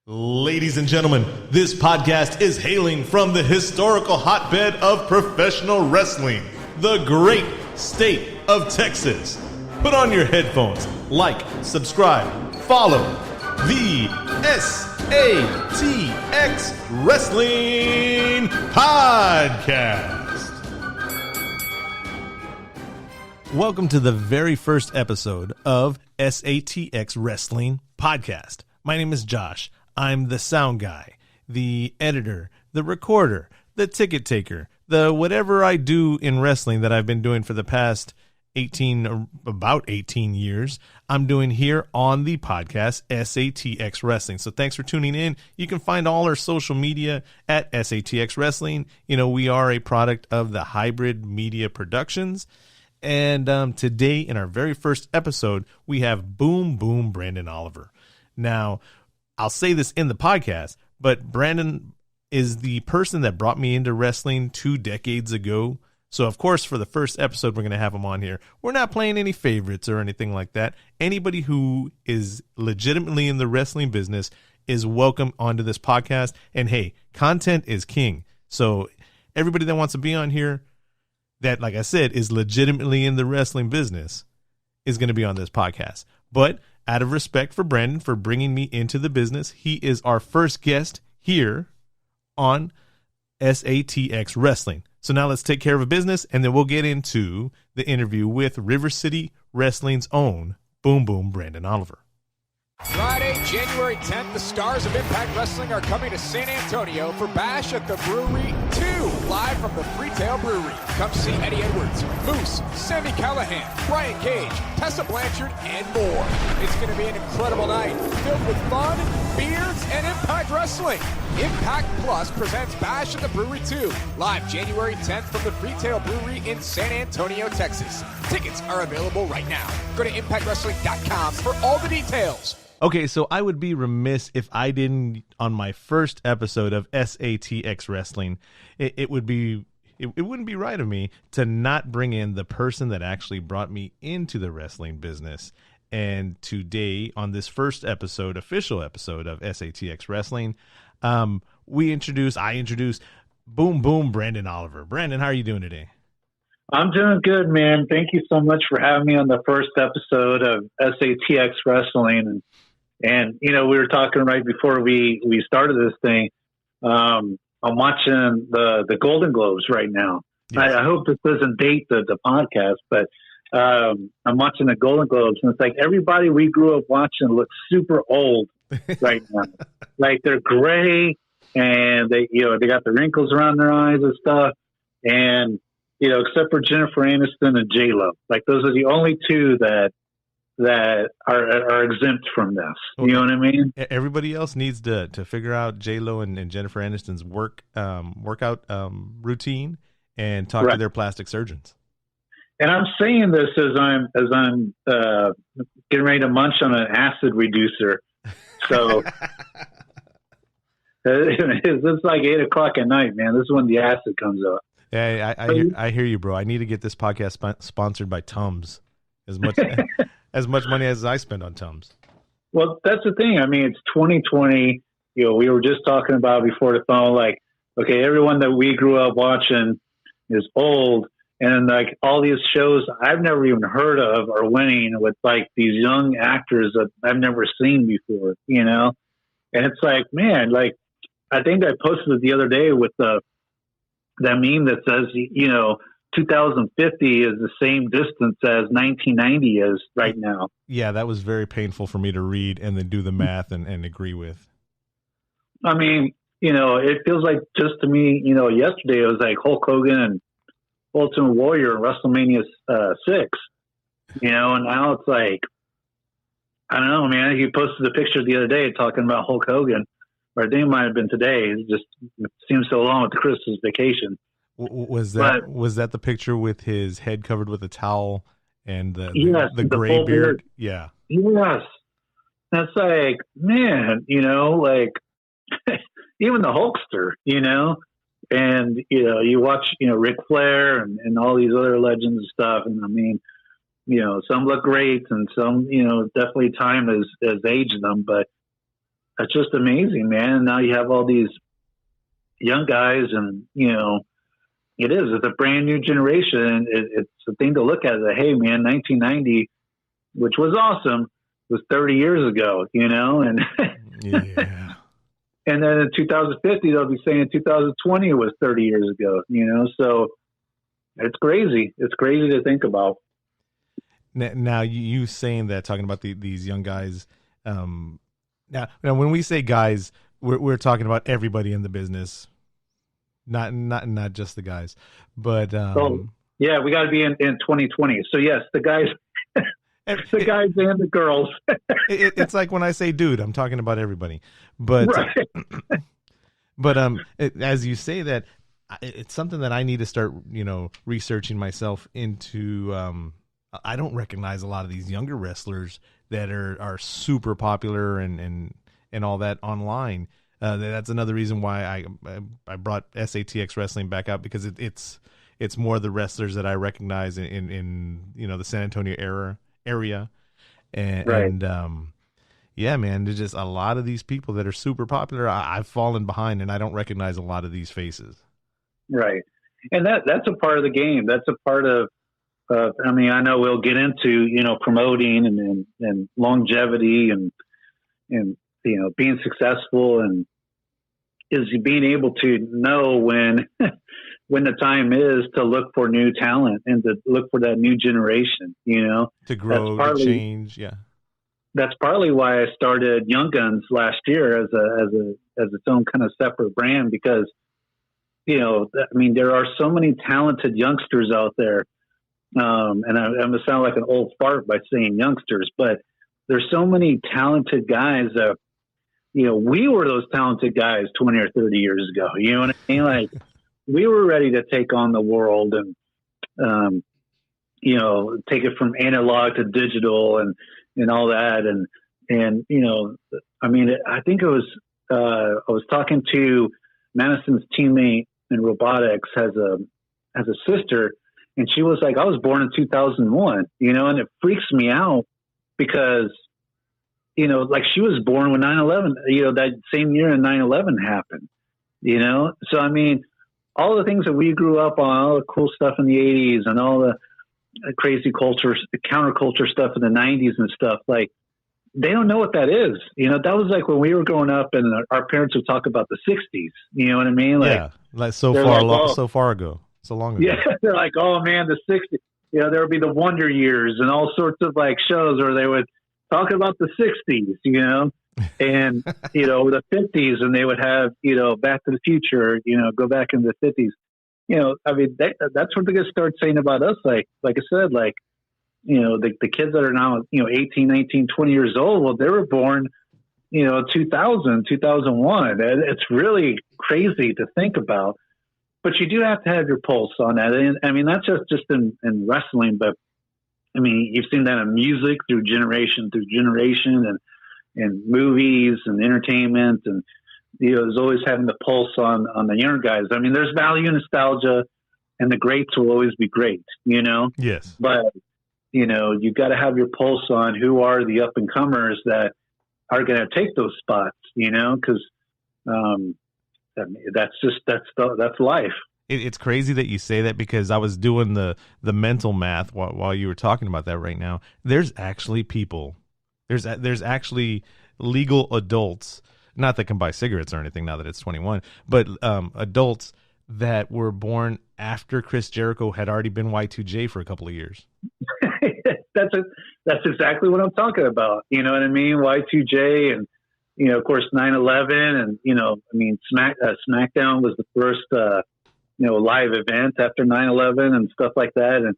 Ladies and gentlemen, this podcast is hailing from the historical hotbed of professional wrestling, the great state of Texas. Put on your headphones, like, subscribe, follow the SATX Wrestling Podcast. Welcome to the very first episode of SATX Wrestling Podcast. My name is Josh. I'm the sound guy, the editor, the recorder, the ticket taker, the whatever I do in wrestling that I've been doing for the past about 18 years, I'm doing here on the podcast SATX Wrestling. So thanks for tuning in. You can find all our social media at SATX Wrestling. You know, we are a product of the Hybrid Media Productions. And today, in our very first episode, we have Boom Boom Brandon Oliver. Now, I'll say this in the podcast, but Brandon is the person that brought me into wrestling 2 decades ago. So, of course, for the first episode, we're going to have him on here. We're not playing any favorites or anything like that. Anybody who is legitimately in the wrestling business is welcome onto this podcast. And, hey, content is king. So everybody that wants to be on here that, like I said, is legitimately in the wrestling business is going to be on this podcast. But out of respect for Brandon for bringing me into the business, he is our first guest here on SATX Wrestling. So now let's take care of a business, and then we'll get into the interview with River City Wrestling's own Boom Boom Brandon Oliver. Friday, January 10th, the stars of Impact Wrestling are coming to San Antonio for Bash at the Brewery 2, live from the Freetail Brewery. Come see Eddie Edwards, Moose, Sammy Callahan, Brian Cage, Tessa Blanchard, and more. It's going to be an incredible night filled with fun, beards, and Impact Wrestling. Impact Plus presents Bash at the Brewery 2, live January 10th from the Freetail Brewery in San Antonio, Texas. Tickets are available right now. Go to ImpactWrestling.com for all the details. Okay, so I would be remiss if I didn't, on my first episode of SATX Wrestling, it wouldn't be right of me to not bring in the person that actually brought me into the wrestling business. And today, on this first episode, official episode of SATX Wrestling, I introduce Boom Boom Brandon Oliver. Brandon, how are you doing today? I'm doing good, man. Thank you so much for having me on the first episode of SATX Wrestling. And you know, we were talking right before we started this thing. I'm watching the Golden Globes right now. Yes. I hope this doesn't date the podcast, but I'm watching the Golden Globes, and it's like everybody we grew up watching looks super old right now. Like they're gray, and they got the wrinkles around their eyes and stuff. And you know, except for Jennifer Aniston and J-Lo, like those are the only two that are exempt from this. You know what I mean? Everybody else needs to figure out J-Lo and Jennifer Aniston's workout routine and talk to their plastic surgeons. And I'm saying this as I'm getting ready to munch on an acid reducer. So it's like 8:00 at night, man. This is when the acid comes up. Hey, I hear you, bro. I need to get this podcast sponsored by Tums. As much money as I spend on Tums. Well, that's the thing. I mean, it's 2020. You know, we were just talking about before the phone, like, okay, everyone that we grew up watching is old. And like all these shows I've never even heard of are winning with like these young actors that I've never seen before, you know? And it's like, man, like, I think I posted it the other day with that meme that says, you know, 2050 is the same distance as 1990 is right now. Yeah, that was very painful for me to read and then do the math and agree with. I mean, you know, it feels like just to me, you know, yesterday it was like Hulk Hogan and Ultimate Warrior in WrestleMania 6, you know, and now it's like, I don't know, man. He posted a picture the other day talking about Hulk Hogan, or I think it might have been today. It seems so long with the Christmas vacation. Was that the picture with his head covered with a towel and the gray beard? Yeah. Yes. That's like, man, you know, like even the Hulkster, you know, and, you know, you watch, you know, Ric Flair and all these other legends and stuff. And I mean, you know, some look great and some, you know, definitely time has aged them, but it's just amazing, man. And now you have all these young guys, and it's a brand new generation. It's a thing to look at. That, hey, man, 1990, which was awesome, was 30 years ago. And Yeah. and then in 2050, they'll be saying 2020 was 30 years ago. So it's crazy. It's crazy to think about. Now you saying that, talking about these young guys. Now when we say guys, we're talking about everybody in the business, not just the guys. But yeah, we got to be in 2020. So yes, the guys, the guys and the girls. It's like when I say dude, I'm talking about everybody. But right. But as you say that, it's something that I need to start researching myself into. I don't recognize a lot of these younger wrestlers that are super popular and all that online. That's another reason why I brought SATX Wrestling back out, because it's more the wrestlers that I recognize in the San Antonio area. And, right. and yeah, man, there's just a lot of these people that are super popular. I've fallen behind, and I don't recognize a lot of these faces. Right. And that's a part of the game. That's a part of, I know we'll get into, promoting and longevity and being successful, and is being able to know when the time is to look for new talent and to look for that new generation, to grow, to change. Yeah. That's partly why I started Young Guns last year as its own kind of separate brand, because, there are so many talented youngsters out there. And I'm going to sound like an old fart by saying youngsters, but there's so many talented guys that, we were those talented guys 20 or 30 years ago. You know what I mean? Like, we were ready to take on the world and, take it from analog to digital and all that. I think it was, I was talking to Madison's teammate in robotics, has a sister, and she was like, I was born in 2001, and it freaks me out because, like, she was born when 9/11, that same year in 9/11 happened, So, all the things that we grew up on, all the cool stuff in the 80s and all the crazy culture, the counterculture stuff in the 90s and stuff, like, they don't know what that is. That was like when we were growing up and our parents would talk about the 60s. You know what I mean? Like, yeah, like so far ago. So long ago. Yeah, they're like, oh man, the 60s. There would be the Wonder Years and all sorts of like shows where they would talk about the 60s, and the 50s, and they would have Back to the Future, go back into the 50s. That's what they're gonna start saying about us. Like I said, like the kids that are now 18, 19, 20 years old. Well, they were born 2000, 2001. It's really crazy to think about. But you do have to have your pulse on that. And that's just in wrestling, but you've seen that in music through generation and movies and entertainment. And, there's always having the pulse on the younger guys. There's value in nostalgia, and the greats will always be great, Yes. But, you've got to have your pulse on who are the up and comers that are going to take those spots, because, that's life. It's crazy that you say that, because I was doing the mental math while you were talking about that right now. There's actually people, there's actually legal adults, not that can buy cigarettes or anything now that it's 21, but adults that were born after Chris Jericho had already been Y2J for a couple of years. That's exactly what I'm talking about. You know what I mean? Y2J and, of course, 9/11 and, SmackDown was the first, live event after 9/11 and stuff like that. And,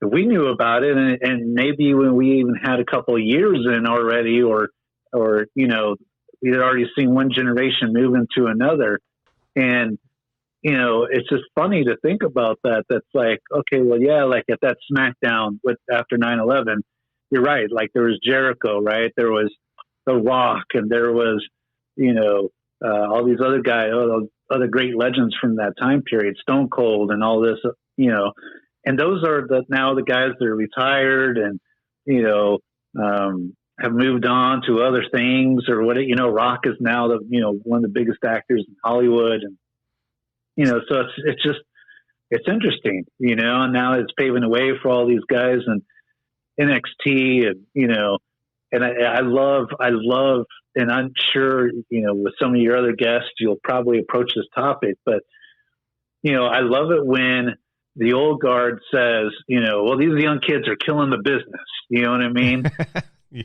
we knew about it, and maybe when we even had a couple of years in already, or we had already seen one generation move into another. And, it's just funny to think about that. That's like, okay, well, yeah, like at that SmackDown after 9/11, you're right. Like there was Jericho, right? There was The Rock, and there was, all these other guys, all those other great legends from that time period, Stone Cold and all this, and those are now the guys that are retired. And, have moved on to other things or what, Rock is now one of the biggest actors in Hollywood. And, so it's interesting, and now it's paving the way for all these guys and NXT and I love, and I'm sure, with some of your other guests, you'll probably approach this topic, but, I love it when the old guard says, well, these young kids are killing the business. You know what I mean? Yeah.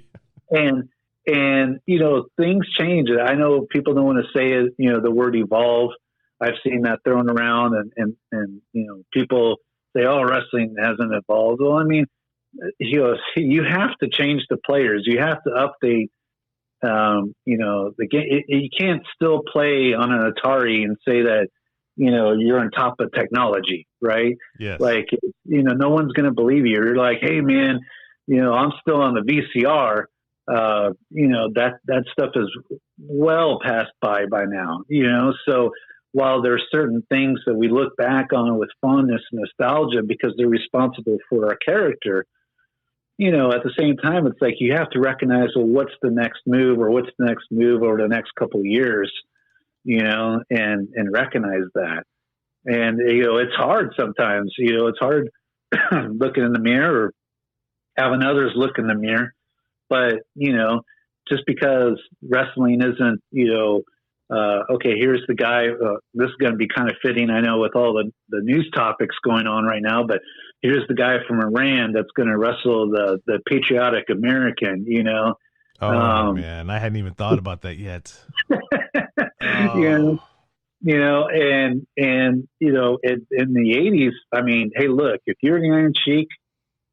And, things change. I know people don't want to say it, the word evolve. I've seen that thrown around and people say, oh, wrestling hasn't evolved. Well, I mean, you have to change the players. You have to update, the game. You can't still play on an Atari and say that, you're on top of technology, right? Yes. Like, no one's going to believe you. You're like, hey man, I'm still on the VCR. That stuff is well past by now, so while there's certain things that we look back on with fondness and nostalgia because they're responsible for our character, at the same time, it's like you have to recognize, well, what's the next move over the next couple of years, and recognize that. And, it's hard sometimes, it's hard looking in the mirror or having others look in the mirror. But, just because wrestling isn't, okay, here's the guy, this is going to be kind of fitting, I know, with all the news topics going on right now, but here's the guy from Iran that's going to wrestle the patriotic American, Oh, man, I hadn't even thought about that yet. Oh. And in the 80s, I mean, hey, look, if you're the Iron Sheik,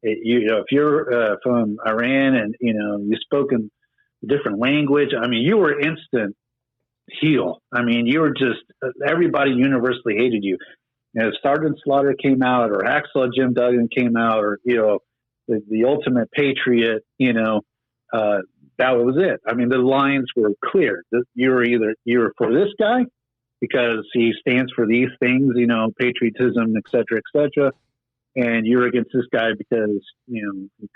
if you're from Iran and, you spoke in a different language, I mean, you were instant heel. I mean, you were just, everybody universally hated you. Sergeant Slaughter came out, or Hacksaw Jim Duggan came out, or, the Ultimate Patriot, that was it. I mean, the lines were clear. You're for this guy because he stands for these things, patriotism, et cetera, and you're against this guy because, he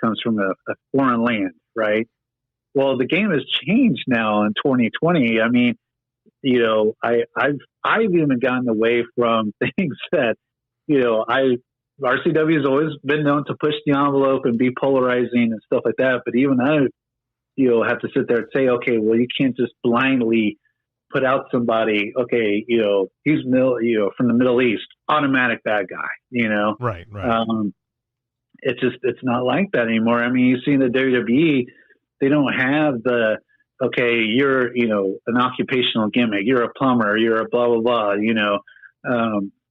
comes from a foreign land, right? Well, the game has changed now in 2020. I mean, I've even gotten away from things that, RCW has always been known to push the envelope and be polarizing and stuff like that. But even I, have to sit there and say, okay, well, you can't just blindly put out somebody, okay, he's from the Middle East, automatic bad guy, Right. It's not like that anymore. I mean, you see in the WWE, they don't have the, okay, you're, an occupational gimmick, you're a plumber, you're a blah, blah, blah,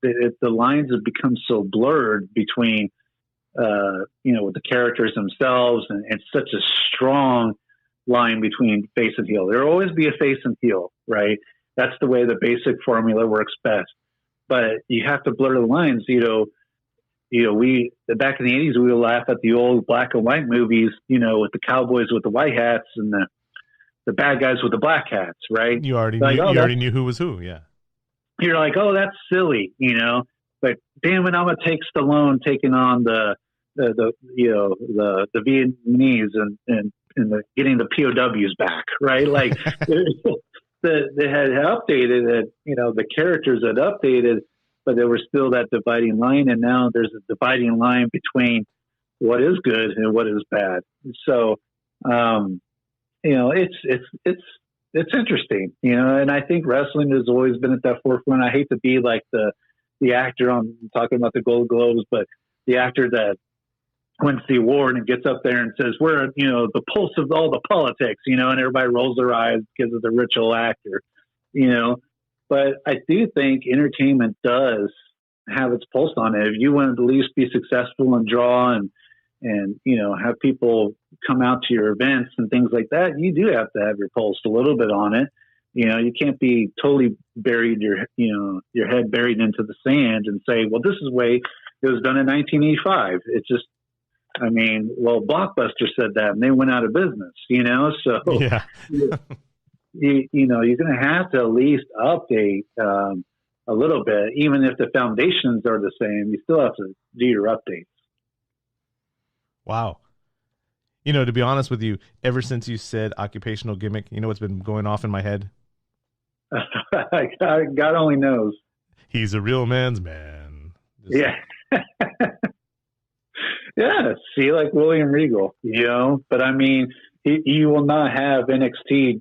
the lines have become so blurred between, with the characters themselves and such a strong line between face and heel. There'll always be a face and heel, right? That's the way the basic formula works best. But you have to blur the lines. We back in the 80s, we would laugh at the old black and white movies, with the cowboys with the white hats and the bad guys with the black hats, right? You already knew who was who, yeah. You're like, oh, that's silly, But damn it, I'm gonna take Stallone taking on the Vietnamese and getting the POWs back, right? Like they had updated it, the characters had updated, but there was still that dividing line, and now there's a dividing line between what is good and what is bad. So, it's interesting, and I think wrestling has always been at that forefront. I hate to be like the actor on talking about the Gold Globes, but the actor that wins the award and gets up there and says, we're, the pulse of all the politics, and everybody rolls their eyes because of the ritual actor, but I do think entertainment does have its pulse on it. If you want to at least be successful and draw and have people come out to your events and things like that, you do have to have your pulse a little bit on it. You can't be totally buried, your head buried into the sand and say, well, this is the way it was done in 1985. It's just, Blockbuster said that and they went out of business, so yeah. You're going to have to at least update a little bit, even if the foundations are the same, you still have to do your updates. Wow. To be honest with you, ever since you said occupational gimmick, you know what's been going off in my head? God only knows. He's a real man's man. Yeah. Yeah. See, like William Regal, but I mean, you will not have NXT,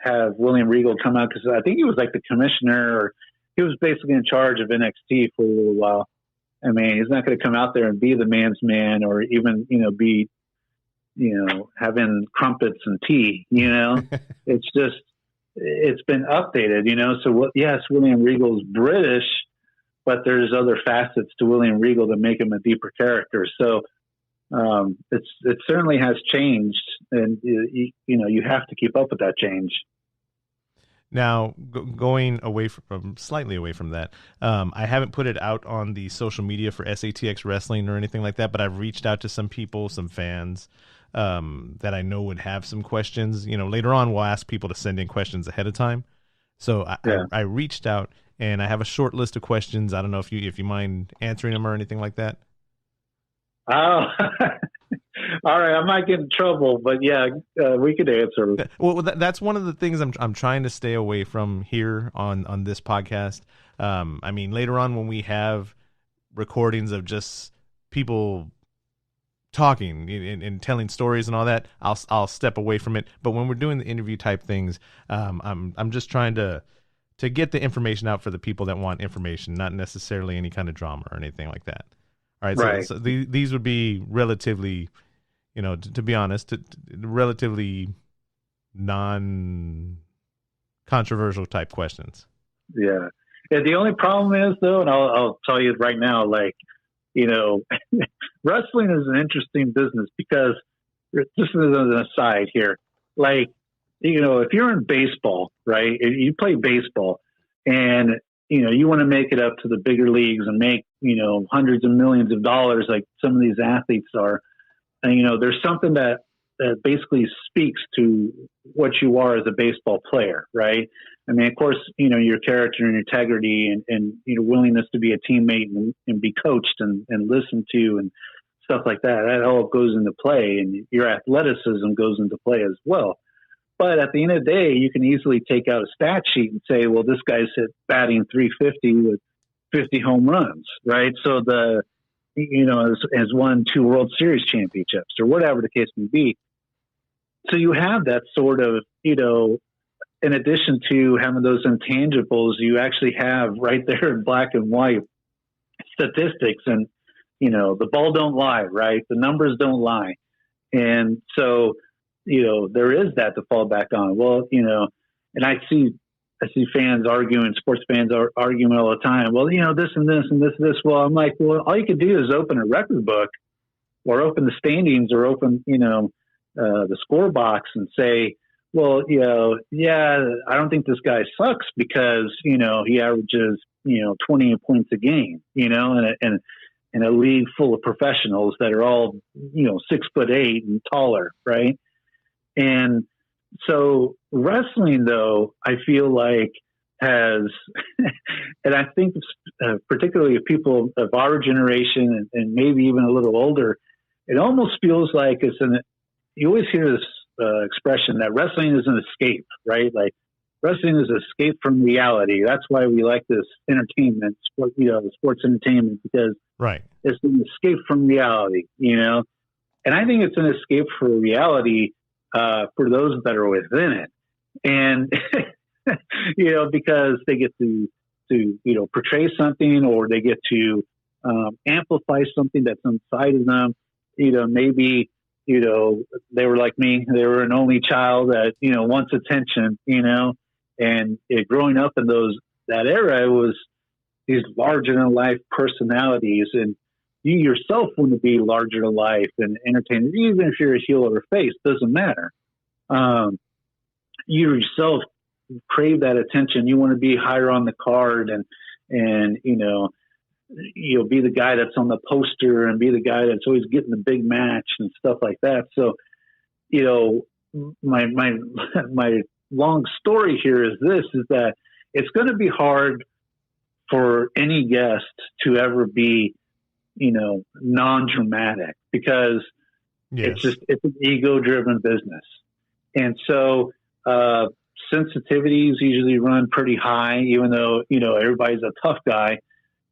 have William Regal come out, because I think he was like the commissioner, or he was basically in charge of NXT for a little while. I mean, he's not going to come out there and be the man's man, or even, be, having crumpets and tea, It's just, it's been updated, So, yes, William Regal's British, but there's other facets to William Regal that make him a deeper character. So, it certainly has changed, and, you have to keep up with that change. Now, going away slightly away from that, I haven't put it out on the social media for SATX Wrestling or anything like that, but I've reached out to some people, some fans that I know would have some questions. Later on, we'll ask people to send in questions ahead of time. So I reached out, and I have a short list of questions. I don't know if you mind answering them or anything like that. Oh, all right. I might get in trouble, but yeah, we could answer. Well, that's one of the things I'm trying to stay away from here on this podcast. I mean, later on when we have recordings of just people talking and telling stories and all that, I'll step away from it. But when we're doing the interview type things, I'm just trying to get the information out for the people that want information, not necessarily any kind of drama or anything like that. All right. Right. So these would be relatively, to be honest, relatively non-controversial type questions. Yeah. The only problem is, though, and I'll tell you right now, like, wrestling is an interesting business, because just as an aside here, like, if you're in baseball, right, if you play baseball and, you want to make it up to the bigger leagues and make, hundreds of millions of dollars like some of these athletes are. And, there's something that basically speaks to what you are as a baseball player, right? I mean, of course, your character and integrity and willingness to be a teammate and be coached and listened to and stuff like that. That all goes into play, and your athleticism goes into play as well. But at the end of the day, you can easily take out a stat sheet and say, well, this guy's batting 350 with 50 home runs, right? So has won 2 World Series championships or whatever the case may be. So you have that sort of, in addition to having those intangibles, you actually have right there in black and white statistics, and, the ball don't lie, right? The numbers don't lie. And so, there is that to fall back on. Well, and I see fans arguing, sports fans are arguing all the time. Well, this and this and this and this. Well, I'm like, well, all you could do is open a record book or open the standings or open, the score box and say, well, I don't think this guy sucks because, he averages, 20 points a game, in a league full of professionals that are all, 6'8" and taller. Right. And so wrestling, though, I feel like has, and I think particularly people of our generation and maybe even a little older, it almost feels like you always hear this expression that wrestling is an escape, right? Like wrestling is an escape from reality. That's why we like this entertainment, sports entertainment, because right, it's an escape from reality, and I think it's an escape for reality for those that are within it. And, because they get to portray something, or they get to amplify something that's inside of them. Maybe, they were like me, they were an only child that, wants attention, and growing up in that era, it was these larger than life personalities, and you yourself want to be larger than life and entertaining, even if you're a heel or a face, doesn't matter. You yourself crave that attention. You want to be higher on the card and be the guy that's on the poster and be the guy that's always getting the big match and stuff like that. So, my long story here is that it's going to be hard for any guest to ever be, non-dramatic, because Yes. It's an ego-driven business. And so sensitivities usually run pretty high, even though, everybody's a tough guy.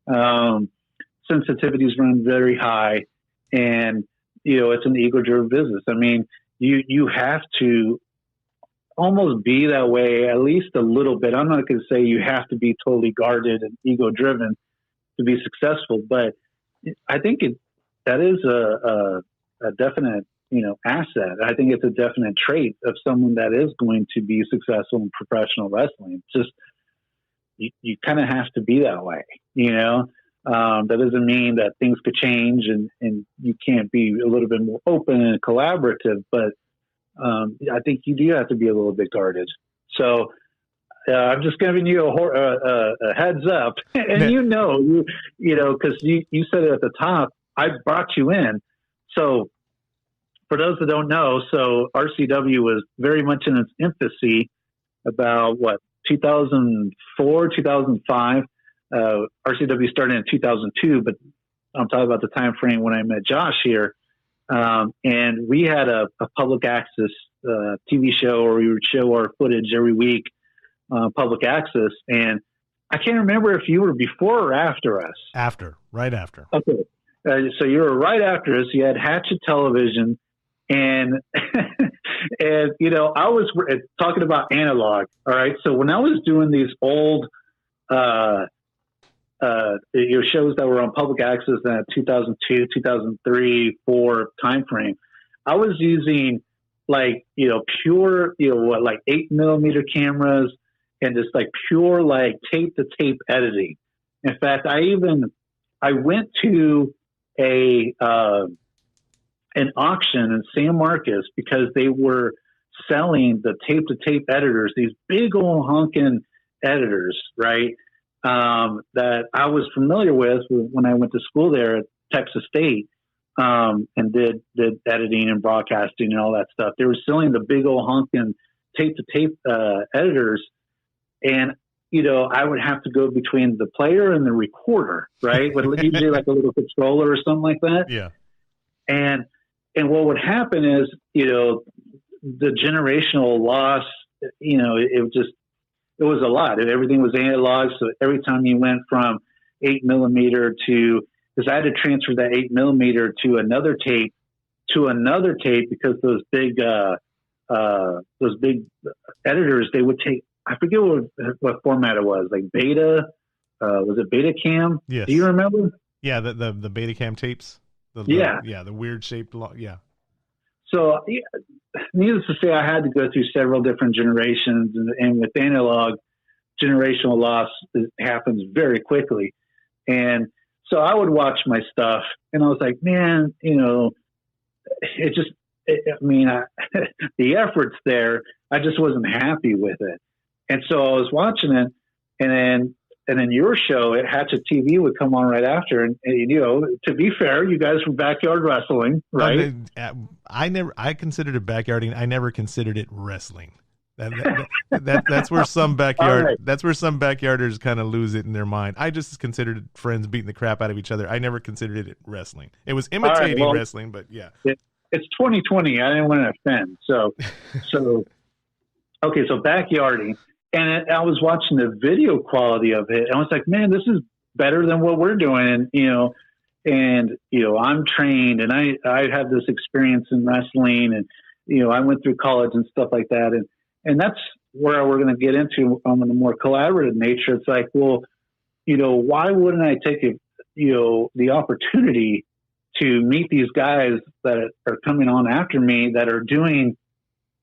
Sensitivities run very high, and, it's an ego-driven business. I mean, you have to almost be that way, at least a little bit. I'm not going to say you have to be totally guarded and ego-driven to be successful, but I think that is a definite, asset. I think it's a definite trait of someone that is going to be successful in professional wrestling. It's just, you kind of have to be that way, that doesn't mean that things could change and you can't be a little bit more open and collaborative, but I think you do have to be a little bit guarded. So I'm just giving you a heads up, and because you said it at the top, I brought you in. So for those that don't know, so RCW was very much in its infancy about 2004, 2005. RCW started in 2002, but I'm talking about the time frame when I met Josh here. And we had a public access TV show where we would show our footage every week, public access. And I can't remember if you were before or after us. Right after. Okay. So you were right after us. You had Hatchet Television. And, and, I was talking about analog. All right. So when I was doing these old, shows that were on public access in that 2002, 2003, 2004 time frame, I was using pure, 8mm cameras and just pure tape to tape editing. In fact, I went to an auction in San Marcos because they were selling the tape to tape editors, these big old honking editors, right? That I was familiar with when I went to school there at Texas State, and did editing and broadcasting and all that stuff. They were selling the big old honking tape to tape editors, and I would have to go between the player and the recorder, right? With usually a little controller or something like that. Yeah. And what would happen is, the generational loss, it was a lot. Everything was analog. So every time you went from 8mm because I had to transfer that 8mm to another tape because those big editors, they would take, I forget what format it was, Beta, was it Betacam? Yes. Do you remember? Yeah. The Betacam tapes. The weird shaped, yeah. So needless to say, I had to go through several different generations, and with analog, generational loss happens very quickly. And so I would watch my stuff, and I was like, man, the effort's there. I just wasn't happy with it. And so I was watching it, and then your show at Hatchet TV would come on right after. And to be fair, you guys were backyard wrestling, right? I considered it backyarding. I never considered it wrestling. That's where some that's where some backyarders kind of lose it in their mind. I just considered it friends beating the crap out of each other. I never considered it wrestling. It was imitating wrestling, but yeah. It's 2020. I didn't want to offend. So backyarding. And I was watching the video quality of it, and I was like, man, this is better than what we're doing, I'm trained, and I have this experience in wrestling, and, I went through college and stuff like that. And that's where we're going to get into on the more collaborative nature. It's like, well, why wouldn't I take the opportunity to meet these guys that are coming on after me that are doing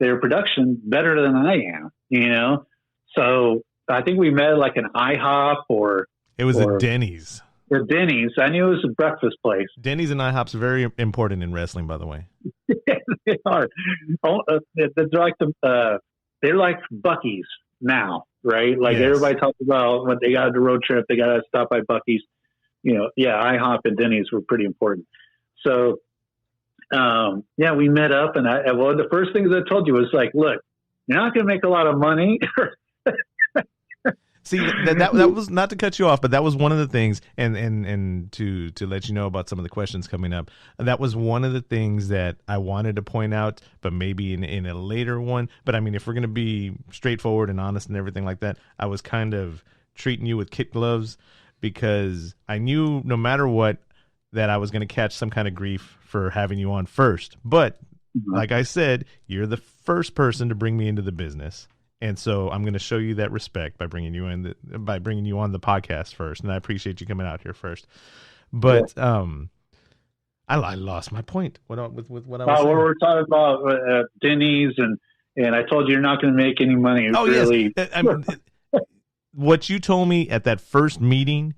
their production better than I am, So I think we met at an IHOP or a Denny's. Or Denny's. I knew it was a breakfast place. Denny's and IHOP's very important in wrestling, by the way. They are. They're like Buc-ee's now, right? Yes. Everybody talks about when they got the road trip, they got to stop by Buc-ee's. IHOP and Denny's were pretty important. So, we met up, and the first things I told you was look, you're not going to make a lot of money. See, that was not to cut you off, but that was one of the things, and to let you know about some of the questions coming up. That was one of the things that I wanted to point out, but maybe in a later one. But I mean, if we're going to be straightforward and honest and everything like that, I was kind of treating you with kid gloves because I knew no matter what that I was going to catch some kind of grief for having you on first. But like I said, you're the first person to bring me into the business. And so I'm going to show you that respect by bringing you on the podcast first. And I appreciate you coming out here first. But I lost my point. What I was saying. We were talking about Denny's, and I told you you're not going to make any money. Oh, really. Yes. I mean, what you told me at that first meeting,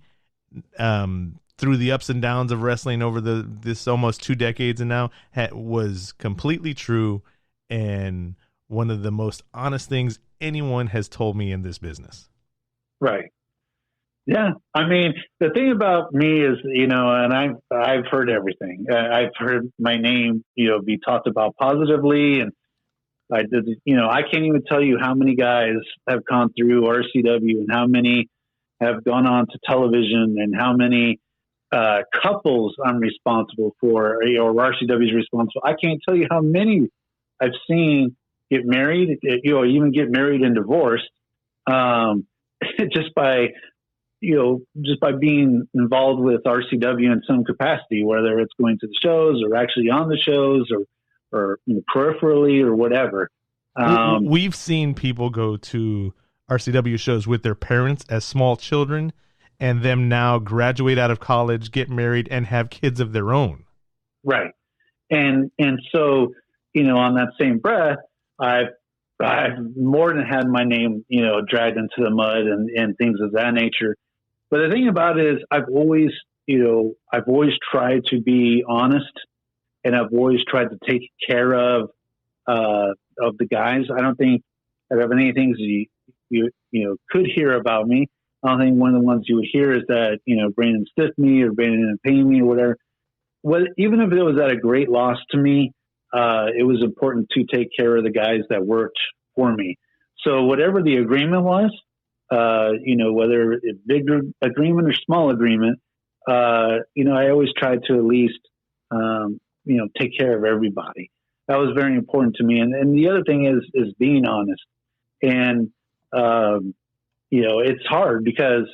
through the ups and downs of wrestling over this almost 2 decades and now, was completely true and one of the most honest things anyone has told me in this business. Right. Yeah. I mean, the thing about me is, and I've heard everything. I've heard my name, be talked about positively. And I can't even tell you how many guys have gone through RCW and how many have gone on to television and how many couples I'm responsible for, or RCW is responsible. I can't tell you how many I've seen get married, even get married and divorced, just by being involved with RCW in some capacity, whether it's going to the shows or actually on the shows or peripherally or whatever. We've seen people go to RCW shows with their parents as small children and them now graduate out of college, get married, and have kids of their own. Right. And so, on that same breath, I've more than had my name, dragged into the mud and things of that nature. But the thing about it is I've always tried to be honest, and I've always tried to take care of the guys. I don't think I have any things you could hear about me. I don't think one of the ones you would hear is that, Brandon stiffed me or Brandon didn't pay me or whatever. Well, even if it was at a great loss to me, it was important to take care of the guys that worked for me. So whatever the agreement was, whether it's big agreement or small agreement, I always tried to at least, take care of everybody. That was very important to me. And the other thing is being honest. And, it's hard because,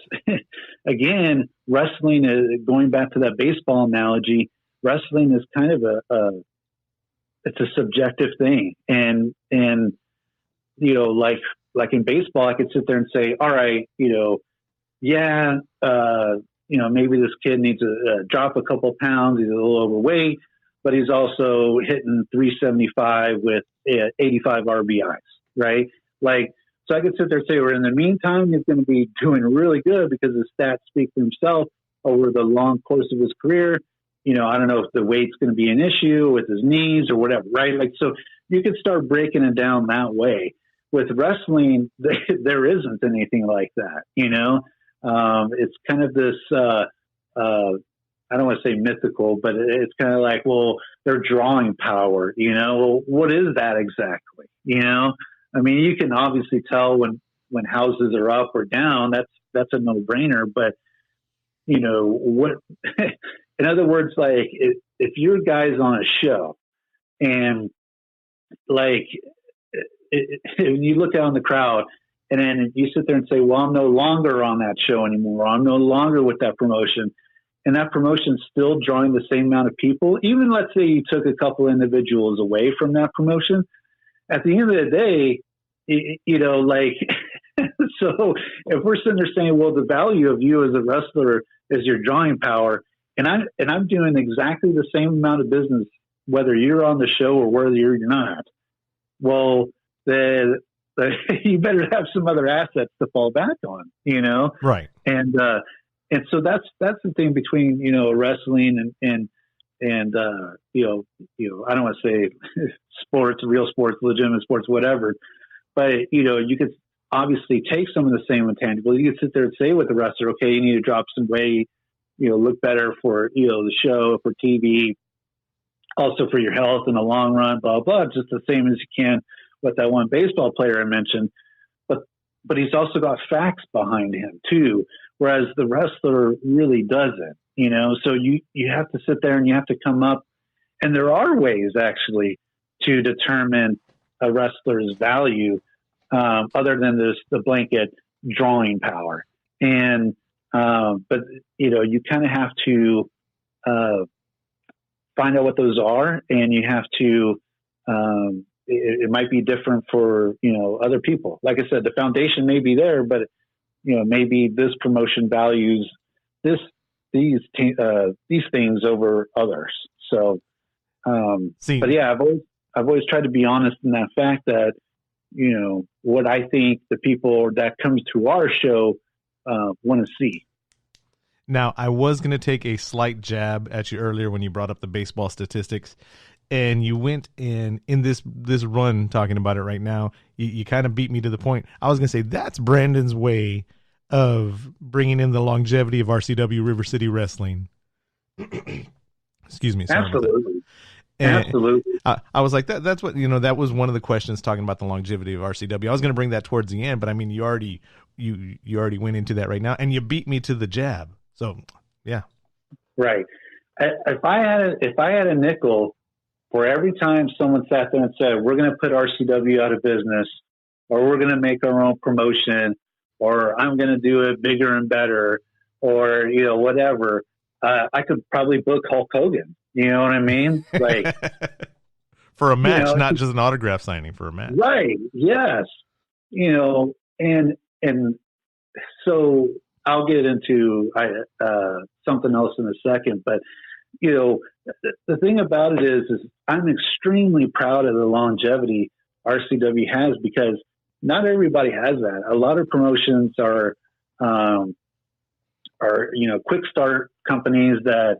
again, wrestling is, going back to that baseball analogy, wrestling is kind of it's a subjective thing. And like in baseball, I could sit there and say, all right, maybe this kid needs to drop a couple pounds. He's a little overweight, but he's also hitting 375 with 85 RBIs, right? So I could sit there and say, well, in the meantime, he's going to be doing really good because his stats speak for himself over the long course of his career. I don't know if the weight's going to be an issue with his knees or whatever, right? So you could start breaking it down that way. With wrestling, there isn't anything like that, It's kind of this, I don't want to say mythical, but it's kind of like, well, they're drawing power, Well, what is that exactly, I mean, you can obviously tell when houses are up or down. That's a no-brainer. But what? In other words, like if your guy's on a show, and you look out in the crowd, and then you sit there and say, "Well, I'm no longer on that show anymore. I'm no longer with that promotion," and that promotion's still drawing the same amount of people. Even let's say you took a couple individuals away from that promotion. At the end of the day, so if we're sitting there saying, well, the value of you as a wrestler is your drawing power, and I'm doing exactly the same amount of business, whether you're on the show or whether you're not, well, you better have some other assets to fall back on, Right. And so that's the thing between, wrestling and I don't want to say sports, real sports, legitimate sports, whatever, but, you could obviously take some of the same intangibles. You could sit there and say with the wrestler, okay, you need to drop some weight, look better for, the show, for TV, also for your health in the long run, blah, blah, just the same as you can with that one baseball player I mentioned. But but he's also got facts behind him too, whereas the wrestler really doesn't, so you have to sit there and you have to come up, and there are ways actually to determine a wrestler's value, other than the blanket drawing power. And, but you kind of have to, find out what those are, and you have to, it might be different for, other people. Like I said, the foundation may be there, but, maybe this promotion values these things over others. So, but yeah, I've always tried to be honest in that fact that, what I think the people that comes to our show, want to see. Now, I was going to take a slight jab at you earlier when you brought up the baseball statistics, and you went in this run talking about it right now. You kind of beat me to the point. I was going to say that's Brandon's way of bringing in the longevity of RCW River City Wrestling. Excuse me. Absolutely. Absolutely. I was like, that's what, that was one of the questions talking about the longevity of RCW. I was going to bring that towards the end, but I mean, you already went into that right now, and you beat me to the jab. So, yeah. Right. If I had a nickel for every time someone sat there and said, we're going to put RCW out of business, or we're going to make our own promotion, or I'm going to do it bigger and better, or, whatever, I could probably book Hulk Hogan. You know what I mean? Like for a match, not just an autograph signing, for a match. Right. Yes. And so I'll get into something else in a second, but the thing about it is I'm extremely proud of the longevity RCW has, because not everybody has that. A lot of promotions are quick start companies that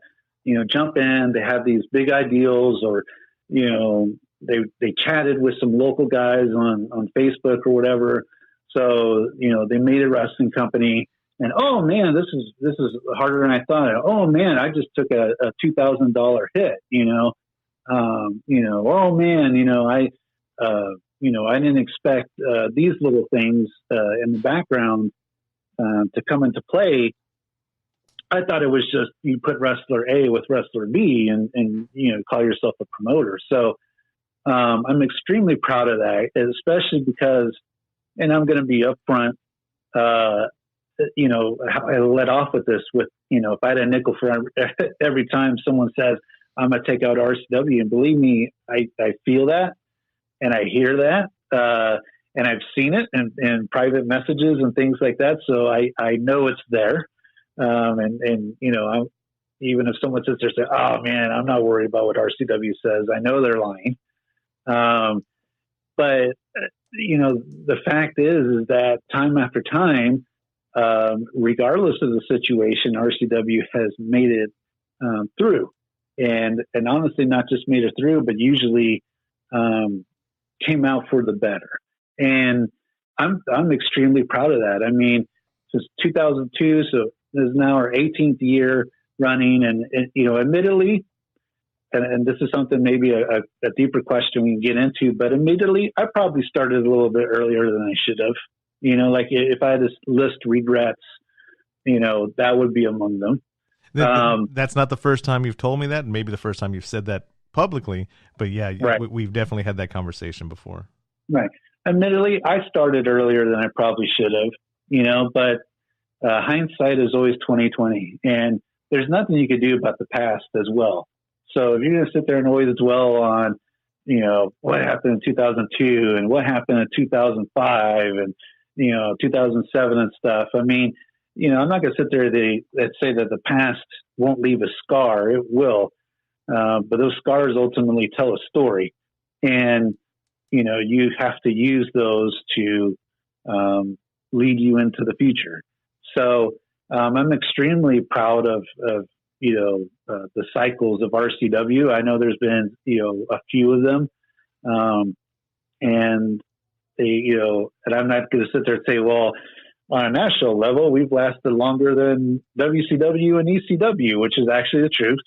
jump in, they have these big ideals, or they chatted with some local guys on Facebook or whatever. So they made a wrestling company. And oh man, this is harder than I thought. Oh man, I just took a $2,000 hit. Oh man, I didn't expect these little things in the background to come into play. I thought it was just you put wrestler A with wrestler B and call yourself a promoter. So I'm extremely proud of that, especially because, and I'm going to be upfront. I let off with this with, if I had a nickel for every time someone says, I'm going to take out RCW, and believe me, I feel that and I hear that. And I've seen it in private messages and things like that. So I know it's there. Even if someone sits there and says, oh man, I'm not worried about what RCW says, I know they're lying. But the fact is that time after time, regardless of the situation, RCW has made it through, and honestly, not just made it through, but usually came out for the better. And I'm extremely proud of that. I mean, since 2002, so this is now our 18th year running, and admittedly, and this is something maybe a deeper question we can get into, but admittedly, I probably started a little bit earlier than I should have. Like if I had to list regrets, that would be among them. That's not the first time you've told me that, and maybe the first time you've said that publicly, but yeah, right. We've definitely had that conversation before. Right. Admittedly, I started earlier than I probably should have, but hindsight is always 20/20, and there's nothing you could do about the past as well. So if you're going to sit there and always dwell on, what happened in 2002 and what happened in 2005 and 2007 and stuff. I mean, I'm not going to sit there and say that the past won't leave a scar. It will, but those scars ultimately tell a story, and you have to use those to lead you into the future. So I'm extremely proud of the cycles of RCW. I know there's been a few of them, and and I'm not going to sit there and say, well, on a national level, we've lasted longer than WCW and ECW, which is actually the truth.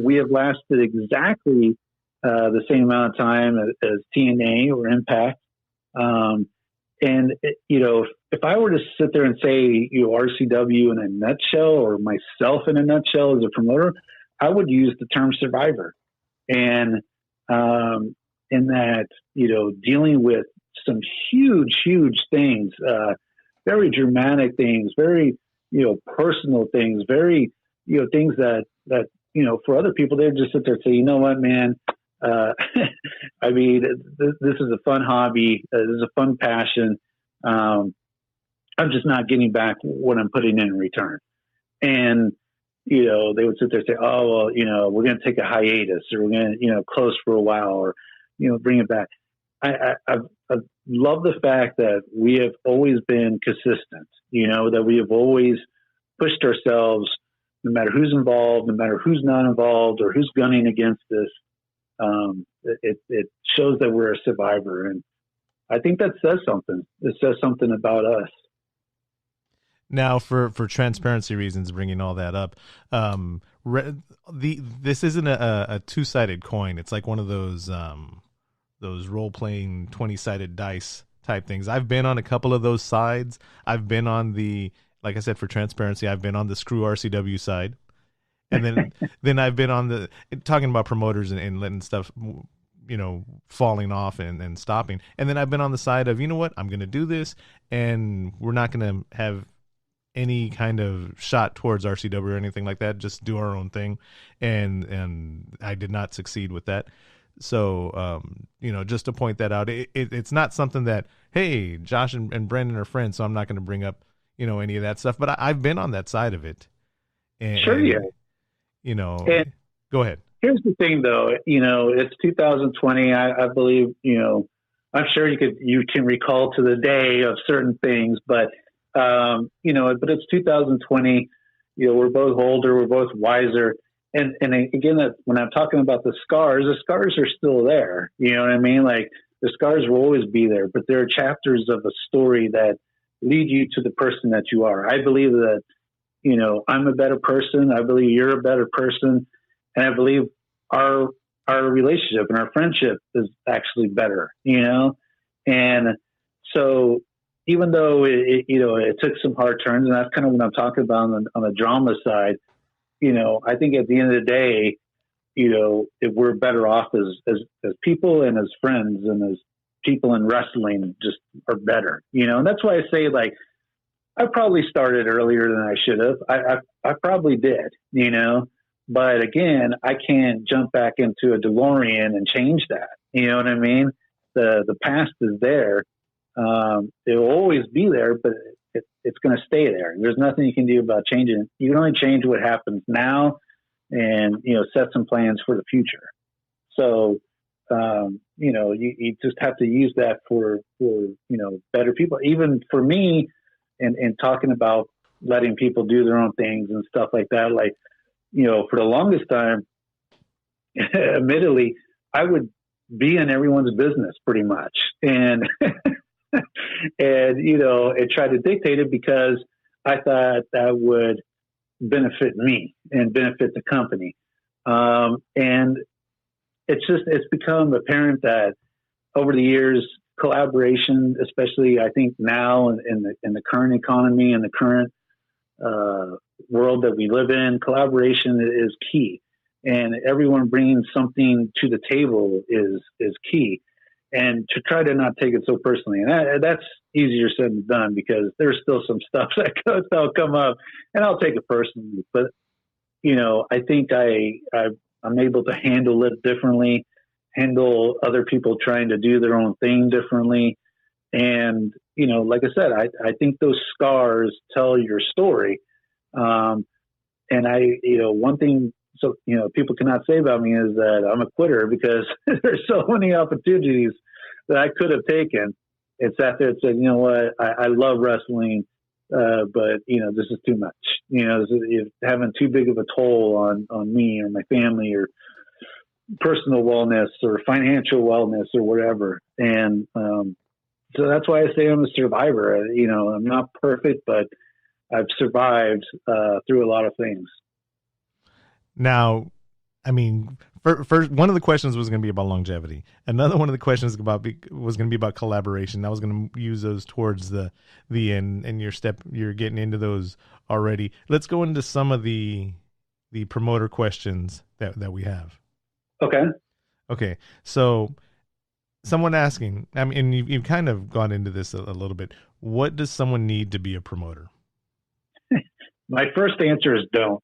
We have lasted exactly the same amount of time as TNA or Impact. And if I were to sit there and say, RCW in a nutshell, or myself in a nutshell as a promoter, I would use the term survivor. And in that, dealing with some huge things, very dramatic things, very, personal things, very, things that, for other people, they just sit there and say, you know what, man, I mean, this is a fun hobby. This is a fun passion. I'm just not getting back what I'm putting in return. And, they would sit there and say, oh, well, we're going to take a hiatus, or we're going to, close for a while, or, bring it back. I love the fact that we have always been consistent, that we have always pushed ourselves, no matter who's involved, no matter who's not involved, or who's gunning against this. It shows that we're a survivor. And I think that says something. It says something about us. Now, for transparency reasons, bringing all that up, this isn't a two-sided coin. It's like one of those role-playing 20-sided dice type things. I've been on a couple of those sides. I've been on like I said, for transparency, I've been on the screw RCW side. And then I've been on talking about promoters and letting stuff, falling off and stopping. And then I've been on the side of, you know what, I'm going to do this, and we're not going to have any kind of shot towards RCW or anything like that. Just do our own thing. And I did not succeed with that. So, just to point that out, it's not something that, hey, Josh and Brandon are friends, so I'm not going to bring up, any of that stuff. But I've been on that side of it. Sure, yeah. And go ahead. Here's the thing, though. It's 2020. I believe. I'm sure you can recall to the day of certain things, but but it's 2020. We're both older. We're both wiser. And again, that when I'm talking about the scars are still there. You know what I mean? Like, the scars will always be there, but there are chapters of a story that lead you to the person that you are. I believe that. I'm a better person. I believe you're a better person. And I believe our relationship and our friendship is actually better, And so even though it took some hard turns, and that's kind of what I'm talking about on the drama side, I think at the end of the day, if we're better off as people and as friends and as people in wrestling just are better, and that's why I say, like, I probably started earlier than I should have. I probably did, but again, I can't jump back into a DeLorean and change that. You know what I mean? The past is there. It will always be there, but it's going to stay there. There's nothing you can do about changing it. You can only change what happens now and, set some plans for the future. So, you just have to use that for better people. Even for me, and talking about letting people do their own things and stuff like that. Like, for the longest time, admittedly, I would be in everyone's business pretty much. And, and try to dictate it because I thought that would benefit me and benefit the company. And it's become apparent that over the years, collaboration, especially I think now in the current economy and the current world that we live in, collaboration is key, and everyone bringing something to the table is key. And to try to not take it so personally, and that's easier said than done because there's still some stuff that'll come up, and I'll take it personally. But I think I'm able to handle it differently. Handle other people trying to do their own thing differently. And, like I said, I think those scars tell your story. And one thing, people cannot say about me is that I'm a quitter because there's so many opportunities that I could have taken. It's sat there and said, you know what, I love wrestling, but this is too much, it's having too big of a toll on me or my family or personal wellness or financial wellness or whatever. And so that's why I say I'm a survivor. I'm not perfect, but I've survived through a lot of things. Now, I mean, first one of the questions was going to be about longevity. Another one of the questions was going to be about collaboration. I was going to use those towards the end, and you're getting into those already. Let's go into some of the promoter questions that we have. Okay. So someone asking, I mean, and you've kind of gone into this a little bit. What does someone need to be a promoter? My first answer is don't.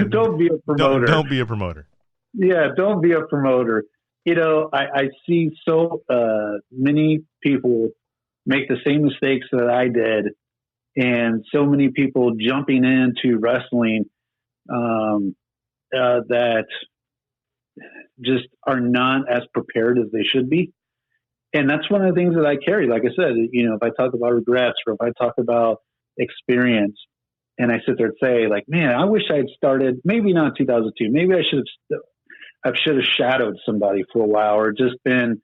Don't be a promoter. Don't be a promoter. Yeah, don't be a promoter. You know, I see so many people make the same mistakes that I did, and so many people jumping into wrestling that just are not as prepared as they should be. And that's one of the things that I carry. Like I said, you know, if I talk about regrets or if I talk about experience, and I sit there and say, like, man, I wish I had started, maybe not 2002. Maybe I should have shadowed somebody for a while, or just been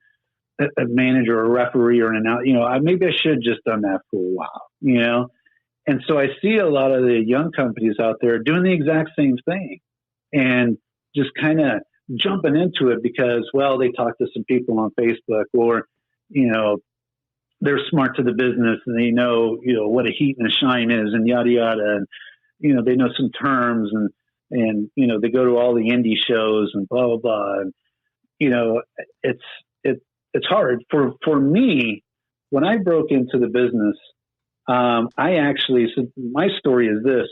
a manager or a referee or maybe I should have just done that for a while, you know? And so I see a lot of the young companies out there doing the exact same thing and just kind of jumping into it because, well, they talk to some people on Facebook, or, you know, they're smart to the business and they know, you know, what a heat and a shine is and yada, yada. And, you know, they know some terms and, you know, they go to all the indie shows and blah, blah, blah. And, you know, it's hard for me. When I broke into the business, so my story is this.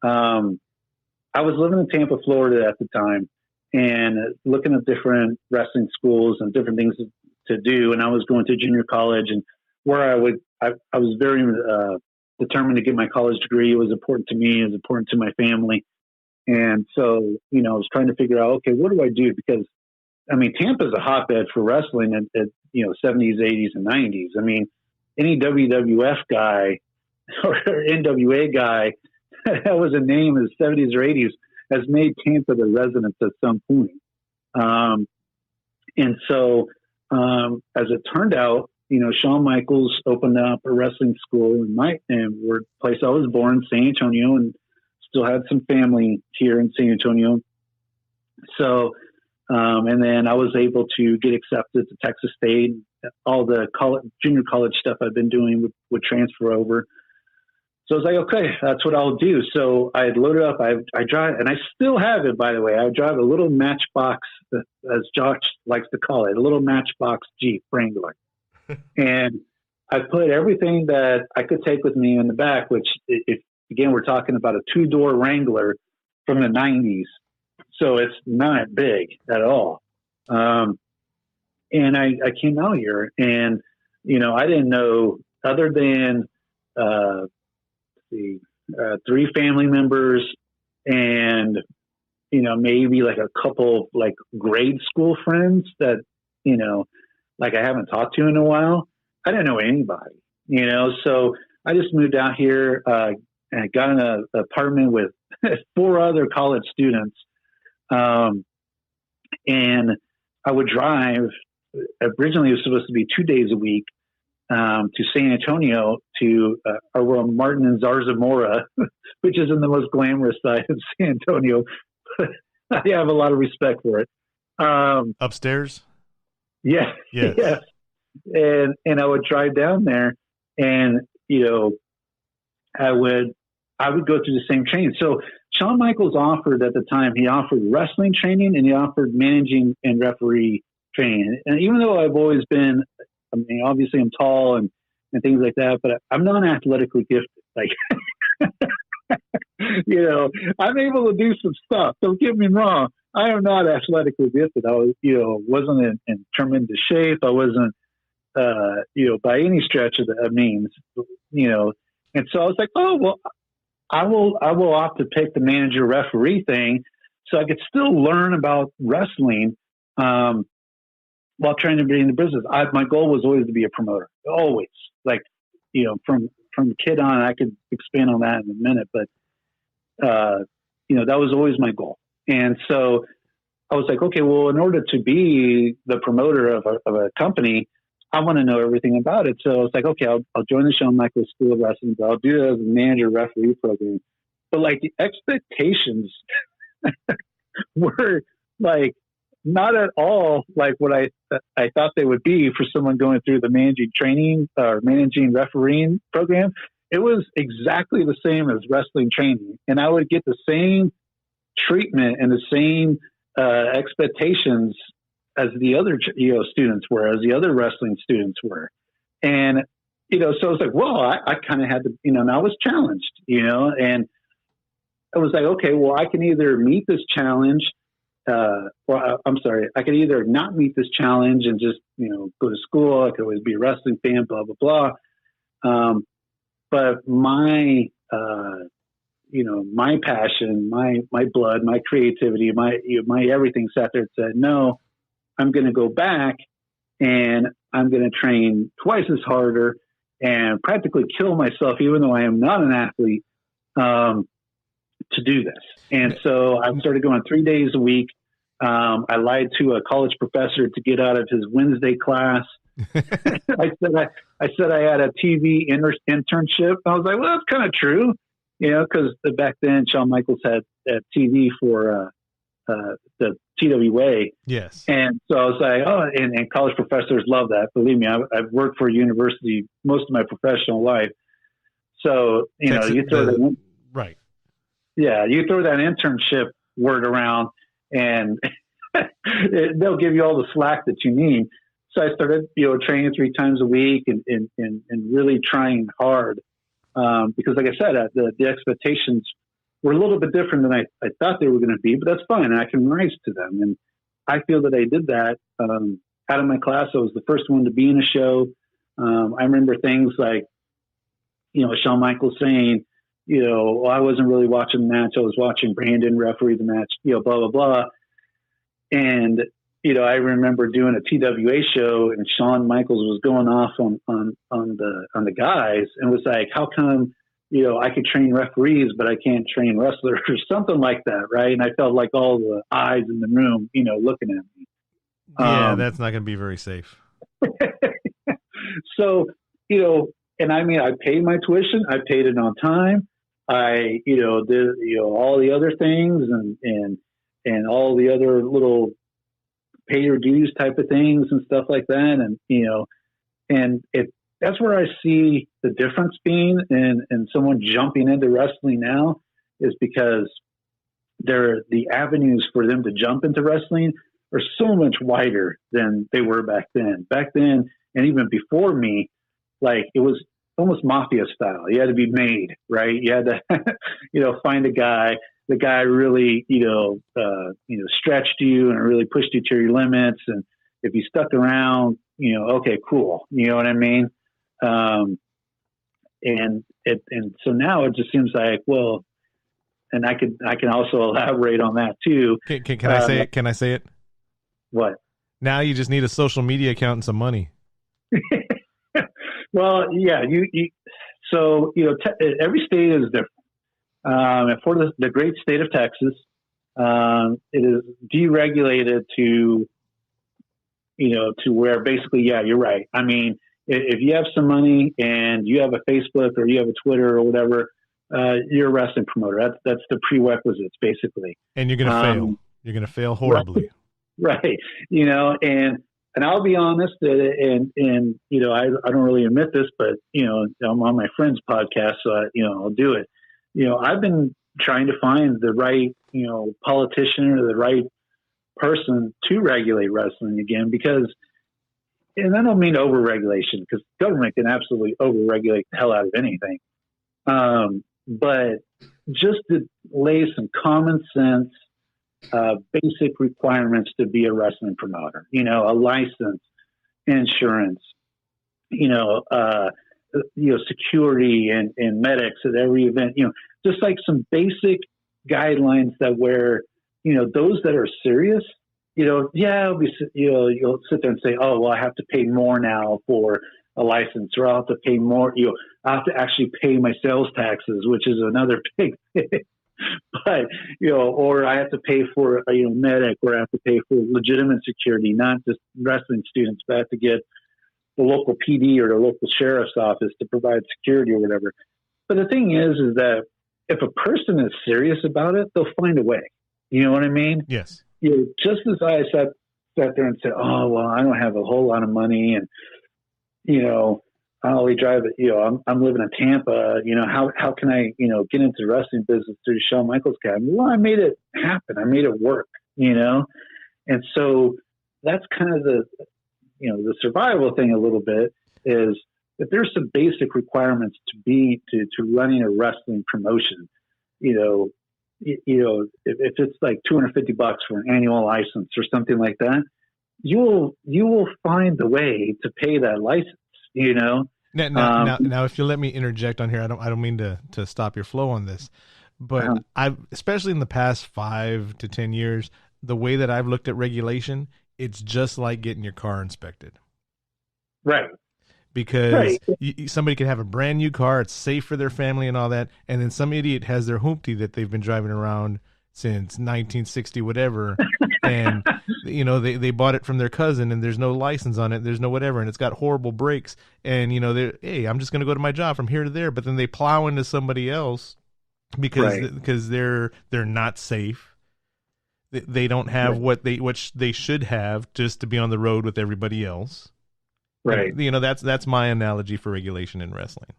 I was living in Tampa, Florida at the time and looking at different wrestling schools and different things to do. And I was going to junior college, and where I was very determined to get my college degree. It was important to me. It was important to my family. And so, you know, I was trying to figure out, okay, what do I do? Because, I mean, Tampa's a hotbed for wrestling at 70s, 80s, and 90s. I mean, any WWF guy or NWA guy that was a name in the 70s or 80s has made Tampa the residence at some point. And so, as it turned out, you know, Shawn Michaels opened up a wrestling school in where place I was born, San Antonio, and still had some family here in San Antonio. So, and then I was able to get accepted to Texas State. All the junior college stuff I've been doing would transfer over. So I was like, okay, that's what I'll do. So I had loaded up. I drive, and I still have it, by the way. I drive a little Matchbox, as Josh likes to call it, a little Matchbox Jeep Wrangler. And I put everything that I could take with me in the back, which, again, we're talking about a 2-door Wrangler from the 90s. So it's not big at all. And I came out here, and, you know, I didn't know, other than 3 family members and, you know, maybe like a couple like grade school friends that, you know, like I haven't talked to in a while. I didn't know anybody, you know, so I just moved out here and I got in an apartment with 4 other college students. And I would drive. Originally, it was supposed to be 2 days a week to San Antonio to Martin and Zarzamora, which isn't the most glamorous side of San Antonio. I have a lot of respect for it. Upstairs? Yeah. Yes. And I would drive down there, and, you know, I would go through the same training. So Shawn Michaels offered at the time, he offered wrestling training and he offered managing and referee training. And even though I've always been, I mean, obviously I'm tall and things like that, but I'm not athletically gifted. Like, you know, I'm able to do some stuff. Don't get me wrong. I am not athletically gifted. I was, you know, wasn't in tremendous shape. I wasn't, you know, by any stretch of the means, you know. And so I was like, oh, well, I will opt to pick the manager referee thing so I could still learn about wrestling while trying to be in the business. My goal was always to be a promoter, always. Like, you know, from the kid on, I could expand on that in a minute, but, you know, that was always my goal. And so I was like, okay, well, in order to be the promoter of a company, I want to know everything about it. So I was like, okay, I'll join the Shawn Michaels School of Wrestling, but I'll do it as a manager referee program. But like the expectations were like not at all like what I thought they would be for someone going through the managing training or managing refereeing program. It was exactly the same as wrestling training, and I would get the same treatment and the same expectations as the other students were, as the other wrestling students were. And so I was like, well, I kind of had to, and I was challenged, and I was like, okay, well, I can either meet this challenge, I could either not meet this challenge and just, go to school. I could always be a wrestling fan, blah, blah, blah. But my, my passion, my blood, my creativity, my everything sat there and said, no, I'm going to go back and I'm going to train twice as harder and practically kill myself, even though I am not an athlete, to do this. And so I started going 3 days a week. I lied to a college professor to get out of his Wednesday class. I said I had a TV internship. I was like, well, that's kind of true, because back then Shawn Michaels had TV for the TWA. Yes. And so I was like, oh, and college professors love that. Believe me, I've worked for a university most of my professional life. So, you throw that, right. Yeah, you throw that internship word around and they'll give you all the slack that you need. So I started, training 3 times a week and really trying hard. Because like I said, the expectations were a little bit different than I thought they were going to be, but that's fine. And I can rise to them. And I feel that I did that. Out of my class, I was the first one to be in a show. I remember things like, Shawn Michaels saying, well, I wasn't really watching the match. I was watching Brandon referee the match, blah, blah, blah. And, I remember doing a TWA show and Shawn Michaels was going off on the guys and was like, how come, I could train referees, but I can't train wrestlers or something like that. Right. And I felt like all the eyes in the room, looking at me. Yeah, that's not going to be very safe. So, and I mean, I paid my tuition. I paid it on time. I, did, all the other things and all the other little pay your dues type of things and stuff like that. And, and that's where I see the difference being in someone jumping into wrestling now is because the avenues for them to jump into wrestling are so much wider than they were back then. Back then, and even before me, like it was almost mafia style. You had to be made, right? You had to, find a guy. The guy really, stretched you and really pushed you to your limits. And if you stuck around, okay, cool. You know what I mean? And so now it just seems like, well, and I can also elaborate on that too. Can I say it? Can I say it? What? Now you just need a social media account and some money. Well, yeah, so every state is different. And for the great state of Texas, it is deregulated to where basically, yeah, you're right. I mean, if you have some money and you have a Facebook or you have a Twitter or whatever, you're a wrestling promoter. That's the prerequisites, basically. And you're going to fail. You're going to fail horribly. Right. And I'll be honest, and I don't really admit this, but I'm on my friend's podcast, so I'll do it. I've been trying to find the right politician or the right person to regulate wrestling again, because, and I don't mean over-regulation, because government can absolutely over-regulate the hell out of anything, but just to lay some common sense. Basic requirements to be a wrestling promoter, a license, insurance, security and medics at every event, just like some basic guidelines that where, those that are serious, you'll sit there and say, oh, well, I have to pay more now for a license, or I'll have to pay more, I have to actually pay my sales taxes, which is another big thing. But, or I have to pay for, medic, or I have to pay for legitimate security, not just wrestling students, but I have to get the local PD or the local sheriff's office to provide security or whatever. But the thing is that if a person is serious about it, they'll find a way. You know what I mean? Yes. Just as I sat there and said, oh, well, I don't have a whole lot of money, and, I only drive it, I'm living in Tampa, how can I, get into the wrestling business through Shawn Michaels Academy? Well, I made it happen. I made it work, and so that's kind of the survival thing a little bit is that there's some basic requirements to running a wrestling promotion. If it's like $250 for an annual license or something like that, you will find the way to pay that license. Now, if you let me interject on here, I don't mean to stop your flow on this, but I've, especially in the past 5 to 10 years, the way that I've looked at regulation, it's just like getting your car inspected. Right. Because somebody could have a brand new car, it's safe for their family and all that, and then some idiot has their hoopty that they've been driving around since 1960 whatever, and they bought it from their cousin, and there's no license on it, there's no whatever, and it's got horrible brakes, and hey, I'm just going to go to my job from here to there, but then they plow into somebody else because they're not safe. They don't have what they should have just to be on the road with everybody else. Right. That's my analogy for regulation in wrestling.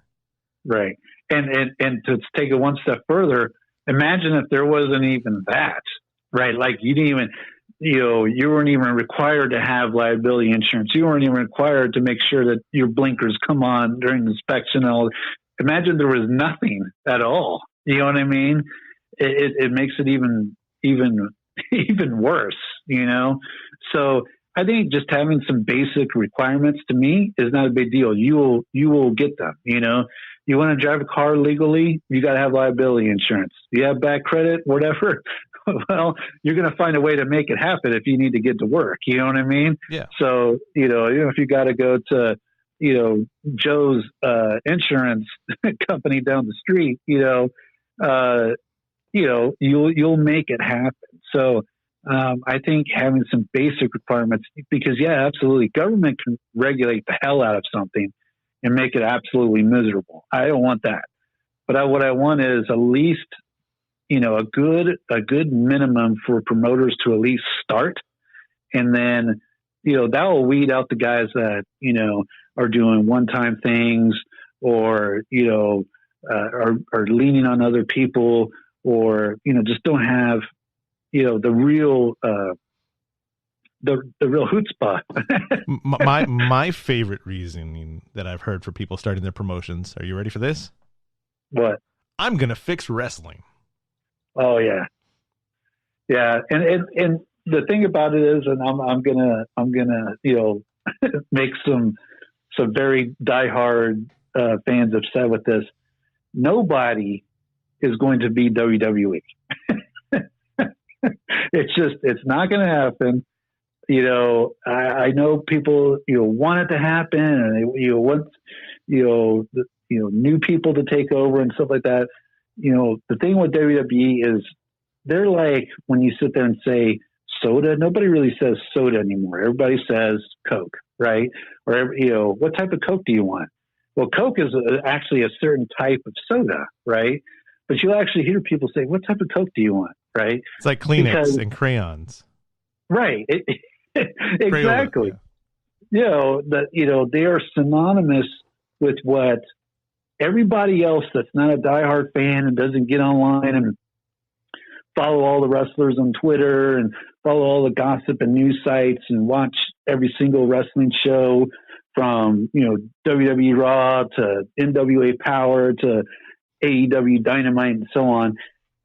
Right. And to take it one step further, imagine if there wasn't even that, right? Like you didn't even, you weren't even required to have liability insurance. You weren't even required to make sure that your blinkers come on during the inspection. Imagine there was nothing at all. You know what I mean? It makes it even worse, So I think just having some basic requirements to me is not a big deal. You will get them, You want to drive a car legally, you got to have liability insurance. You have bad credit, whatever. Well, you're going to find a way to make it happen if you need to get to work. You know what I mean? Yeah. So, if you got to go to, Joe's insurance company down the street, you'll make it happen. So, I think having some basic requirements, because absolutely, government can regulate the hell out of something and make it absolutely miserable. I don't want that. But what I want is at least, a good minimum for promoters to at least start. And then, that will weed out the guys that, are doing one-time things or, are leaning on other people or, just don't have, the real chutzpah. my favorite reasoning that I've heard for people starting their promotions. Are you ready for this? What? I'm gonna fix wrestling. Oh yeah, yeah. And the thing about it is, and I'm gonna make some very diehard fans upset with this. Nobody is going to be WWE. It's not going to happen. I know people, want it to happen and want, new people to take over and stuff like that. The thing with WWE is they're like, when you sit there and say soda, nobody really says soda anymore. Everybody says Coke, right? Or, what type of Coke do you want? Well, Coke is actually a certain type of soda, right? But you'll actually hear people say, what type of Coke do you want? Right. It's like Kleenex and crayons. Right. Exactly. Yeah. They are synonymous with what everybody else that's not a diehard fan and doesn't get online and follow all the wrestlers on Twitter and follow all the gossip and news sites and watch every single wrestling show from, WWE Raw to NWA Power to AEW Dynamite and so on.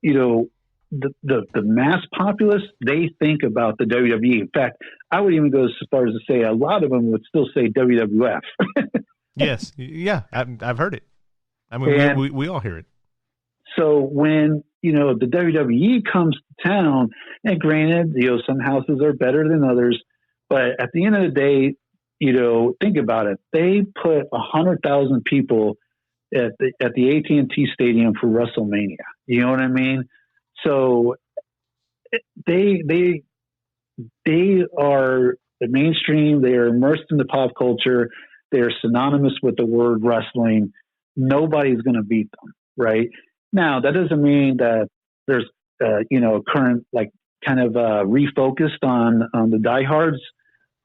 The mass populace, they think about the WWE. In fact, I would even go as far as to say a lot of them would still say WWF. Yes. Yeah. I've heard it. I mean, we all hear it. So when, the WWE comes to town, and granted, some houses are better than others, but at the end of the day, think about it. They put 100,000 people at the AT&T Stadium for WrestleMania. You know what I mean? So they are the mainstream. They are immersed in the pop culture. They are synonymous with the word wrestling. Nobody's going to beat them, right? Now, that doesn't mean that there's current, like, kind of refocused on the diehards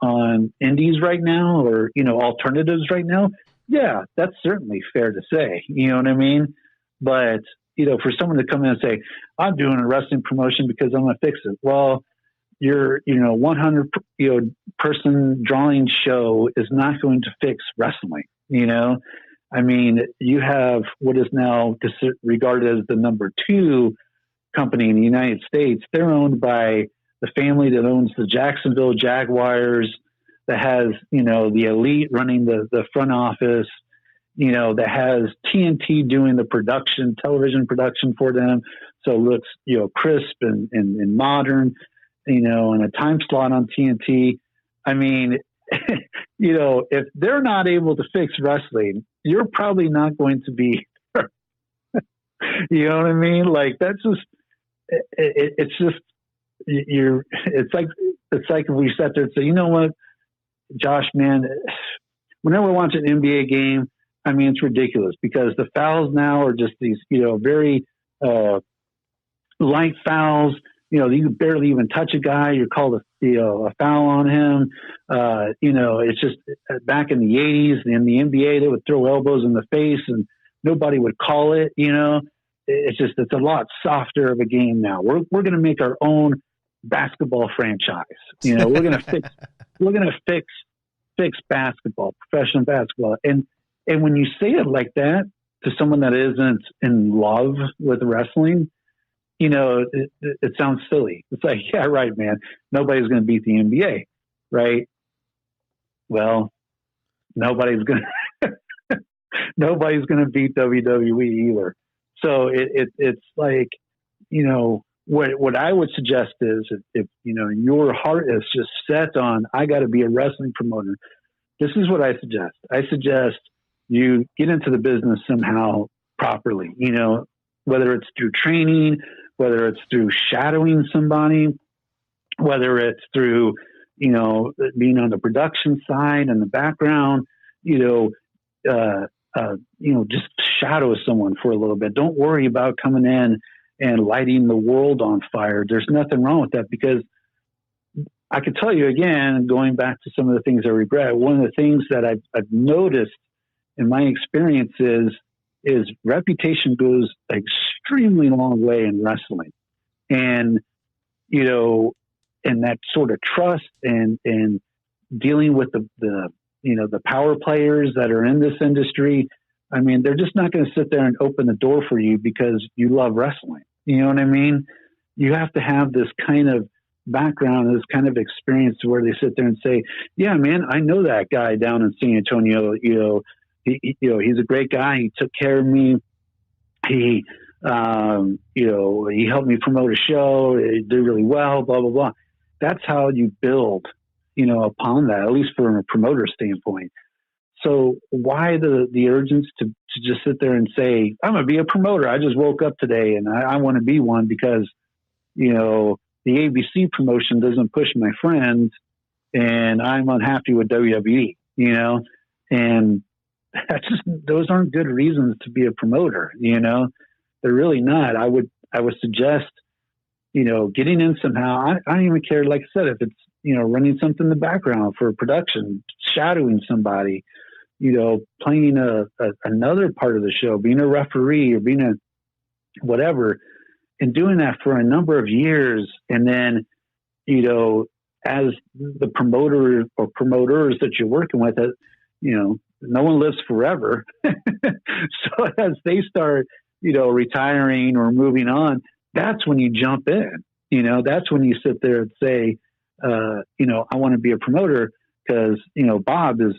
on indies right now, or, alternatives right now. Yeah, that's certainly fair to say. You know what I mean? But, for someone to come in and say, I'm doing a wrestling promotion because I'm going to fix it. Well, your 100 person drawing show is not going to fix wrestling. I mean, you have what is now regarded as the number 2 company in the United States. They're owned by the family that owns the Jacksonville Jaguars, that has the Elite running the front office, that has TNT doing the television production for them, so it looks crisp and modern, and a time slot on TNT. I mean, if they're not able to fix wrestling, you're probably not going to be. You know what I mean? Like, that's just it's just it's like if we sat there and say, you know what, Josh, man, whenever we watch an NBA game, I mean, it's ridiculous because the fouls now are just these, very light fouls. You can barely even touch a guy. You're called a foul on him. It's just back in the 80s in the NBA, they would throw elbows in the face and nobody would call it. It's a lot softer of a game now. We're going to make our own basketball franchise. We're going to fix basketball, professional basketball. And when you say it like that to someone that isn't in love with wrestling, it sounds silly. It's like, yeah, right, man. Nobody's going to beat the NBA, right? Well, nobody's going to beat WWE either. So it's like, what I would suggest is if your heart is just set on, I got to be a wrestling promoter, this is what I suggest. I suggest you get into the business somehow properly, whether it's through training, whether it's through shadowing somebody, whether it's through, being on the production side and the background, just shadow someone for a little bit. Don't worry about coming in and lighting the world on fire. There's nothing wrong with that, because I can tell you again, going back to some of the things I regret, one of the things that I've noticed in my experience is reputation goes an extremely long way in wrestling. And, and that sort of trust and dealing with the power players that are in this industry. I mean, they're just not going to sit there and open the door for you because you love wrestling. You know what I mean? You have to have this kind of background, this kind of experience where they sit there and say, yeah, man, I know that guy down in San Antonio, he's a great guy. He took care of me. He helped me promote a show. He did really well, blah, blah, blah. That's how you build, upon that, at least from a promoter standpoint. So why the urgency to just sit there and say, I'm going to be a promoter. I just woke up today and I want to be one because, the ABC promotion doesn't push my friends and I'm unhappy with WWE, and those aren't good reasons to be a promoter. They're really not. I would suggest, getting in somehow. I don't even care. Like I said, if it's, running something in the background for production, shadowing somebody, playing another part of the show, being a referee or being a whatever, and doing that for a number of years. And then, as the promoter or promoters that you're working with, no one lives forever. So as they start, retiring or moving on, that's when you jump in. That's when you sit there and say, I want to be a promoter because, Bob is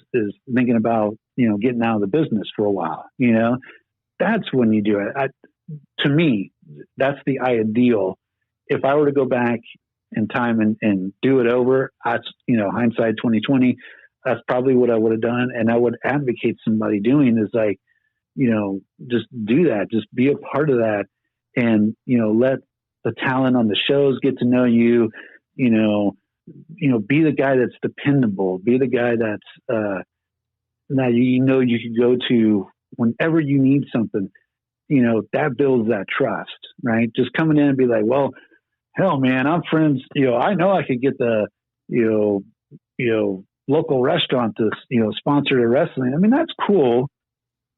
thinking about, getting out of the business for a while. That's when you do it. To me, that's the ideal. If I were to go back in time and do it over, hindsight 2020, that's probably what I would have done. And I would advocate somebody doing is like, just do that, just be a part of that, and, let the talent on the shows get to know you, be the guy that's dependable, be the guy that's, that you can go to whenever you need something. that builds that trust, right? Just coming in and be like, well, hell, man, I'm friends. I know I could get the, local restaurant to, sponsor the wrestling. I mean, that's cool,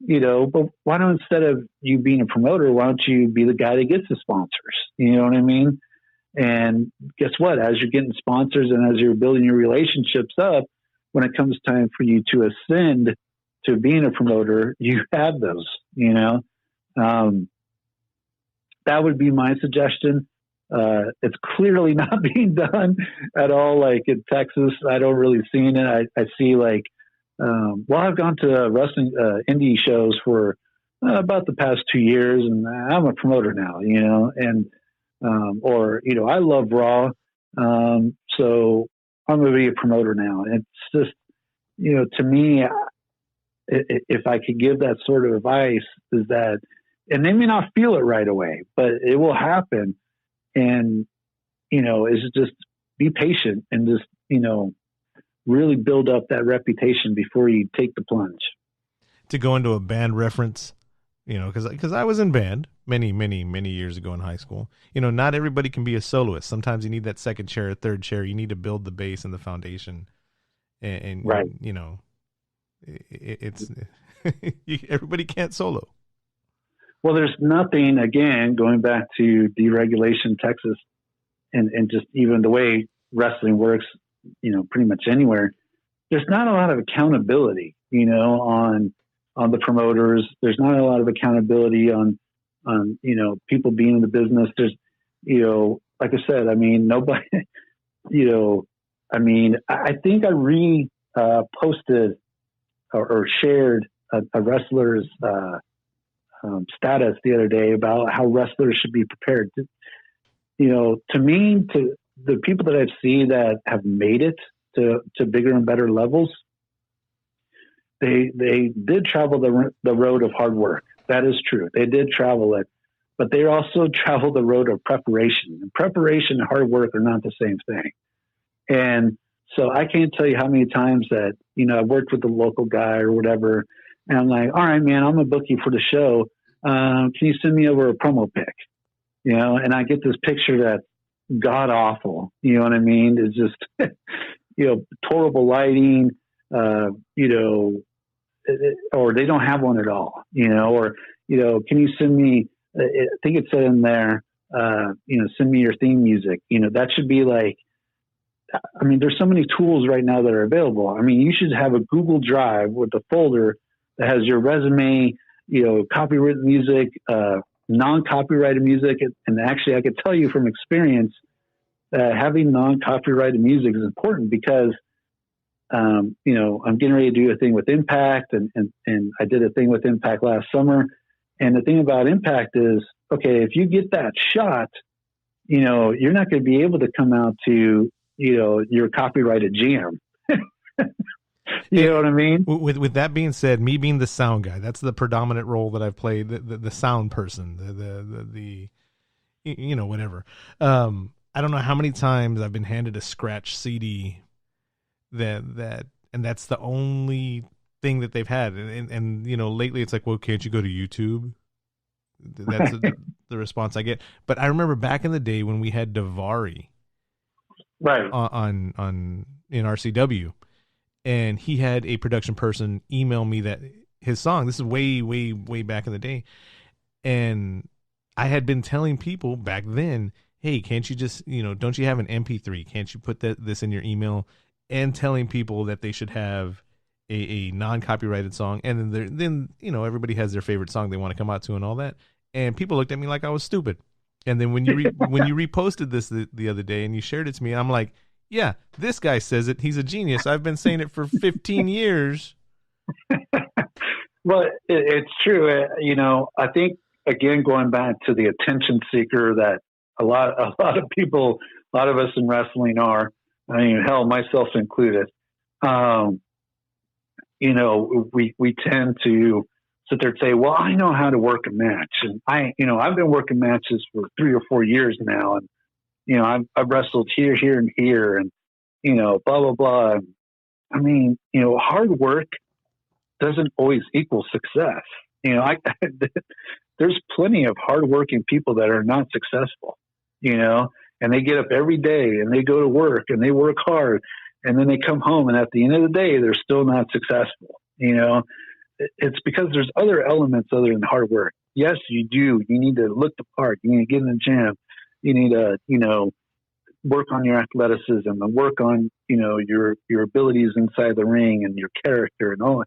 but why don't, instead of you being a promoter, why don't you be the guy that gets the sponsors? You know what I mean? And guess what? As you're getting sponsors and as you're building your relationships up, when it comes time for you to ascend to being a promoter, you have those, that would be my suggestion. It's clearly not being done at all. Like in Texas, I don't really see it. I see I've gone to wrestling indie shows for about the past 2 years, and I'm a promoter now, and I love Raw, so I'm going to be a promoter now. And it's just, to me, if I could give that sort of advice, is that, and they may not feel it right away, but it will happen. And, is just be patient and just, really build up that reputation before you take the plunge. To go into a band reference, because I was in band many, many, many years ago in high school. Not everybody can be a soloist. Sometimes you need that second chair, third chair. You need to build the base and the foundation. And right. It's everybody can't solo. Well, there's nothing, again, going back to deregulation, Texas, and just even the way wrestling works, pretty much anywhere, there's not a lot of accountability, on the promoters. There's not a lot of accountability on people being in the business. There's, like I said, I mean, nobody, I think I posted or shared a wrestler's status the other day about how wrestlers should be prepared. To me, to the people that I've seen that have made it to bigger and better levels, they did travel the road of hard work. That is true. They did travel it, but they also traveled the road of preparation. And preparation and hard work are not the same thing. And so I can't tell you how many times that, I've worked with a local guy or whatever, and I'm like, all right, man, I'm going to book you for the show. Can you send me over a promo pic? And I get this picture that's god awful. You know what I mean? It's just, horrible lighting, or they don't have one at all, or, can you send me, I think it said in there, send me your theme music. That should be like, I mean, there's so many tools right now that are available. I mean, you should have a Google Drive with a folder that has your resume, copywritten music, non-copyrighted music. And actually, I could tell you from experience that having non-copyrighted music is important because, I'm getting ready to do a thing with Impact, and I did a thing with Impact last summer. And the thing about Impact is, okay, if you get that shot, you're not going to be able to come out to, your copyrighted jam. You know what I mean? With that being said, me being the sound guy, that's the predominant role that I've played, the sound person, the whatever. I don't know how many times I've been handed a scratch CD and that's the only thing that they've had. And lately it's like, well, can't you go to YouTube? That's the response I get. But I remember back in the day when we had Davari right on in RCW, and he had a production person email me that his song, this is way, way, way back in the day. And I had been telling people back then, hey, can't you just, don't you have an MP3? Can't you put this in your email? And telling people that they should have a non-copyrighted song. And then everybody has their favorite song they want to come out to and all that. And people looked at me like I was stupid. And then when you reposted this the other day and you shared it to me, I'm like, yeah, this guy says it. He's a genius. I've been saying it for 15 years. Well, it's true. I think, again, going back to the attention seeker that a lot of people, a lot of us in wrestling are, I mean, hell, myself included. We tend to sit there and say, well, I know how to work a match. And I've been working matches for 3 or 4 years now. And, I've wrestled here, and here, and, blah, blah, blah. I mean, hard work doesn't always equal success. You know, there's plenty of hardworking people that are not successful, you know, and they get up every day and they go to work and they work hard, and then they come home and at the end of the day, they're still not successful. You know, it's because there's other elements other than hard work. Yes, you do. You need to look the part. You need to get in the gym. You need to, you know, work on your athleticism and work on, you know, your abilities inside the ring and your character and all that.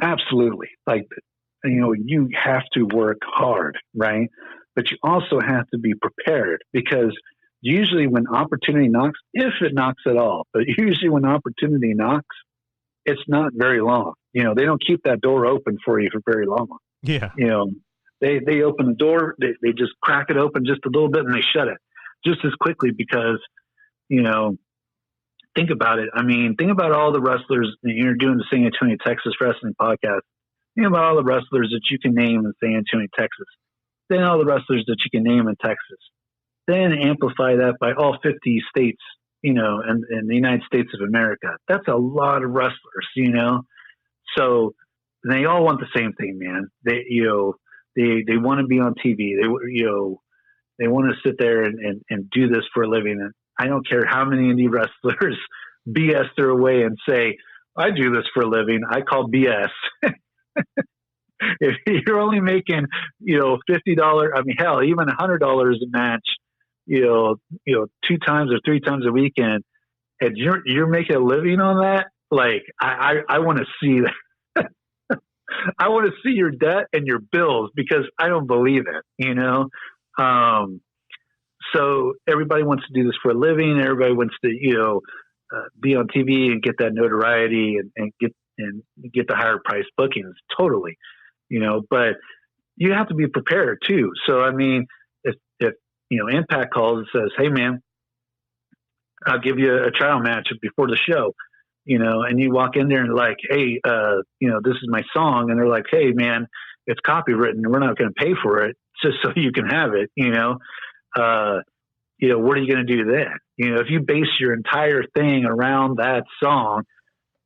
Absolutely. Like, you know, you have to work hard, right? But you also have to be prepared, because usually when opportunity knocks, if it knocks at all, but usually when opportunity knocks, it's not very long. You know, they don't keep that door open for you for very long. Yeah. You know, they open the door, they just crack it open just a little bit and they shut it just as quickly, because, you know, think about it. I mean, think about all the wrestlers. You're doing the San Antonio, Texas Wrestling podcast. Think about all the wrestlers that you can name in San Antonio, Texas. Then all the wrestlers that you can name in Texas. Then amplify that by all 50 states, you know, and the United States of America. That's a lot of wrestlers, you know. So they all want the same thing, man. They, you know, they want to be on TV. They, you know, they want to sit there and do this for a living. And I don't care how many indie wrestlers BS their way and say, I do this for a living. I call BS. If you're only making, you know, $50, I mean, hell, even $100 a match, you know, 2 times or 3 times a weekend, and you're making a living on that, like, I want to see that. I want to see your debt and your bills, because I don't believe it, you know? So everybody wants to do this for a living. Everybody wants to, you know, be on TV and get that notoriety and get the higher price bookings. Totally, you know, but you have to be prepared too. So, I mean, if you know, Impact calls and says, hey man, I'll give you a trial match before the show, you know, and you walk in there and like, hey, you know, this is my song. And they're like, hey man, it's copywritten and we're not going to pay for it just so you can have it, you know, what are you going to do then? You know, if you base your entire thing around that song,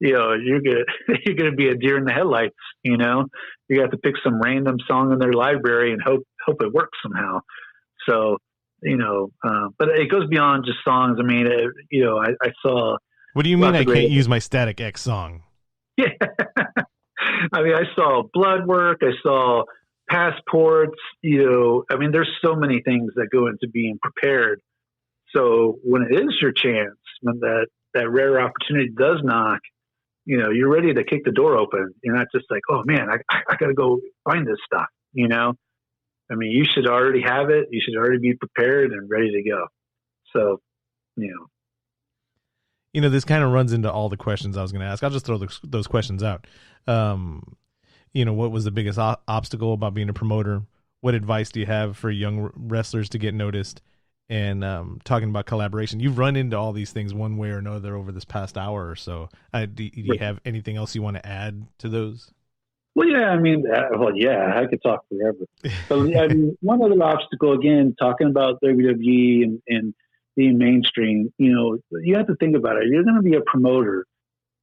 you know, you're going to be a deer in the headlights, you know. You have to pick some random song in their library and hope it works somehow. So, you know, but it goes beyond just songs. I mean, you know, I saw. What do you mean I can't use my Static X song? Yeah. I mean, I saw blood work. I saw passports, you know. I mean, there's so many things that go into being prepared. So when it is your chance, when that rare opportunity does knock, you know, you're ready to kick the door open. You're not just like, oh man, I got to go find this stuff, you know? I mean, you should already have it. You should already be prepared and ready to go. So, you know, this kind of runs into all the questions I was going to ask. I'll just throw those questions out. You know, what was the biggest obstacle about being a promoter? What advice do you have for young wrestlers to get noticed? And talking about collaboration, you've run into all these things one way or another over this past hour or so. Do you have anything else you want to add to those? Well, yeah, I mean, I could talk forever. But I mean, one other obstacle, again, talking about WWE and being mainstream, you know, you have to think about it. You're going to be a promoter,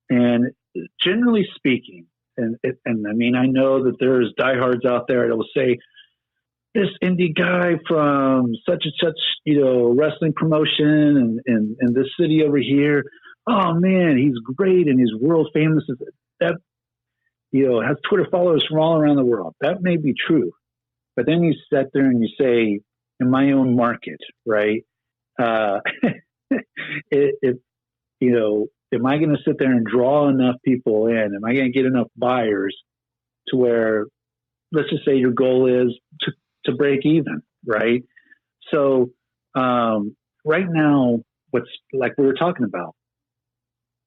and generally speaking, and I mean, I know that there's diehards out there that will say, this indie guy from such and such, you know, wrestling promotion and this city over here, oh man, he's great and he's world famous. That, you know, has Twitter followers from all around the world. That may be true. But then you sit there and you say, in my own market, right? You know, am I going to sit there and draw enough people in? Am I going to get enough buyers to where, let's just say your goal is to break even, right? So right now, what's like we were talking about,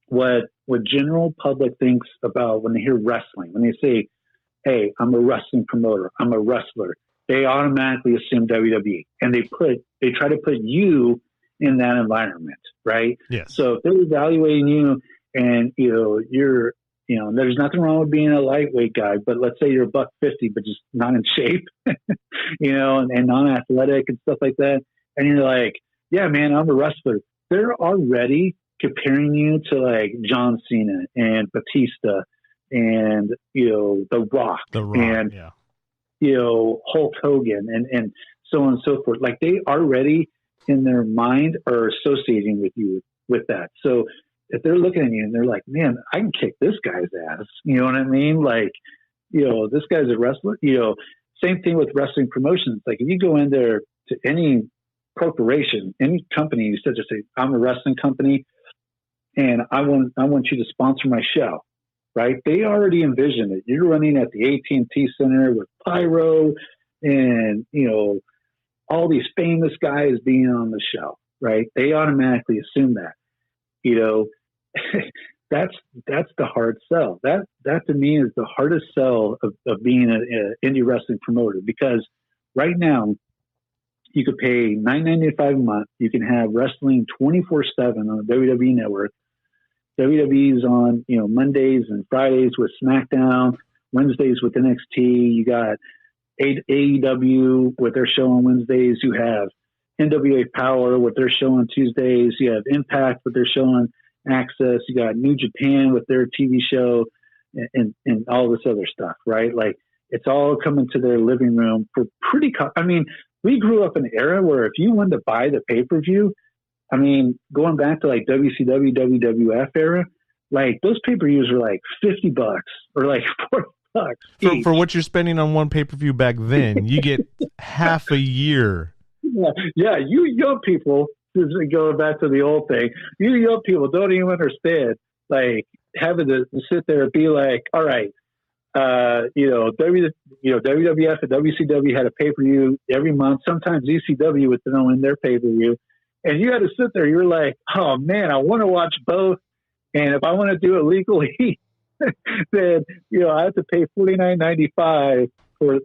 what general public thinks about when they hear wrestling, when they say, hey, I'm a wrestling promoter, I'm a wrestler, they automatically assume WWE, and they try to put you in that environment, right? Yes. So if they're evaluating you and, you know, you're, you know, there's nothing wrong with being a lightweight guy, but let's say you're $150, but just not in shape, you know, and non-athletic and stuff like that. And you're like, yeah, man, I'm a wrestler. They're already comparing you to like John Cena and Batista and, The Rock, and, yeah. Hulk Hogan and so on and so forth. Like, they already in their mind are associating with you with that. So if they're looking at you and they're like, man, I can kick this guy's ass. You know what I mean? Like, this guy's a wrestler, same thing with wrestling promotions. Like, if you go in there to any corporation, any company, you said, just say, I'm a wrestling company and I want you to sponsor my show, right? They already envision it. You're running at the AT&T Center with pyro and, all these famous guys being on the show, right? They automatically assume that, that's the hard sell. That to me is the hardest sell of being an indie wrestling promoter, because right now you could pay $9.95 a month. You can have wrestling 24/7 on the WWE network. WWE's on, Mondays and Fridays with SmackDown, Wednesdays with NXT. You got AEW with their show on Wednesdays. You have NWA Power with their show on Tuesdays. You have Impact with their show on Access. You got New Japan with their TV show and all this other stuff, right? Like, it's all coming to their living room for pretty we grew up in an era where if you wanted to buy the pay-per-view, going back to like WCW, WWF era, like those pay-per-views were like $50 or like $40 for what you're spending on one pay-per-view back then. You get half a year. Yeah, you young people, going back to the old thing, you young people don't even understand, like, having to sit there and be like, all right, WWF and WCW had a pay-per-view every month. Sometimes ECW would throw in their pay-per-view, and you had to sit there. You're like, oh man, I want to watch both, and if I want to do it legally, then I have to pay $49.95 for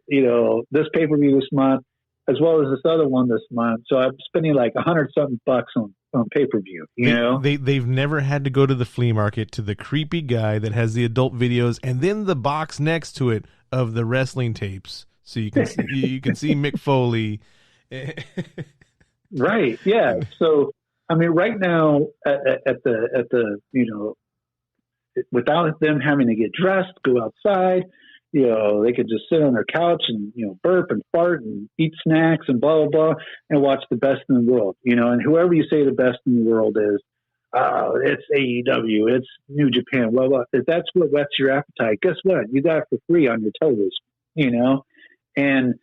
this pay-per-view this month, as well as this other one this month. So I'm spending like $100-something on pay-per-view, They've never had to go to the flea market to the creepy guy that has the adult videos and then the box next to it of the wrestling tapes, so you can see Mick Foley. Right. Yeah. So right now at the without them having to get dressed, go outside, they could just sit on their couch and, burp and fart and eat snacks and blah, blah, blah, and watch the best in the world, and whoever you say the best in the world is, it's AEW, it's New Japan, blah, blah. If that's what whets your appetite, guess what? You got it for free on your television, and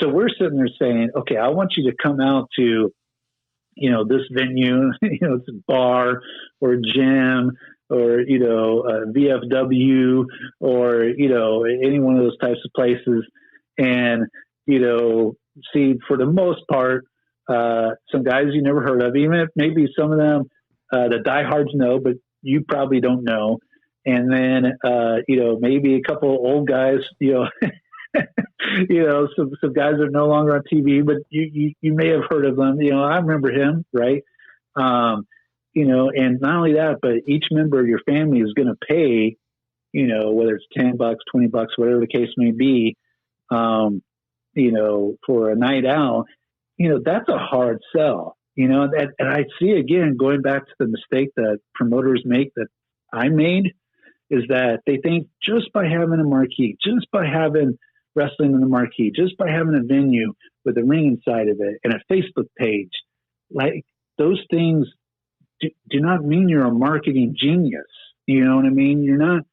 so we're sitting there saying, okay, I want you to come out to, this venue, it's a bar or a gym, or, VFW, or, any one of those types of places. And, see, for the most part, some guys you never heard of, even if maybe some of them, the diehards know, but you probably don't know. And then, maybe a couple of old guys, some guys are no longer on TV, but you may have heard of them. I remember him, right? And not only that, but each member of your family is going to pay, whether it's $10, $20, whatever the case may be, for a night out, that's a hard sell, and I see, again, going back to the mistake that promoters make, that I made, is that they think just by having a marquee, just by having wrestling in the marquee, just by having a venue with a ring inside of it and a Facebook page, like, those things do not mean you're a marketing genius. You know what I mean? You're not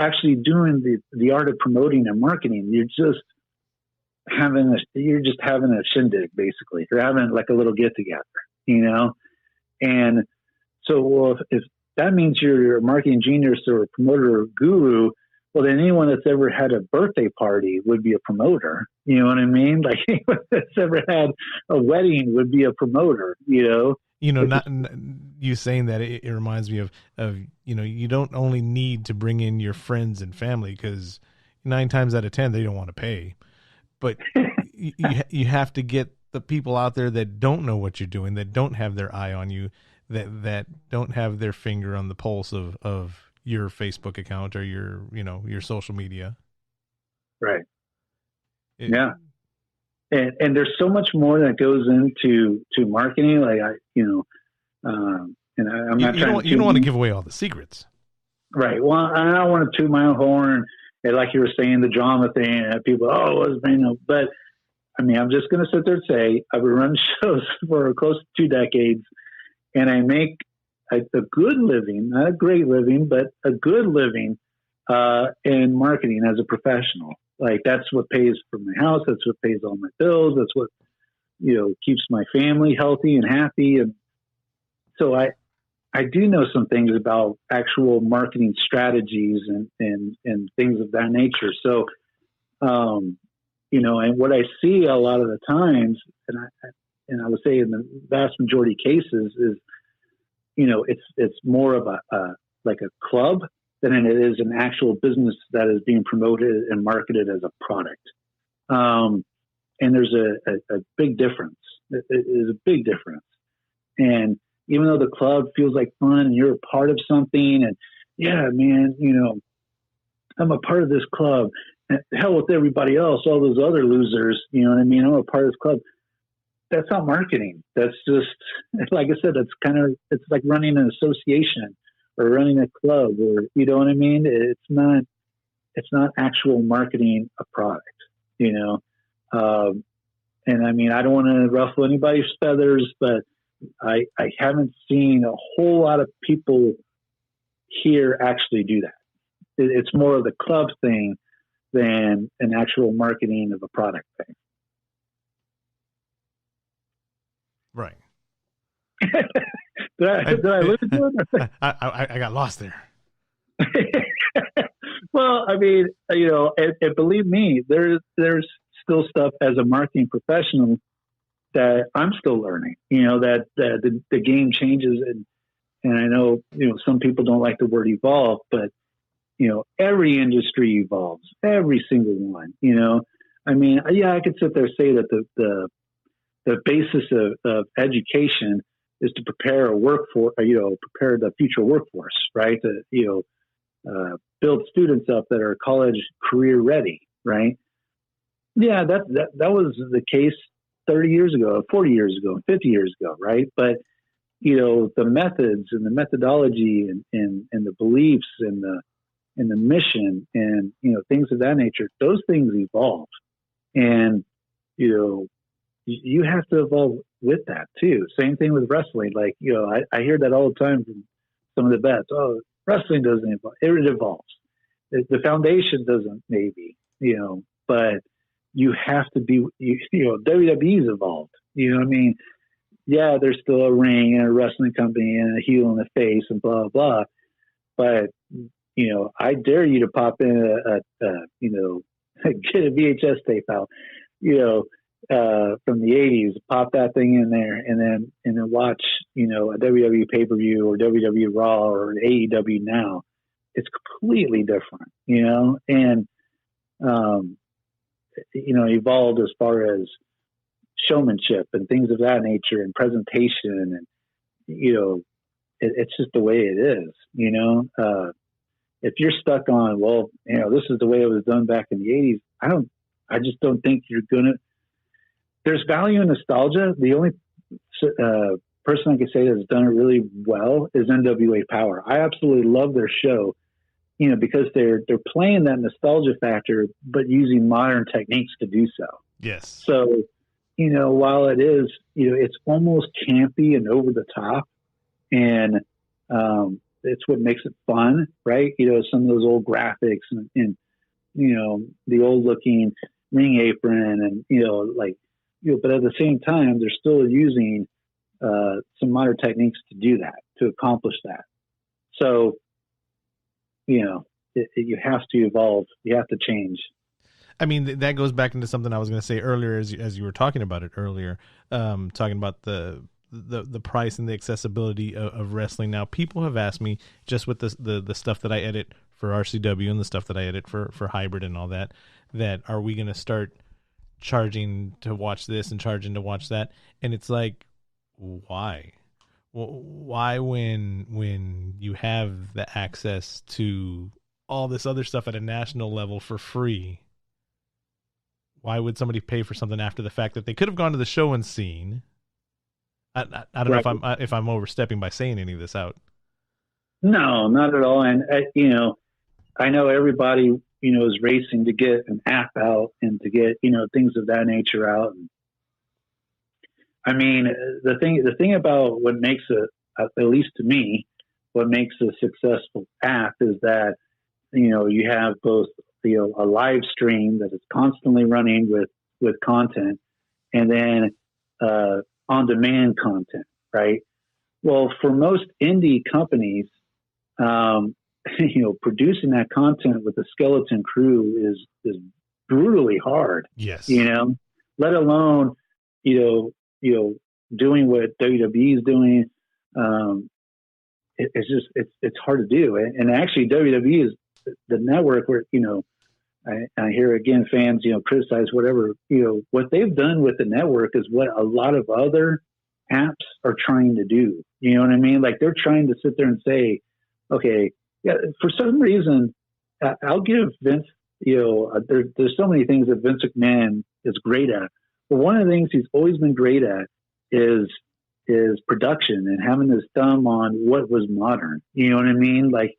actually doing the art of promoting and marketing. You're just having a shindig, basically. You're having like a little get together, And so, if that means you're a marketing genius or a promoter or guru, well, then anyone that's ever had a birthday party would be a promoter. You know what I mean? Like, anyone that's ever had a wedding would be a promoter, Not you saying that, it reminds me of, you don't only need to bring in your friends and family, because 9 times out of 10, they don't want to pay. But you have to get the people out there that don't know what you're doing, that don't have their eye on you, that don't have their finger on the pulse of your Facebook account or your social media. Right. Yeah. And there's so much more that goes into marketing. Like, I'm not trying to. You don't want to give away all the secrets. Right. Well, I don't want to toot my own horn. And like you were saying, the drama thing, and people, but I mean, I'm just going to sit there and say I've been running shows for close to 2 decades, and I make a good living, not a great living, but a good living in marketing as a professional. Like, that's what pays for my house. That's what pays all my bills. That's what, keeps my family healthy and happy. And so I do know some things about actual marketing strategies and things of that nature. So, and what I see a lot of the times, and I would say in the vast majority of cases is, it's more of like a club than it is an actual business that is being promoted and marketed as a product. And there's a big difference. It is a big difference. And even though the club feels like fun and you're a part of something, and yeah, man, I'm a part of this club, and hell with everybody else, all those other losers, you know what I mean? I'm a part of this club. That's not marketing. That's just, like I said, it's like running an association or running a club, or, you know what I mean? It's not actual marketing a product, and I mean, I don't want to ruffle anybody's feathers, but I haven't seen a whole lot of people here actually do that. It's more of the club thing than an actual marketing of a product thing. Right. did I lose it? I got lost there. Well, I mean, and believe me, there's still stuff as a marketing professional that I'm still learning, that the game changes. And I know, some people don't like the word evolve, but, every industry evolves, every single one, I mean, yeah, I could sit there and say that the basis of education is to prepare prepare the future workforce, right? To, build students up that are college career ready, right? Yeah, that was the case 30 years ago, 40 years ago, 50 years ago, right? But, the methods and the methodology and the beliefs and the mission and, things of that nature, those things evolve. And, you have to evolve with that too. Same thing with wrestling. Like, I hear that all the time from some of the vets. Oh, wrestling doesn't evolve. It evolves. The foundation doesn't, maybe, but you have to be, WWE's evolved. You know what I mean? Yeah, there's still a ring and a wrestling company and a heel in the face and blah, blah. But, I dare you to pop in get a VHS tape out, from the 80s, pop that thing in there and then watch, a WWE pay-per-view or WWE Raw or AEW now. It's completely different, and, evolved as far as showmanship and things of that nature and presentation. And, it's just the way it is, if you're stuck on, well, this is the way it was done back in the 80s. I just don't think you're going to, there's value in nostalgia. The only person I can say that's done it really well is NWA Power. I absolutely love their show, because they're playing that nostalgia factor, but using modern techniques to do so. Yes. So, while it is, it's almost campy and over the top, and it's what makes it fun, right? Some of those old graphics and the old looking ring apron and, but at the same time, they're still using some modern techniques to do that, to accomplish that. So, you have to evolve. You have to change. I mean, that goes back into something I was going to say earlier, as you were talking about it earlier, talking about the price and the accessibility of wrestling. Now, people have asked me, just with the stuff that I edit for RCW and the stuff that I edit for Hybrid and all that are we going to start charging to watch this and charging to watch that? And it's like, why? Well, why when you have the access to all this other stuff at a national level for free? Why would somebody pay for something after the fact that they could have gone to the show and seen? I don't know if I'm overstepping by saying any of this out. No, not at all. And, I know everybody, is racing to get an app out and to get, things of that nature out. And, I mean, the thing about what makes at least to me, what makes a successful app is that, you have both, a live stream that is constantly running with content, and then on-demand content, right? Well, for most indie companies, producing that content with a skeleton crew is brutally hard. Yes. Let alone, doing what WWE is doing. It's hard to do. And actually WWE is the network where, I hear again, fans, criticize whatever, what they've done with the network is what a lot of other apps are trying to do. You know what I mean? Like they're trying to sit there and say, okay, yeah, for some reason, I'll give Vince, there's so many things that Vince McMahon is great at. But one of the things he's always been great at is production and having his thumb on what was modern. You know what I mean? Like,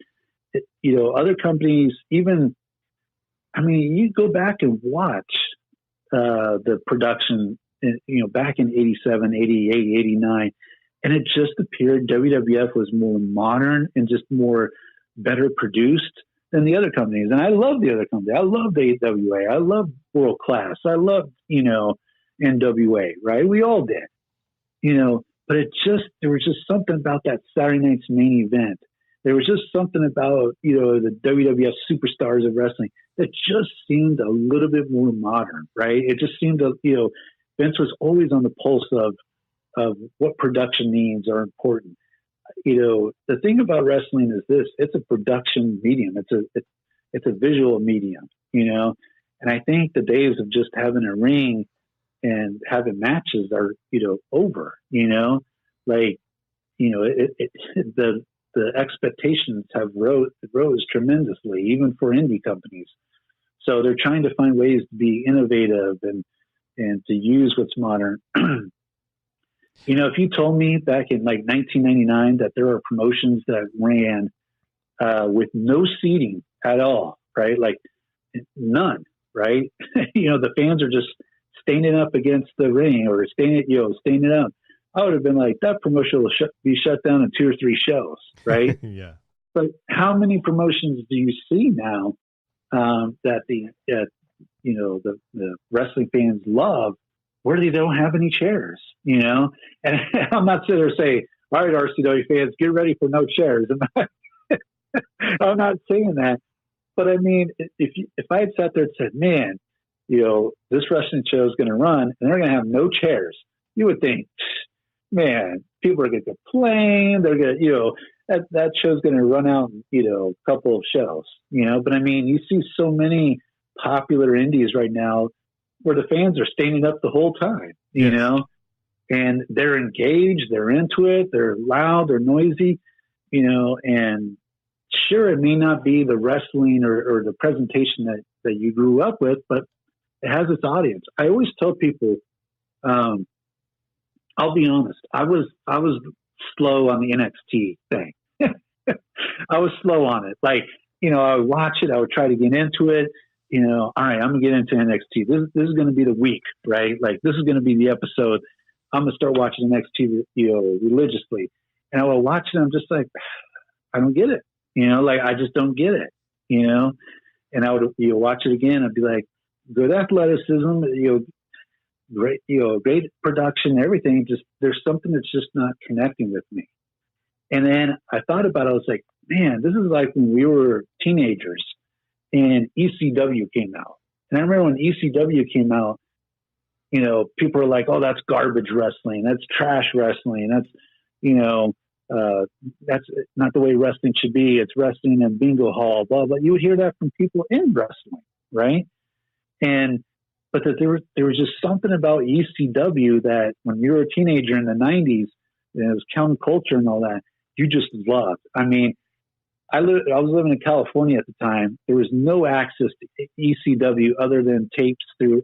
other companies, even, you go back and watch the production, back in 87, 88, 89, and it just appeared WWF was more modern and just more better produced than the other companies. And I love the other companies. I love the AWA. I love World Class. I love, NWA, right? We all did, but there was just something about that Saturday night's main event. There was just something about, the WWF Superstars of Wrestling that just seemed a little bit more modern, right? It just seemed to, Vince was always on the pulse of what production needs are important. The thing about wrestling is this: it's a production medium. It's a visual medium, and I think the days of just having a ring and having matches are, over. The expectations have rose tremendously, even for indie companies. So they're trying to find ways to be innovative and to use what's modern. If you told me back in like 1999 that there are promotions that ran with no seating at all, right? Like none, right? The fans are just standing up against the ring or standing up. I would have been like, that promotion will be shut down in 2 or 3 shows, right? Yeah. But how many promotions do you see now that the wrestling fans love, where they don't have any chairs, And I'm not sitting there saying, all right, RCW fans, get ready for no chairs. I'm not saying that. But I mean, if I had sat there and said, man, this wrestling show is going to run and they're going to have no chairs, you would think, man, people are going to complain. They're going to, that show's going to run out, a couple of shows, But I mean, you see so many popular indies right now where the fans are standing up the whole time, and they're engaged, they're into it, they're loud, they're noisy, and sure, it may not be the wrestling or the presentation that you grew up with, but it has its audience. I always tell people, I'll be honest, I was slow on the NXT thing. I was slow on it. Like, I would watch it, I would try to get into it. All right, I'm gonna get into NXT. This is gonna be the week, right? Like this is gonna be the episode. I'm gonna start watching NXT, religiously. And I will watch it. I'm just like, I don't get it. Like I just don't get it. And I would watch it again. I'd be like, good athleticism, great production, everything. Just there's something that's just not connecting with me. And then I thought about it. I was like, man, this is like when we were teenagers. And ECW came out. And I remember when ECW came out, people were like, oh, that's garbage wrestling. That's trash wrestling. That's, that's not the way wrestling should be. It's wrestling in bingo hall, blah, blah. You would hear that from people in wrestling, right? But that there was just something about ECW that when you were a teenager in the 90s, and it was counterculture and all that, you just loved. I mean, I was living in California at the time. There was no access to ECW other than tapes through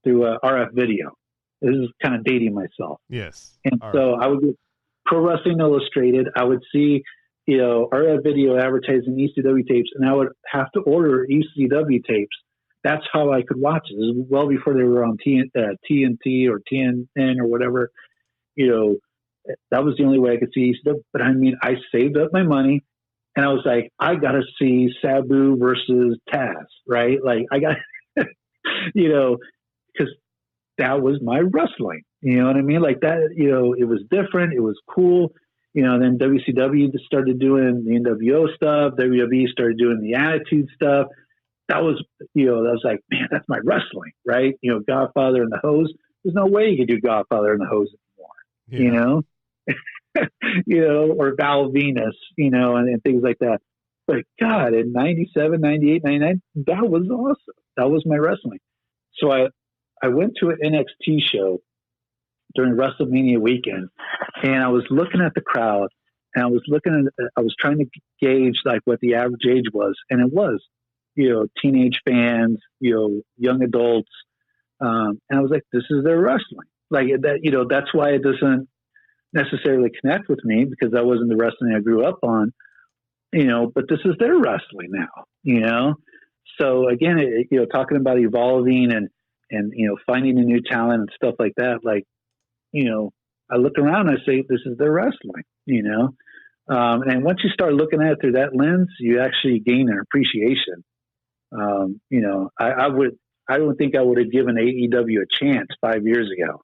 RF video. This is kind of dating myself. Yes. And so I would get Pro Wrestling Illustrated. I would see RF video advertising ECW tapes, and I would have to order ECW tapes. That's how I could watch it. It was well before they were on TNT or TNN or whatever. That was the only way I could see ECW. But I mean, I saved up my money, and I was like, I got to see Sabu versus Taz, right? Like, I got, because that was my wrestling. You know what I mean? Like that, it was different. It was cool. Then WCW just started doing the NWO stuff. WWE started doing the Attitude stuff. That was, I was like, man, that's my wrestling, right? Godfather and the Hose. There's no way you could do Godfather and the Hose anymore, or Val Venus, and things like that. But God, in 97, 98, 99, that was awesome. That was my wrestling. So I went to an NXT show during WrestleMania weekend, and I was looking at the crowd, and I was trying to gauge like what the average age was, and it was, teenage fans, young adults, and I was like, this is their wrestling, like that. That's why it doesn't necessarily connect with me, because that wasn't the wrestling I grew up on, but this is their wrestling now, So again, talking about evolving and finding a new talent and stuff like that, like. I look around and I say, this is their wrestling, and once you start looking at it through that lens, you actually gain an appreciation. I don't think I would have given AEW a chance 5 years ago,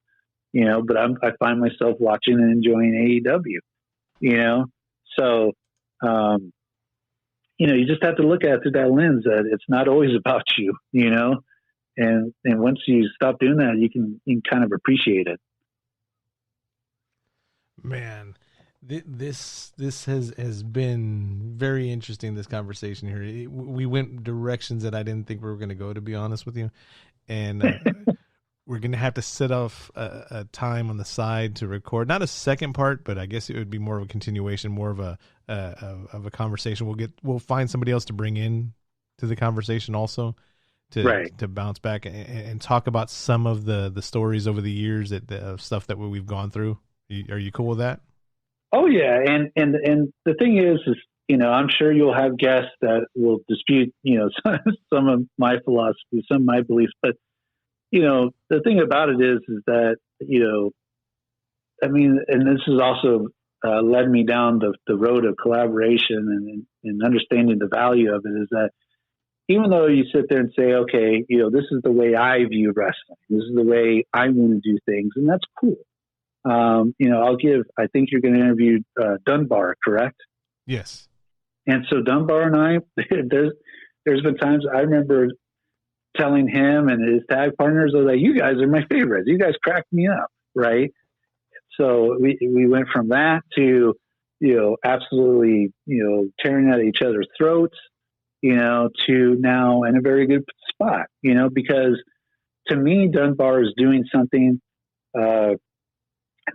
but I find myself watching and enjoying AEW, so, you just have to look at it through that lens that it's not always about you, and once you stop doing that, you can kind of appreciate it. Man, this has been very interesting, this conversation here. We went directions that I didn't think we were going to go, to be honest with you. And we're going to have to set off a time on the side to record, not a second part, but I guess it would be more of a continuation, more of a conversation. We'll find somebody else to bring in to the conversation also to bounce back and talk about some of the stories over the years, the stuff that we've gone through. Are you cool with that? Oh yeah, and the thing is, I'm sure you'll have guests that will dispute, some of my philosophy, some of my beliefs. But the thing about it is that I mean, and this has also led me down the road of collaboration and understanding the value of it. Is that even though you sit there and say, okay, this is the way I view wrestling, this is the way I want to do things, and that's cool. I think you're going to interview Dunbar, correct? Yes. And so Dunbar and I, there's been times I remember telling him and his tag partners, I was like, you guys are my favorites. You guys crack me up, right? So we went from that to, absolutely, tearing at each other's throats, to now in a very good spot, because to me, Dunbar is doing something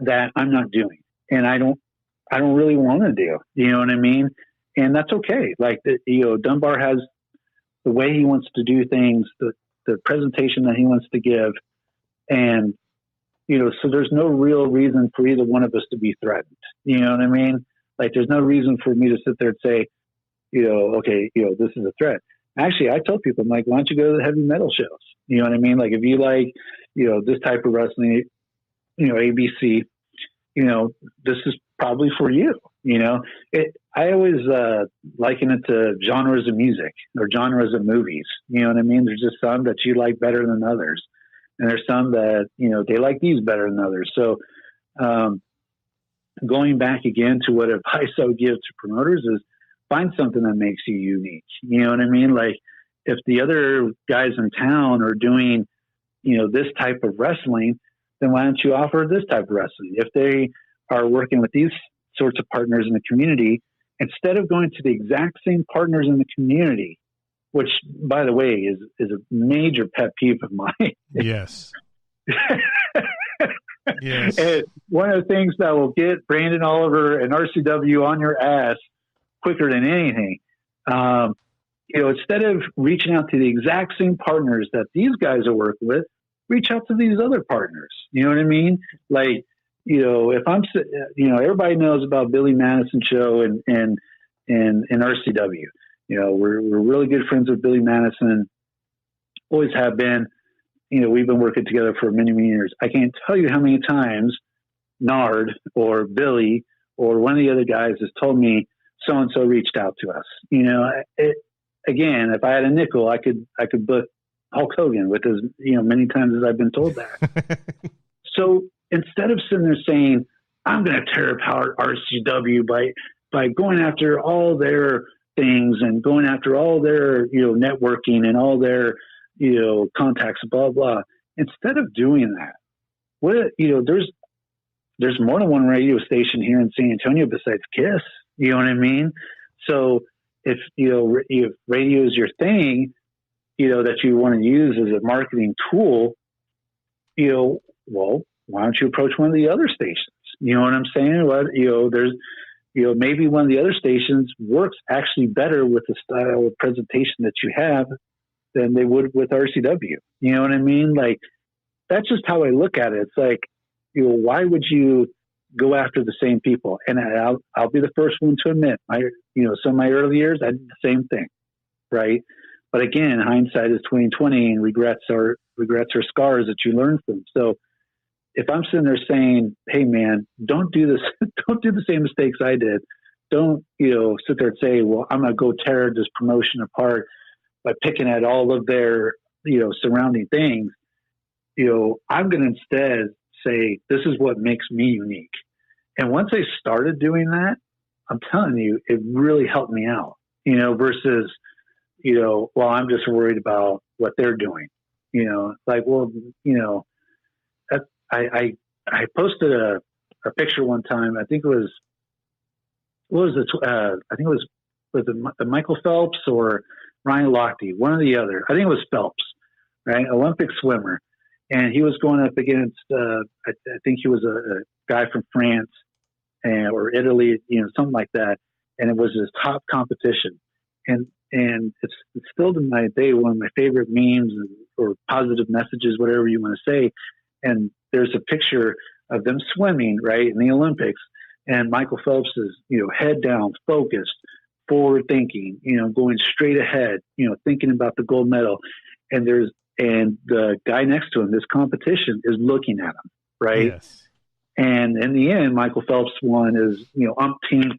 that I'm not doing, and I don't really want to do, you know what I mean? And that's okay. Like, Dunbar has the way he wants to do things, the presentation that he wants to give. And, so there's no real reason for either one of us to be threatened. You know what I mean? Like, there's no reason for me to sit there and say, okay, this is a threat. Actually, I tell people, I'm like, why don't you go to the heavy metal shows? You know what I mean? Like, if you like, this type of wrestling, ABC, this is probably for you. I always liken it to genres of music or genres of movies. You know what I mean? There's just some that you like better than others, and there's some that they like these better than others. So, going back again to what advice I would give to promoters is find something that makes you unique. You know what I mean? Like, if the other guys in town are doing, this type of wrestling, then why don't you offer this type of wrestling? If they are working with these sorts of partners in the community, instead of going to the exact same partners in the community, which, by the way, is a major pet peeve of mine. Yes. Yes. And one of the things that will get Brandon Oliver and RCW on your ass quicker than anything, instead of reaching out to the exact same partners that these guys are working with, reach out to these other partners. You know what I mean? Like, if I'm, everybody knows about Billy Madison show and in RCW. You know, we're really good friends with Billy Madison, always have been. You know, we've been working together for many, many years. I can't tell you how many times Nard or Billy or one of the other guys has told me so-and-so reached out to us. You know, again, if I had a nickel, I could book Hulk Hogan with as, you know, many times as I've been told that. So instead of sitting there saying, I'm going to tear apart RCW by going after all their things and going after all their, you know, networking and all their, you know, contacts, blah, blah. Instead of doing that, you know, there's more than one radio station here in San Antonio besides KISS. You know what I mean? So if, you know, if radio is your thing, you know, that you want to use as a marketing tool, you know, well, why don't you approach one of the other stations? You know what I'm saying? Well, you know, there's, you know, maybe one of the other stations works actually better with the style of presentation that you have than they would with RCW. You know what I mean? Like, that's just how I look at it. It's like, you know, why would you go after the same people? And I'll be the first one to admit, some of my early years, I did the same thing, right? But again, hindsight is 20/20, and regrets are scars that you learn from. So if I'm sitting there saying, hey man, don't do this, don't do the same mistakes I did. Don't, you know, sit there and say, well, I'm going to go tear this promotion apart by picking at all of their, you know, surrounding things. You know, I'm going to instead say, this is what makes me unique. And once I started doing that, I'm telling you, it really helped me out, you know, versus, you know, well, I'm just worried about what they're doing, you know, like, well, you know, I posted a picture one time. I think it was, was it Michael Phelps or Ryan Lochte, one or the other. I think it was Phelps, right? Olympic swimmer. And he was going up against, I think he was a guy from France or Italy, you know, something like that. And it was his top competition. And it's still to my day one of my favorite memes or positive messages, whatever you want to say. And there's a picture of them swimming, right, in the Olympics. And Michael Phelps is, you know, head down, focused, forward thinking, you know, going straight ahead, you know, thinking about the gold medal. And the guy next to him, this competition, is looking at him, right? Yes. And in the end, Michael Phelps won his, you know, umpteenth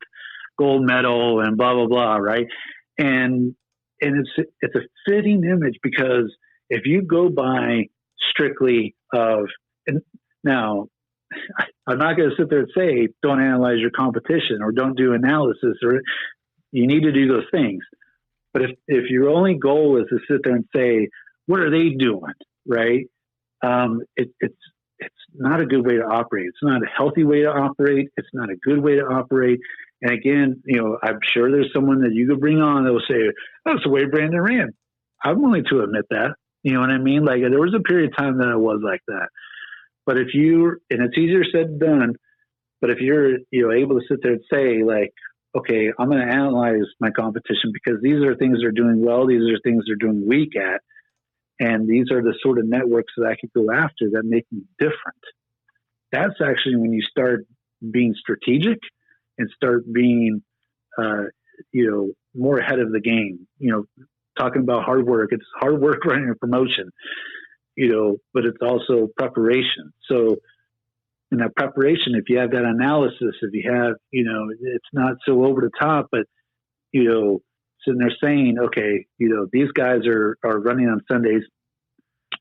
gold medal and blah, blah, blah, right? And it's a fitting image, because if you go by strictly now, I'm not going to sit there and say, don't analyze your competition or don't do analysis, or you need to do those things. But if your only goal is to sit there and say, what are they doing? Right. It's not a good way to operate. It's not a healthy way to operate. It's not a good way to operate. And again, you know, I'm sure there's someone that you could bring on that will say, that's the way Brandon ran. I'm willing to admit that. You know what I mean? Like, there was a period of time that I was like that. But and it's easier said than done, but if you're, you know, able to sit there and say, like, okay, I'm going to analyze my competition because these are things they're doing well, these are things they're doing weak at, and these are the sort of networks that I could go after that make me different. That's actually when you start being strategic and start being, you know, more ahead of the game. You know, talking about hard work, it's hard work running a promotion, you know, but it's also preparation. So in that preparation, if you have that analysis, if you have, you know, it's not so over the top, but, you know, sitting there saying, okay, you know, these guys are running on Sundays,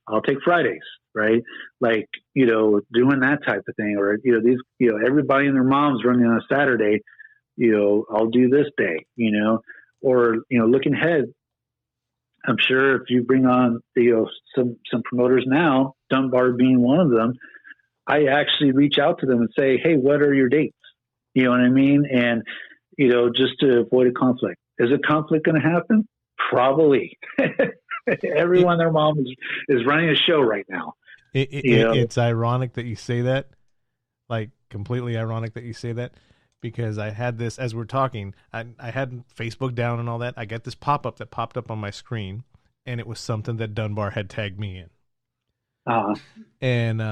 I'll take Fridays, right? Like, you know, doing that type of thing. Or, you know, these, you know, everybody and their mom's running on a Saturday, you know, I'll do this day, you know, or, you know, looking ahead. I'm sure if you bring on, you know, some promoters now, Dunbar being one of them, I actually reach out to them and say, hey, what are your dates? You know what I mean? And, you know, just to avoid a conflict. Is a conflict going to happen? Probably. Everyone, their mom is running a show right now. It's ironic that you say that, like completely ironic that you say that, because I had this, as we're talking, I had Facebook down and all that. I got this pop-up that popped up on my screen, and it was something that Dunbar had tagged me in. And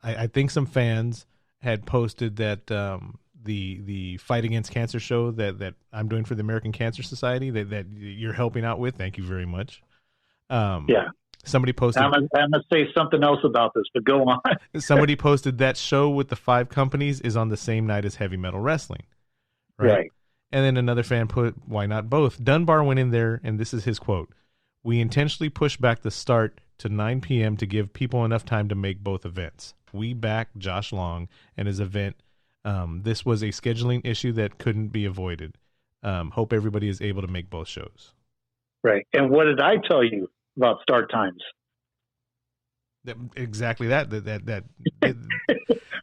I think some fans had posted that the Fight Against Cancer show that I'm doing for the American Cancer Society that you're helping out with. Thank you very much. Yeah. Somebody posted. I'm gonna say something else about this, but go on. Somebody posted that show with the 5 companies is on the same night as Heavy Metal Wrestling. Right. And then another fan put, why not both? Dunbar went in there, and this is his quote. We intentionally pushed back the start to 9 p.m. to give people enough time to make both events. We back Josh Long and his event. This was a scheduling issue that couldn't be avoided. Hope everybody is able to make both shows. Right. And what did I tell you about start times? Exactly that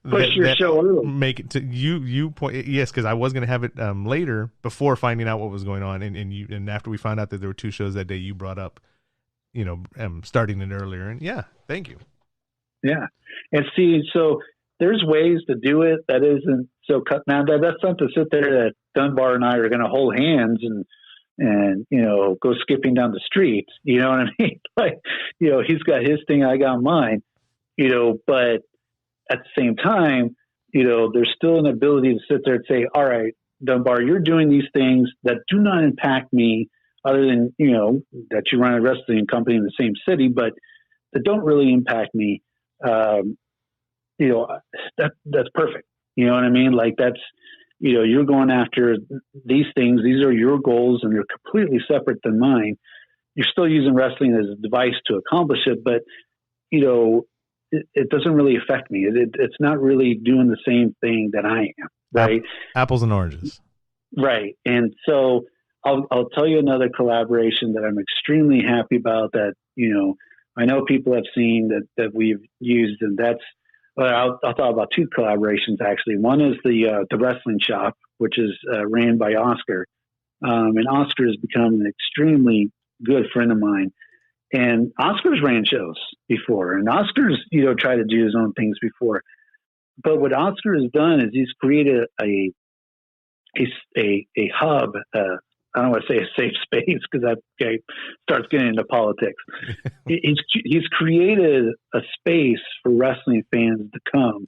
push your show early. Make it to you point. Yes, because I was going to have it later before finding out what was going on, and after we found out that there were 2 shows that day, you brought up, starting it earlier, and yeah, thank you. Yeah, and see, so there's ways to do it that isn't so cut. Now that's not to sit there that Dunbar and I are going to hold hands and go skipping down the street. You know what I mean? Like, he's got his thing, I got mine. But at the same time, there's still an ability to sit there and say, all right, Dunbar, you're doing these things that do not impact me other than, that you run a wrestling company in the same city, but that don't really impact me. That's perfect. You know what I mean? Like that's, you're going after these things. These are your goals and they're completely separate than mine. You're still using wrestling as a device to accomplish it, but, it doesn't really affect me. It's not really doing the same thing that I am. Right. Apples and oranges. Right. And so I'll tell you another collaboration that I'm extremely happy about that, I know people have seen that we've used, and that's, I'll talk about 2 collaborations actually. One is the Wrestling Shop, which is ran by Oscar. And Oscar has become an extremely good friend of mine. And Oscar's ran shows before, and Oscar's, tried to do his own things before. But what Oscar has done is he's created a hub. I don't want to say a safe space because that starts getting into politics. He's created a space for wrestling fans to come.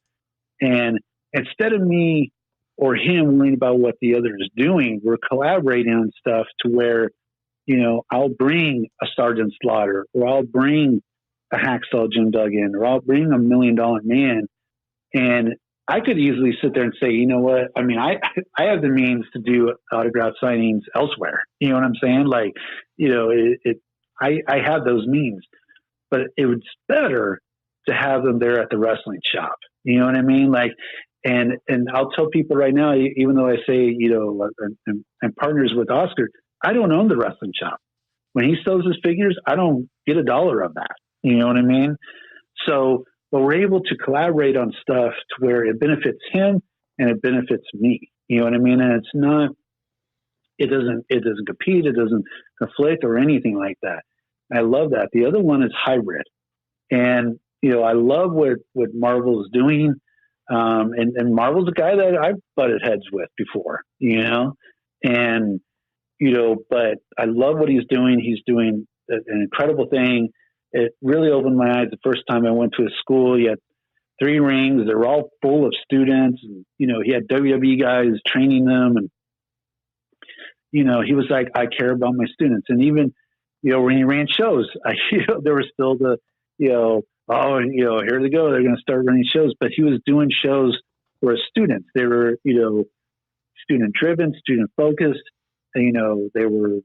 And instead of me or him worrying about what the other is doing, we're collaborating on stuff to where, I'll bring a Sergeant Slaughter, or I'll bring a Hacksaw Jim Duggan, or I'll bring a $1 Million Man. And I could easily sit there and say, you know what? I mean, I have the means to do autograph signings elsewhere. You know what I'm saying? Like, I have those means, but it was better to have them there at the Wrestling Shop. You know what I mean? Like, and I'll tell people right now, even though I say, I'm partners with Oscar, I don't own the Wrestling Shop. When he sells his figures, I don't get $1 of that. You know what I mean? So, but we're able to collaborate on stuff to where it benefits him and it benefits me. You know what I mean? And it's not, it doesn't compete. It doesn't conflict or anything like that. I love that. The other one is hybrid. And, I love what Marvel's doing. And Marvel's a guy that I've butted heads with before, and, but I love what he's doing. He's doing an incredible thing. It really opened my eyes the first time I went to his school. He had 3 rings. They were all full of students. And, he had WWE guys training them. And, he was like, I care about my students. And even, when he ran shows, there was still the, here they go. They're going to start running shows. But he was doing shows for his students. They were, student driven, student focused. They were,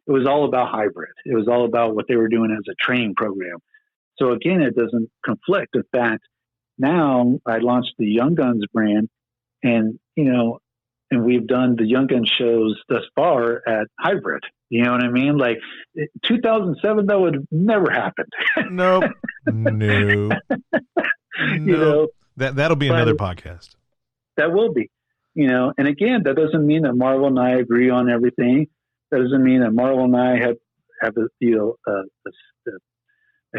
it was all about hybrid. It was all about what they were doing as a training program. So again, it doesn't conflict. In fact, now I launched the Young Guns brand, and and we've done the Young Guns shows thus far at hybrid. You know what I mean? Like 2007, that would never happen. Nope. No. That'll be another podcast. That will be. And again, that doesn't mean that Marvel and I agree on everything. That doesn't mean that Marvel and I have a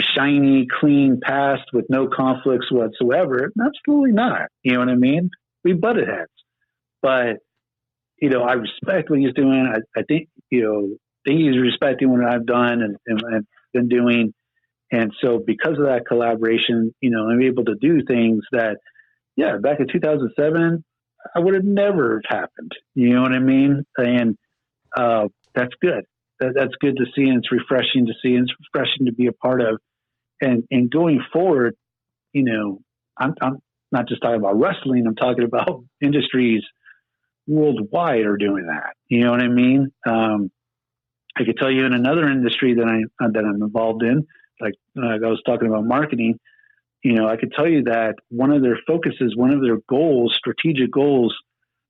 shiny, clean past with no conflicts whatsoever. Absolutely not. You know what I mean? We butted heads, but I respect what he's doing. I think he's respecting what I've done and been doing. And so because of that collaboration, I'm able to do things that, back in 2007, I would have never happened. You know what I mean? And that's good. That's good to see, and it's refreshing to see, and it's refreshing to be a part of. And going forward, I'm not just talking about wrestling. I'm talking about industries worldwide are doing that. You know what I mean? I could tell you in another industry that I'm involved in, like I was talking about marketing. I could tell you that one of their focuses, one of their goals, strategic goals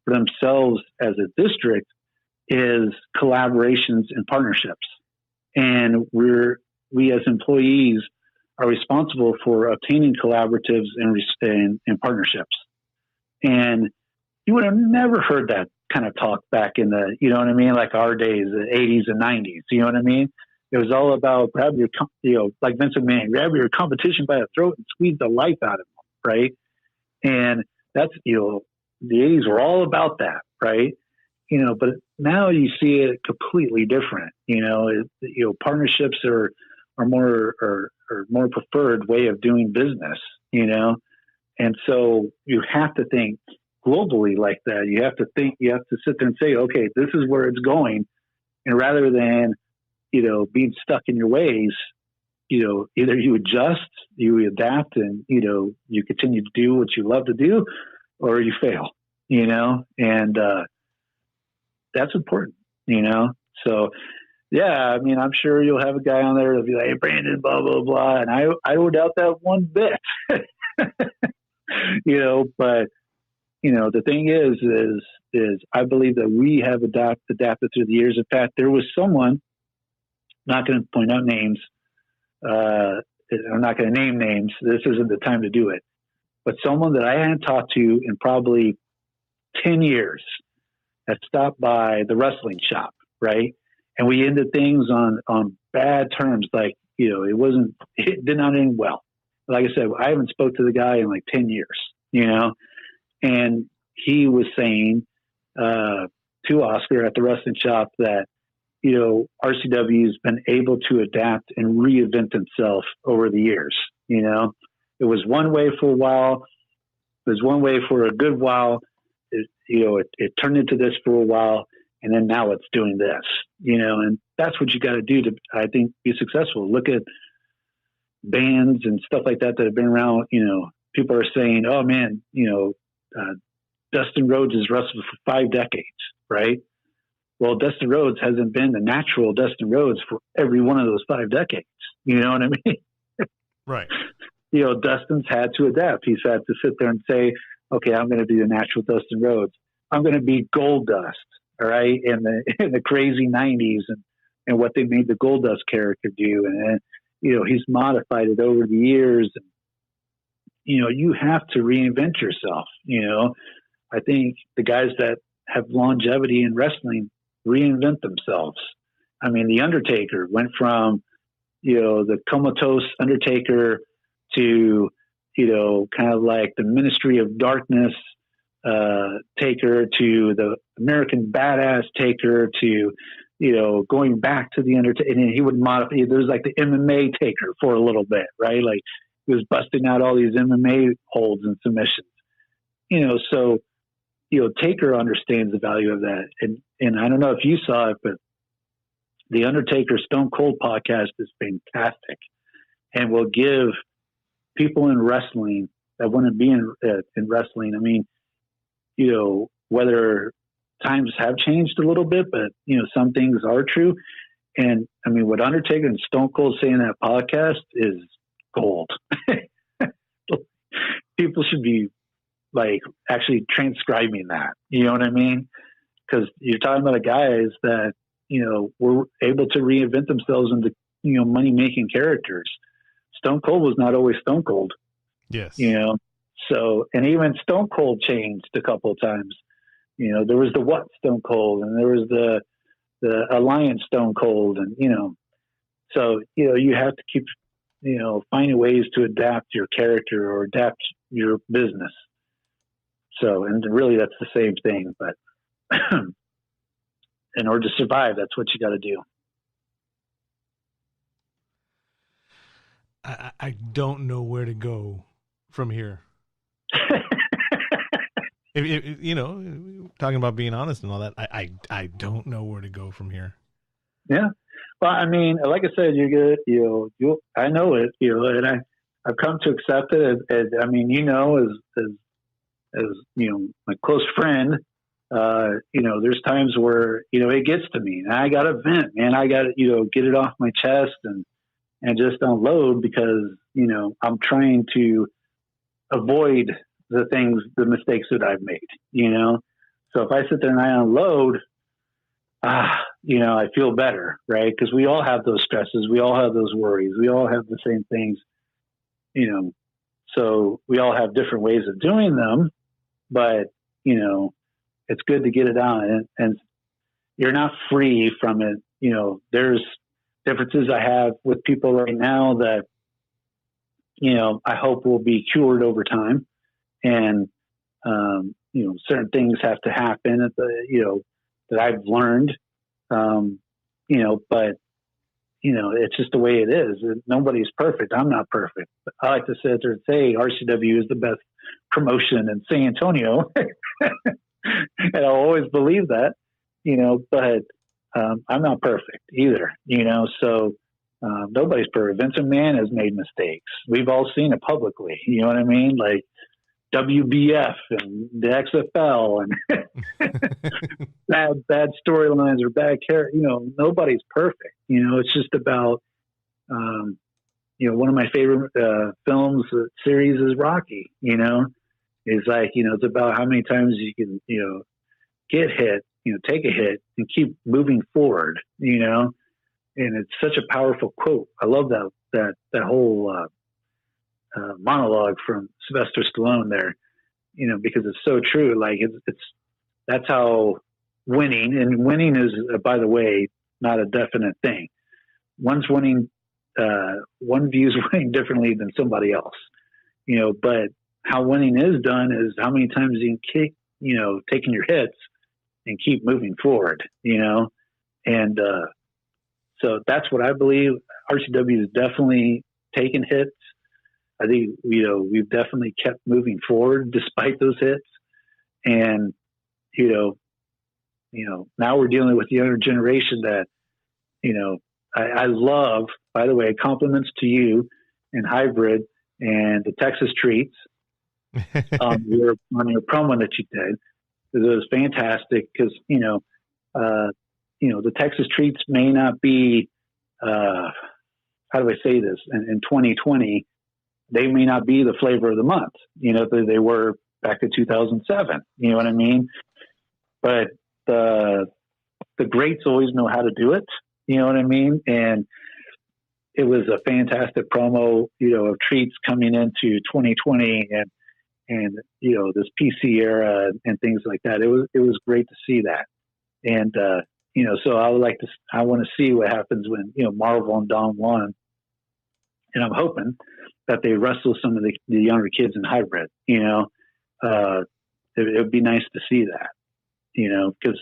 for themselves as a district, is collaborations and partnerships. And we as employees are responsible for obtaining collaboratives and partnerships. And you would have never heard that kind of talk back in the, like our days, the 80s and 90s. You know what I mean? It was all about grab your, like Vince McMahon, grab your competition by the throat and squeeze the life out of them, right? And that's, the 80s were all about that, right? But now you see it completely different. Partnerships are more preferred way of doing business. And so you have to think globally like that. You have to sit there and say, okay, this is where it's going, and rather than being stuck in your ways, either you adjust, you adapt, and you continue to do what you love to do, or you fail. And that's important, So, yeah, I'm sure you'll have a guy on there that'll be like, hey, Brandon, blah, blah, blah. And I don't doubt that one bit, but, the thing is I believe that we have adapted through the years. In fact, there was someone, not going to point out names. I'm not going to name names. This isn't the time to do it. But someone that I hadn't talked to in probably 10 years had stopped by the wrestling shop, right? And we ended things on bad terms. Like, it did not end well. Like I said, I haven't spoke to the guy in like 10 years, and he was saying to Oscar at the wrestling shop that, RCW has been able to adapt and reinvent itself over the years. It was one way for a while. It was one way for a good while. It turned into this for a while, and then now it's doing this, and that's what you got to do to, I think, be successful. Look at bands and stuff like that have been around. People are saying, oh man, Dustin Rhodes has wrestled for 5 decades, right? Well, Dustin Rhodes hasn't been the natural Dustin Rhodes for every one of those 5 decades. You know what I mean? Right. Dustin's had to adapt. He's had to sit there and say, okay, I'm going to be the natural Dustin Rhodes. I'm going to be Gold Dust, all right, in the crazy 90s and what they made the Gold Dust character do. And he's modified it over the years. And, you have to reinvent yourself. I think the guys that have longevity in wrestling reinvent themselves. The Undertaker went from, the comatose Undertaker to, kind of like the Ministry of Darkness Taker, to the American Badass Taker, to, going back to the Undertaker. And he would modify. There's like the MMA Taker for a little bit, right? Like he was busting out all these MMA holds and submissions. So Taker understands the value of that. And I don't know if you saw it, but the Undertaker Stone Cold podcast is fantastic and will give people in wrestling that want to be in wrestling. Whether times have changed a little bit, but some things are true. And what Undertaker and Stone Cold say in that podcast is gold. People should be like actually transcribing that. You know what I mean? Because you're talking about guys that, were able to reinvent themselves into, money-making characters. Stone Cold was not always Stone Cold. Yes. So, and even Stone Cold changed a couple of times. There was the What Stone Cold, and there was the Alliance Stone Cold, and, so, you have to keep, finding ways to adapt your character or adapt your business. So, and really that's the same thing, but in order to survive, that's what you got to do. I don't know where to go from here. if, you know, talking about being honest and all that, I don't know where to go from here. Yeah. Well, I mean, like I said, you're good. I know it, and I've come to accept it as I mean, as my close friend, there's times where, it gets to me and I got to vent, man. I got to, get it off my chest and just unload because, I'm trying to avoid the mistakes that I've made, So if I sit there and I unload, I feel better, right? Because we all have those stresses. We all have those worries. We all have the same things, so we all have different ways of doing them, but, it's good to get it out and you're not free from it. There's differences I have with people right now that, I hope will be cured over time. And, certain things have to happen that I've learned, but, it's just the way it is. Nobody's perfect. I'm not perfect. I like to sit there and say RCW is the best promotion in San Antonio. And I'll always believe that, but I'm not perfect either, so nobody's perfect. Vince McMahon has made mistakes. We've all seen it publicly. You know what I mean? Like WBF and the XFL and bad storylines or bad character. Nobody's perfect. It's just about, one of my favorite films series is Rocky. It's like, it's about how many times you can, get hit, take a hit and keep moving forward, and it's such a powerful quote. I love that whole monologue from Sylvester Stallone there, because it's so true. Like that's how winning is, by the way, not a definite thing. One views winning differently than somebody else, but how winning is done is how many times you can keep, taking your hits and keep moving forward, and so that's what I believe. RCW has definitely taken hits. I think, we've definitely kept moving forward despite those hits. And, now we're dealing with the younger generation that, I love, by the way, compliments to you and Hybrid and the Texas Treats on your promo that you did. It was fantastic because, the Texas Treats may not be, how do I say this? In 2020, they may not be the flavor of the month, they were back in 2007, you know what I mean? But the greats always know how to do it, you know what I mean? And it was a fantastic promo, of Treats coming into 2020 and this PC era and things like that. It was great to see that. And, so I want to see what happens when, Marvel and Don won. And I'm hoping that they wrestle some of the younger kids in Hybrid, it would be nice to see that, because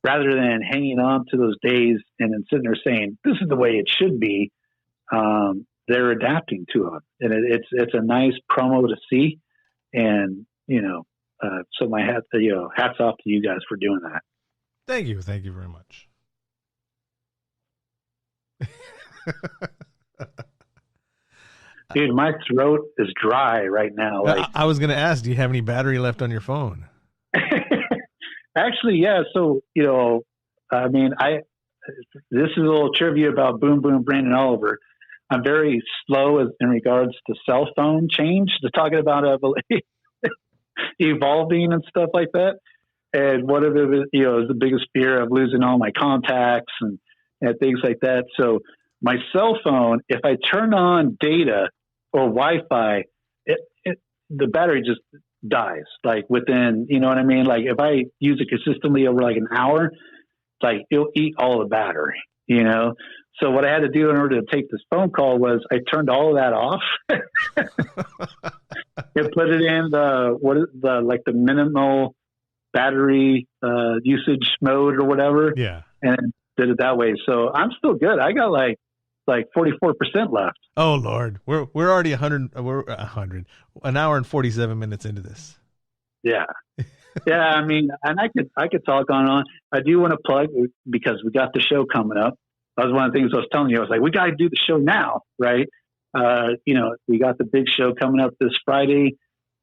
rather than hanging on to those days and then sitting there saying, this is the way it should be, they're adapting to them. And it's a nice promo to see. And, so my hats off to you guys for doing that. Thank you. Thank you very much. Dude, my throat is dry right now. I was going to ask, do you have any battery left on your phone? Actually, yeah. So, this is a little trivia about Boom Boom Brandon Oliver. I'm very slow in regards to cell phone change. They're talking about evolving and stuff like that. And one of them is the biggest fear of losing all my contacts and things like that. So my cell phone, if I turn on data or Wi-Fi, the battery just dies. Like within, you know what I mean? Like if I use it consistently over like an hour, like it'll eat all the battery, So what I had to do in order to take this phone call was I turned all of that off and put it in the minimal battery usage mode or whatever. Yeah. And did it that way. So I'm still good. I got like like 44% left. Oh Lord, we're already 100, an hour and 47 minutes into this. Yeah. Yeah. I mean, and I could talk on. I do want to plug, because we got the show coming up. That was one of the things I was telling you. I was like, we got to do the show now, right? We got the big show coming up this Friday,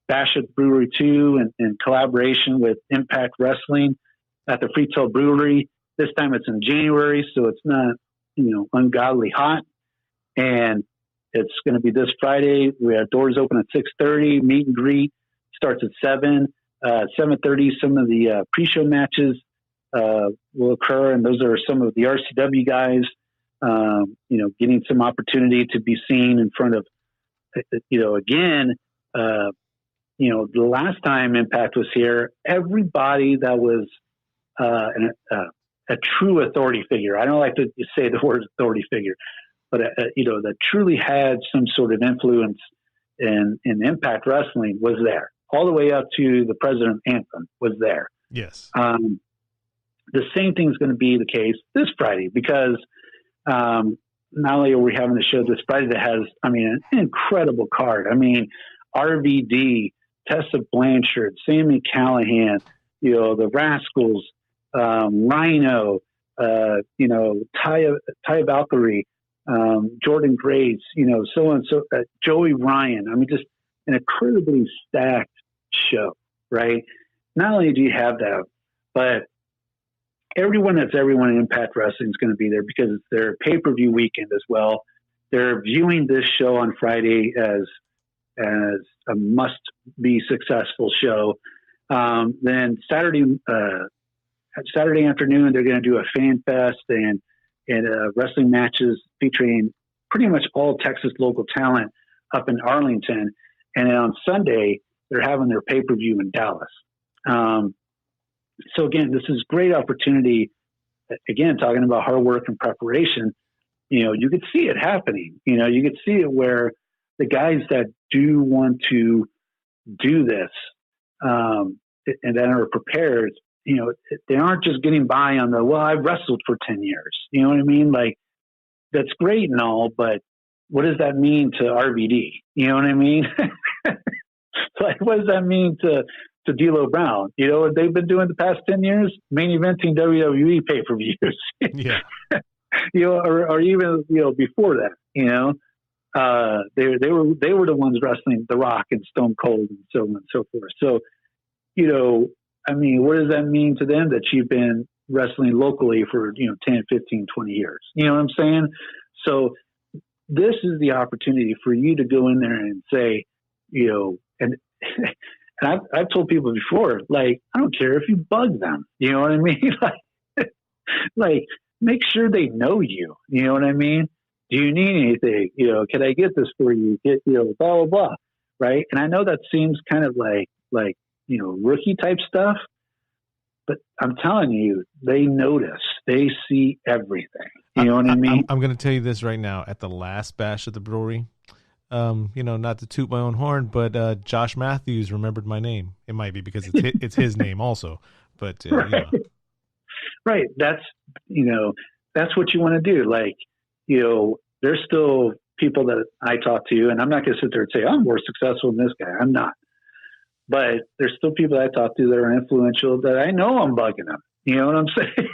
Bash at Brewery 2, in collaboration with Impact Wrestling at the Freetail Brewery. This time it's in January, so it's not, ungodly hot. And it's going to be this Friday. We have doors open at 6:30. Meet and greet starts at 7. 7:30, some of the pre-show matches will occur, and those are some of the RCW guys, getting some opportunity to be seen in front of, again, the last time Impact was here, everybody that was a true authority figure. I don't like to say the word authority figure, but that truly had some sort of influence in Impact Wrestling was there, all the way up to the President Anthem was there. Yes. The same thing is going to be the case this Friday, because not only are we having the show this Friday that has, an incredible card. RVD, Tessa Blanchard, Sammy Callahan, the Rascals, Rhino, Taya Valkyrie, Jordan Graves, so on, so Joey Ryan. Just an incredibly stacked show, right? Not only do you have that, but everyone in Impact Wrestling is going to be there, because it's their pay-per-view weekend as well. They're viewing this show on Friday as a must-be successful show. Then Saturday afternoon, they're going to do a fan fest and wrestling matches featuring pretty much all Texas local talent up in Arlington. And then on Sunday, they're having their pay-per-view in Dallas. So again, this is a great opportunity. Again, talking about hard work and preparation, you could see it happening. You could see it where the guys that do want to do this and that are prepared, they aren't just getting by on I wrestled for 10 years. You know what I mean? Like, that's great and all, but what does that mean to RVD? You know what I mean? Like, what does that mean to D'Lo Brown? What they've been doing the past 10 years? Main eventing WWE pay-per-views. Yeah. Or even, before that, they were the ones wrestling The Rock and Stone Cold and so on and so forth. So, what does that mean to them that you've been wrestling locally for, 10, 15, 20 years? You know what I'm saying? So this is the opportunity for you to go in there and say, and I've told people before, like, I don't care if you bug them. You know what I mean? like, make sure they know you. You know what I mean? Do you need anything? Can I get this for you? Blah, blah, blah. Right. And I know that seems kind of like, rookie type stuff, but I'm telling you, they notice, they see everything. You know what I mean? I'm going to tell you this right now. At the last bash at the brewery, not to toot my own horn, but Josh Matthews remembered my name. It might be because it's his name also, but right. Right. That's what you want to do. Like, there's still people that I talk to, and I'm not going to sit there and say, I'm more successful than this guy. I'm not. But there's still people that I talk to that are influential that I know I'm bugging them. You know what I'm saying?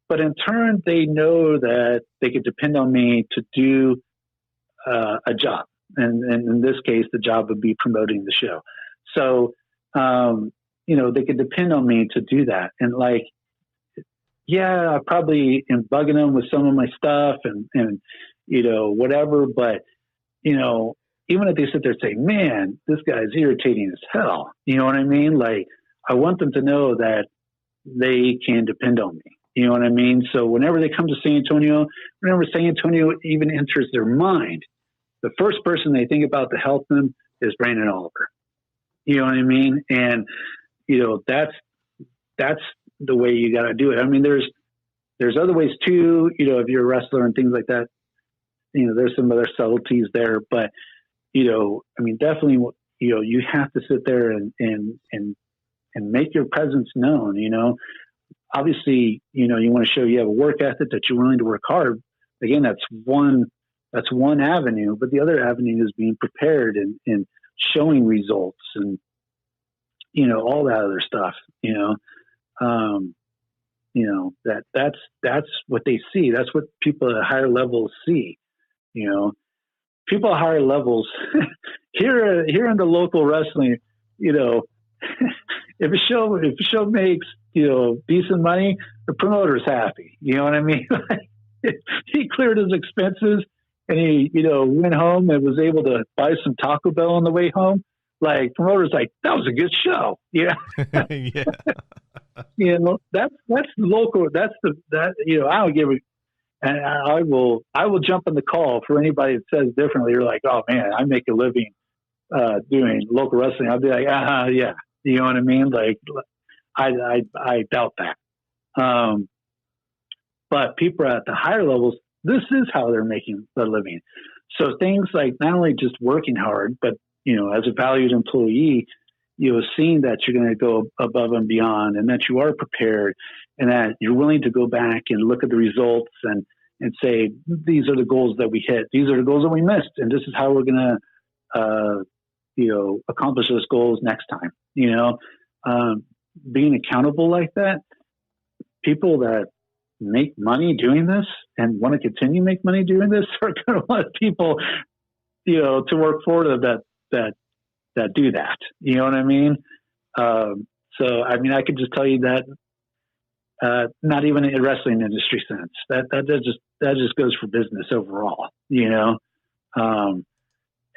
But in turn, they know that they could depend on me to do a job. And in this case, the job would be promoting the show. So, they could depend on me to do that. And like, yeah, I probably am bugging them with some of my stuff and whatever. But, even if they sit there and say, man, this guy's irritating as hell, you know what I mean? Like, I want them to know that they can depend on me. You know what I mean? So whenever they come to San Antonio, whenever San Antonio even enters their mind, the first person they think about to help them is Brandon Oliver. You know what I mean? And, that's the way you got to do it. I mean, there's other ways too, if you're a wrestler and things like that, there's some other subtleties there, but, definitely, you have to sit there and make your presence known. obviously, you want to show you have a work ethic, that you're willing to work hard. Again, that's one avenue, but the other avenue is being prepared and showing results and, all that other stuff, that's what they see. That's what people at higher levels see, people at higher levels here in the local wrestling, if a show makes, decent money, the promoter's happy. You know what I mean? He cleared his expenses and he, went home and was able to buy some Taco Bell on the way home. Like, promoter's like, that was a good show. Yeah. Yeah. That's local. I don't give a, and I will jump on the call for anybody that says differently. You're like, oh man, I make a living doing local wrestling. I'll be like, yeah. You know what I mean? Like, I doubt that. But people at the higher levels, this is how they're making their living. So things like not only just working hard, but, as a valued employee, seeing that you're going to go above and beyond and that you are prepared and that you're willing to go back and look at the results and say, these are the goals that we hit. These are the goals that we missed. And this is how we're going to, accomplish those goals next time. Being accountable like that, people that make money doing this and want to continue to make money doing this are going to want people, to work for them that do that. You know what I mean? So, I could just tell you that, not even in a wrestling industry sense, that just goes for business overall.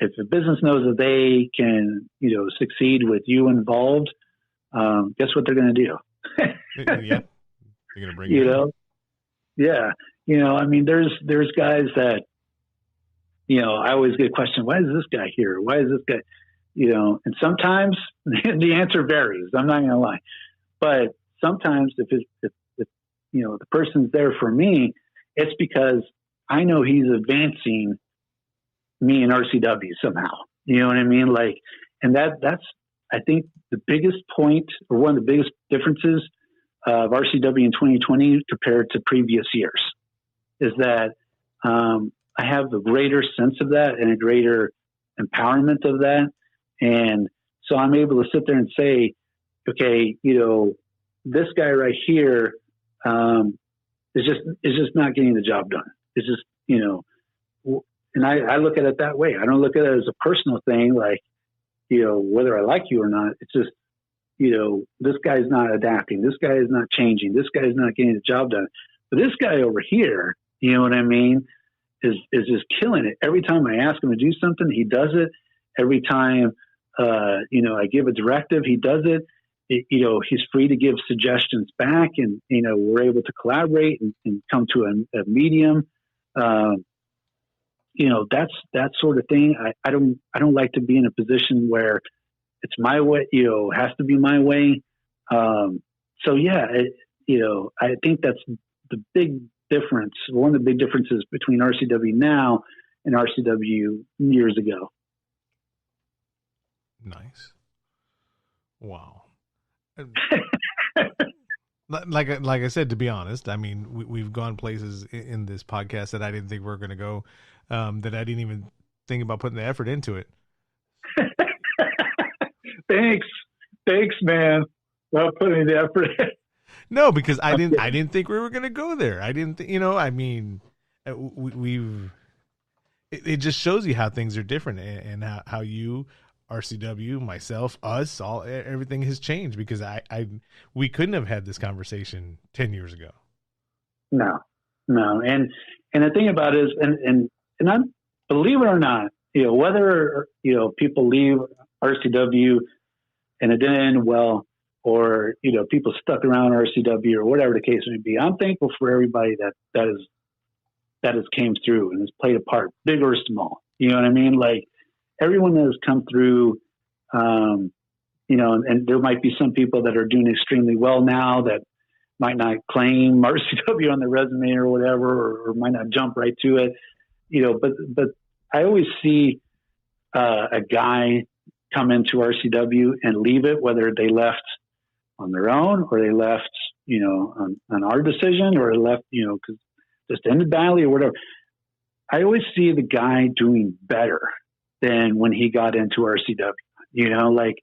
If a business knows that they can, succeed with you involved, guess what they're going to do? Yeah. They're going to bring you in. Yeah. There's guys that, I always get a question, why is this guy here? Why is this guy, and sometimes the answer varies. I'm not going to lie, but sometimes if the person's there for me, it's because I know he's advancing me in RCW somehow. You know what I mean? Like, and that's, I think the biggest point or one of the biggest differences of RCW in 2020 compared to previous years is that, I have a greater sense of that and a greater empowerment of that. And so I'm able to sit there and say, okay, this guy right here, is just not getting the job done. It's just, and I look at it that way. I don't look at it as a personal thing, like, whether I like you or not. It's just, this guy's not adapting. This guy is not changing. This guy is not getting the job done. But this guy over here, you know what I mean, is just killing it. Every time I ask him to do something, he does it. Every time, I give a directive, he does it. He's free to give suggestions back, and, we're able to collaborate and come to a medium. That's that sort of thing. I don't like to be in a position where it's my way, has to be my way. So yeah, I think that's the big difference. One of the big differences between RCW now and RCW years ago. Nice. Wow. Like I said, to be honest, we've gone places in this podcast that I didn't think we were going to go, that I didn't even think about putting the effort into it. Thanks, man. Not putting the effort in. No, because I didn't think we were going to go there. I didn't, it just shows you how things are different and how you, RCW, myself, us, everything has changed because we couldn't have had this conversation 10 years ago. No. And the thing about it is, and I'm, believe it or not, whether, people leave RCW and it didn't end well, or, people stuck around RCW or whatever the case may be, I'm thankful for everybody that has came through and has played a part, big or small. You know what I mean? Like, everyone that has come through, and there might be some people that are doing extremely well now that might not claim RCW on their resume or whatever, or might not jump right to it, but I always see a guy come into RCW and leave it, whether they left on their own or they left, on our decision, or it left, because just ended badly or whatever. I always see the guy doing better than when he got into RCW. Like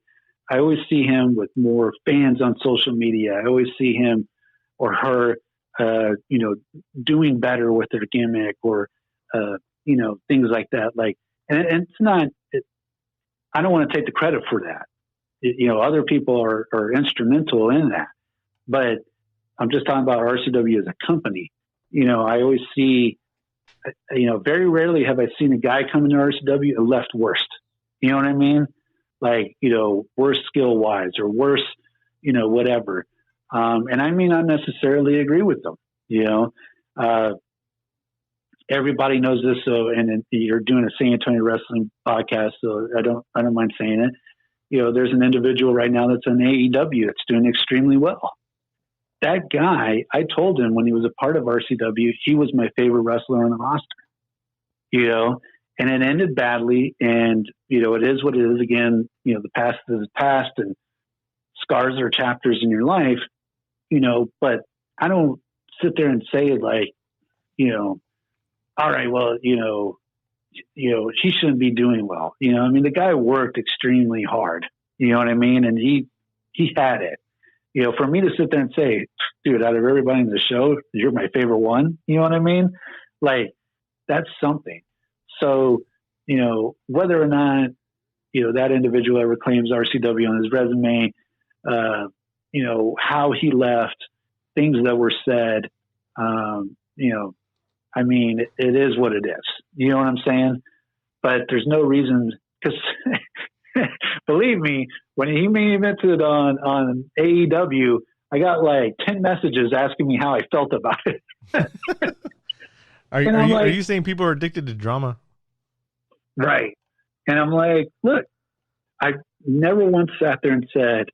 I always see him with more fans on social media. I always see him or her, doing better with their gimmick or, things like that. Like, and it's not, I don't want to take the credit for that. Other people are instrumental in that, but I'm just talking about RCW as a company. I always see, very rarely have I seen a guy come into RCW and left worst. You know what I mean? Like, worse skill wise or worse, whatever. And I may not necessarily agree with them, everybody knows this. So, and you're doing a San Antonio wrestling podcast, so I don't mind saying it. There's an individual right now that's in AEW that's doing extremely well. That guy, I told him when he was a part of RCW, he was my favorite wrestler on the roster, and it ended badly. And, it is what it is. Again, the past is past and scars are chapters in your life, but I don't sit there and say like, all right, well, he shouldn't be doing well. The guy worked extremely hard, you know what I mean? And he had it. For me to sit there and say, dude, out of everybody in the show, you're my favorite one. You know what I mean? Like, that's something. So, whether or not, that individual ever claims RCW on his resume, how he left, things that were said, it is what it is. You know what I'm saying? But there's no reason, because believe me, when he main evented on AEW, I got like 10 messages asking me how I felt about it. Are you saying people are addicted to drama? Right. And I'm like, look, I never once sat there and said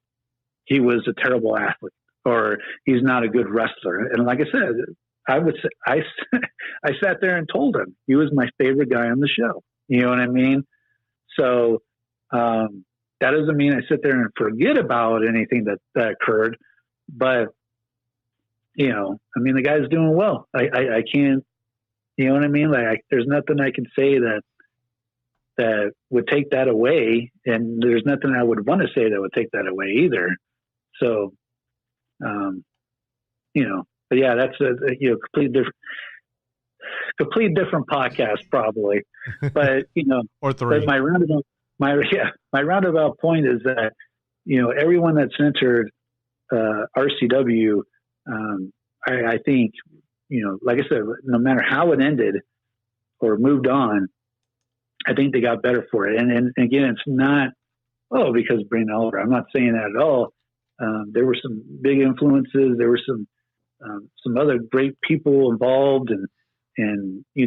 he was a terrible athlete or he's not a good wrestler. And like I said, I sat there and told him he was my favorite guy on the show. You know what I mean? So, that doesn't mean I sit there and forget about anything that occurred, but the guy's doing well. I can't, you know what I mean? Like there's nothing I can say that would take that away. And there's nothing I would want to say that would take that away either. So, but yeah, that's a complete different podcast probably, but or three. But my roundabout point is that, everyone that's entered, RCW, I think, like I said, no matter how it ended or moved on, I think they got better for it. And again, it's not, because Brandon Oliver, I'm not saying that at all. There were some big influences. There were some other great people involved and I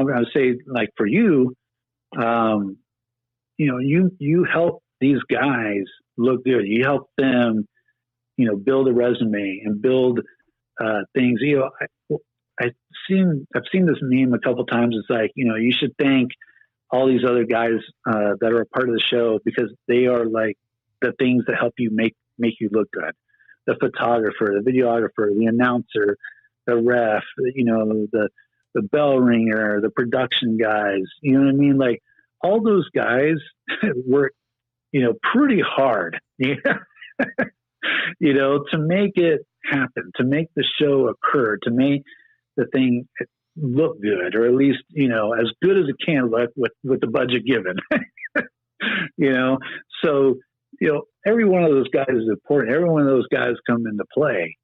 would say like for you, you help these guys look good. You help them, build a resume and build things. I've seen this meme a couple times. It's like, you should thank all these other guys that are a part of the show because they are like the things that help you make you look good. The photographer, the videographer, the announcer, the ref, the bell ringer, the production guys, you know what I mean? Like all those guys work, pretty hard, to make it happen, to make the show occur, to make the thing look good, or at least, as good as it can look with the budget given, so, every one of those guys is important. Every one of those guys come into play,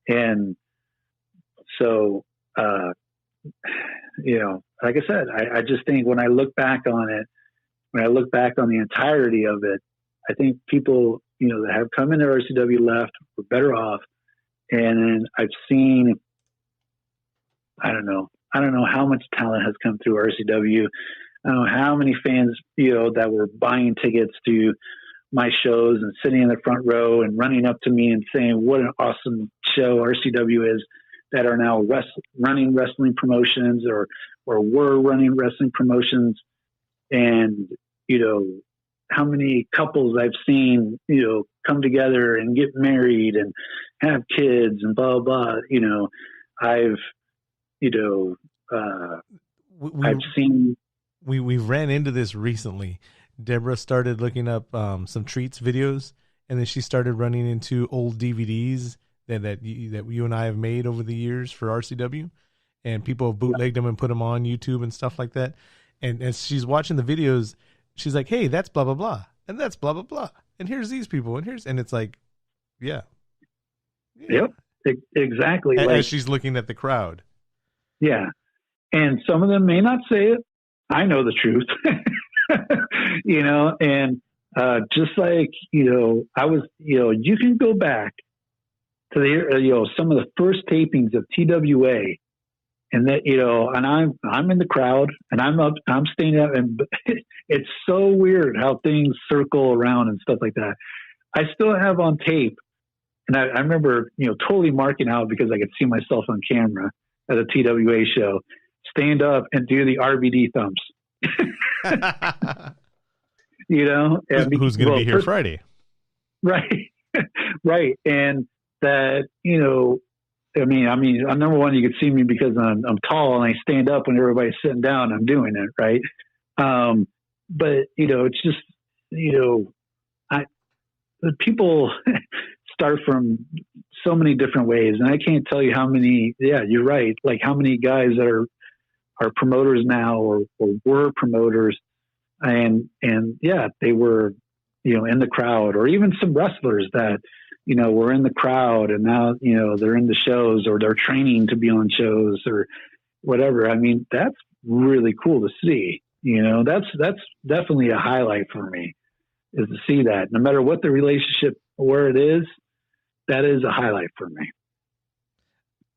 and so, like I said, I just think when I look back on it, when I look back on the entirety of it, I think people, that have come into RCW left were better off. And then I've seen, I don't know how much talent has come through RCW. I don't know how many fans, that were buying tickets to my shows and sitting in the front row and running up to me and saying, what an awesome show RCW is, that are now running wrestling promotions or were running wrestling promotions. And, how many couples I've seen, come together and get married and have kids and blah, blah. I've, I've seen. We ran into this recently. Deborah started looking up some treats videos, and then she started running into old DVDs that you and I have made over the years for RCW, and people have bootlegged them and put them on YouTube and stuff like that. And as she's watching the videos, she's like, "Hey, that's blah blah blah, and that's blah blah blah, and here's these people, and it's like, yeah. Yep, exactly. As she's looking at the crowd, yeah, and some of them may not say it. I know the truth, and just like I was, you can go back to the some of the first tapings of TWA. And that, and I'm in the crowd and I'm standing up, and it's so weird how things circle around and stuff like that. I still have on tape, and I remember, totally marking out because I could see myself on camera at a TWA show, stand up and do the RVD thumbs. Who's going to be here Friday? Right. Right. And that, number one, you could see me because I'm tall and I stand up when everybody's sitting down. I'm doing it, right? But it's just people start from so many different ways, and I can't tell you how many. Yeah, you're right. Like how many guys that are promoters now or were promoters, and yeah, they were in the crowd, or even some wrestlers that were in the crowd and now, they're in the shows or they're training to be on shows or whatever. I mean, that's really cool to see. That's definitely a highlight for me, is to see that no matter what the relationship, where it is, that is a highlight for me.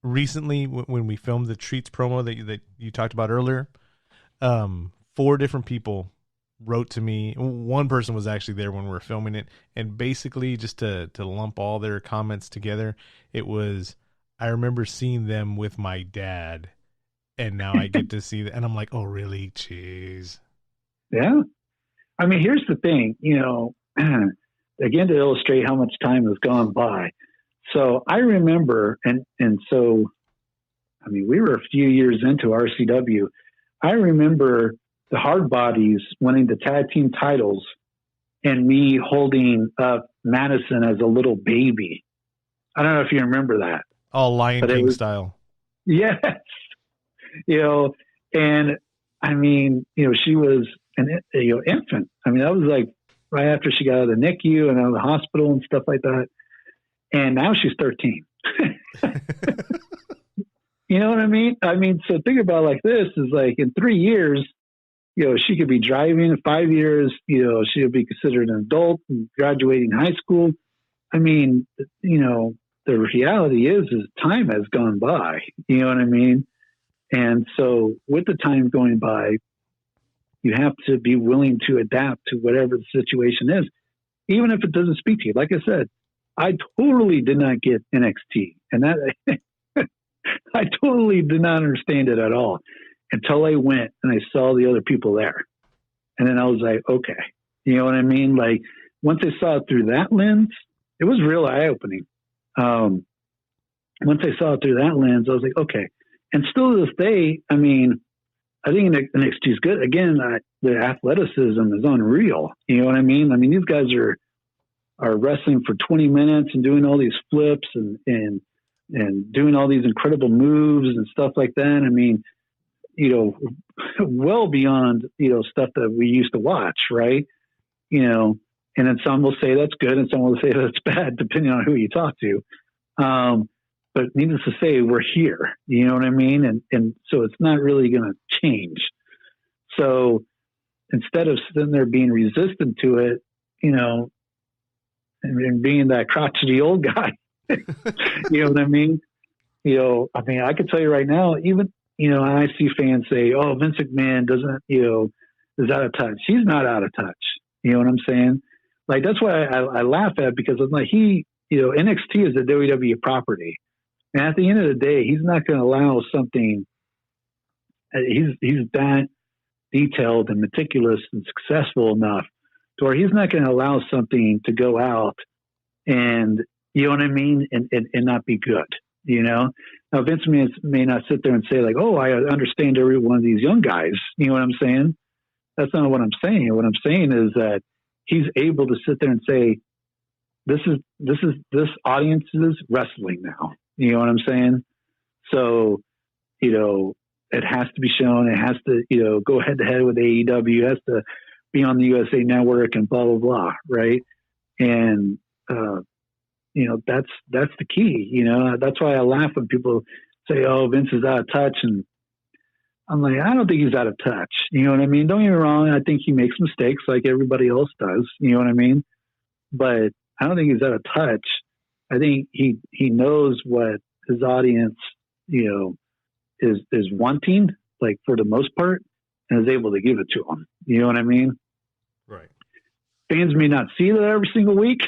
Recently, when we filmed the treats promo that you talked about earlier, 4 different people wrote to me. One person was actually there when we were filming it, and basically just to lump all their comments together, it was, I remember seeing them with my dad, and now I get to see that, and I'm like, oh really? Jeez. Yeah. I mean, here's the thing, again, to illustrate how much time has gone by. So I remember, and so, I mean, we were a few years into RCW. I remember the Hard Bodies winning the tag team titles and me holding up Madison as a little baby. I don't know if you remember that. All Lion King style. Yes. And I mean, she was an infant. I mean, that was like right after she got out of the NICU and out of the hospital and stuff like that. And now she's 13. You know what I mean? I mean, so think about it like this, is like in 3 years, she could be driving. In 5 years, she'll be considered an adult and graduating high school. I mean, the reality is time has gone by. You know what I mean? And so with the time going by, you have to be willing to adapt to whatever the situation is, even if it doesn't speak to you. Like I said, I totally did not get NXT, and that I totally did not understand it at all until I went and I saw the other people there. And then I was like, okay, you know what I mean? Like once I saw it through that lens, it was real eye-opening. Once I saw it through that lens, I was like, okay. And still to this day, I mean, I think NXT is good. Again, the athleticism is unreal. You know what I mean? I mean, these guys are wrestling for 20 minutes and doing all these flips and doing all these incredible moves and stuff like that. I mean, well beyond, stuff that we used to watch, right? And then some will say that's good and some will say that's bad, depending on who you talk to. But needless to say, we're here, you know what I mean? And so it's not really going to change. So instead of sitting there being resistant to it, and being that crotchety old guy, you know what I mean? I could tell you right now, even, I see fans say, oh, Vince McMahon doesn't, is out of touch. He's not out of touch. You know what I'm saying? Like, that's why I laugh at, because I'm like, NXT is a WWE property. And at the end of the day, he's not going to allow something. He's that detailed and meticulous and successful enough to where he's not going to allow something to go out and you know what I mean, and not be good. You know, now Vince may not sit there and say like, "Oh, I understand every one of these young guys." You know what I'm saying? That's not what I'm saying. What I'm saying is that he's able to sit there and say, "This audience's wrestling now." You know what I'm saying? So, you know, it has to be shown. It has to, you know, go head to head with AEW. It has to be on the USA Network and blah blah blah, right? And you know, that's the key. You know, that's why I laugh when people say, "Oh, Vince is out of touch," and I'm like, I don't think he's out of touch. You know what I mean? Don't get me wrong. I think he makes mistakes like everybody else does. You know what I mean? But I don't think he's out of touch. I think he knows what his audience, you know, is wanting, like for the most part, and is able to give it to them. You know what I mean? Right. Fans may not see that every single week.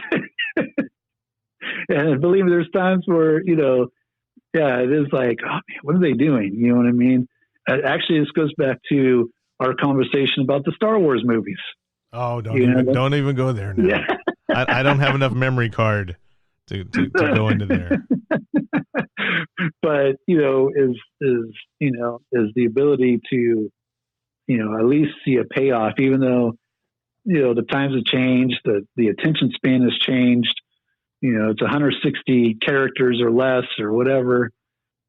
And believe me, there's times where, you know, yeah, it is like, oh man, what are they doing? You know what I mean? Actually, this goes back to our conversation about the Star Wars movies. Oh, don't even go there now. Yeah. I don't have enough memory card to go into there. But, you know, is the ability to, you know, at least see a payoff, even though, you know, the times have changed, the attention span has changed. You know, it's 160 characters or less or whatever,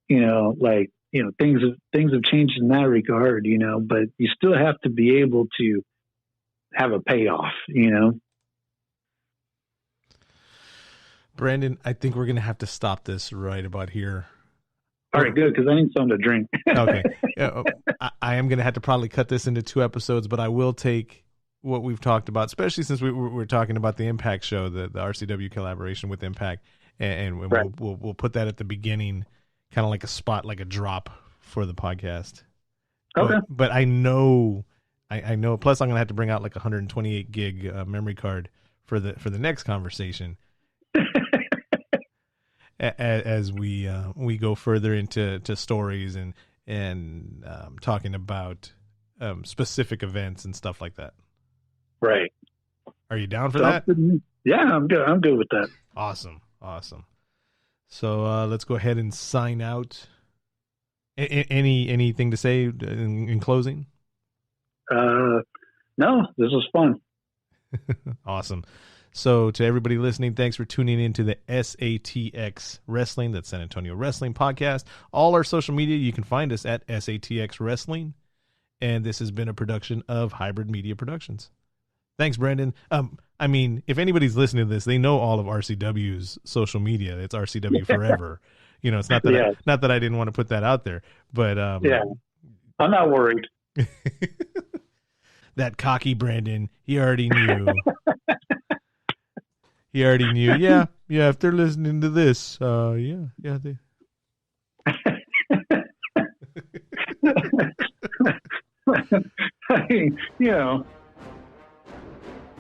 you know, like, you know, things have changed in that regard, you know, but you still have to be able to have a payoff, you know. Brandon, I think we're going to have to stop this right about here. All right, good, because I need something to drink. Okay. I am going to have to probably cut this into 2 episodes, but I will take what we've talked about, especially since we're talking about the Impact show, the RCW collaboration with Impact, and right. we'll put that at the beginning, kind of like a spot, like a drop for the podcast. Okay. But I know. Plus, I'm gonna have to bring out like 128 gig memory card for the next conversation. As we go further into stories and talking about specific events and stuff like that. Right. Are you down for that? Yeah, I'm good. I'm good with that. Awesome. So let's go ahead and sign out. Anything to say in closing? No, this was fun. Awesome. So to everybody listening, thanks for tuning in to the SATX Wrestling, that's San Antonio Wrestling Podcast. All our social media, you can find us at SATX Wrestling. And this has been a production of Hybrid Media Productions. Thanks, Brandon. I mean, if anybody's listening to this, they know all of RCW's social media. It's RCW Forever. You know, it's not that not that I didn't want to put that out there, but yeah, I'm not worried. That cocky Brandon, he already knew. Yeah. If they're listening to this, yeah. They... You know.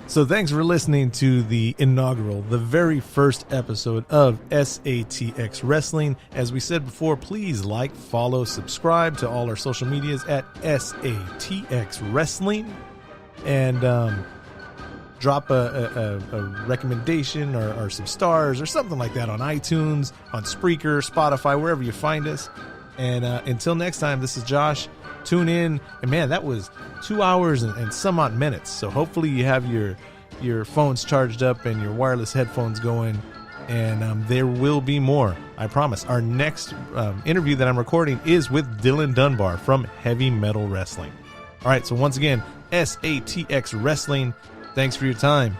So thanks for listening to the very first episode of SATX Wrestling. As we said before, please like, follow, subscribe to all our social medias at SATX Wrestling, and drop a recommendation or some stars or something like that on iTunes, on Spreaker, Spotify, wherever you find us. And until next time, this is Josh. Tune in, and man, that was 2 hours and some odd minutes. So hopefully you have your phones charged up and your wireless headphones going, and there will be more, I promise. Our next interview that I'm recording is with Dylan Dunbar from Heavy Metal Wrestling. All right, so once again, SATX Wrestling. Thanks for your time.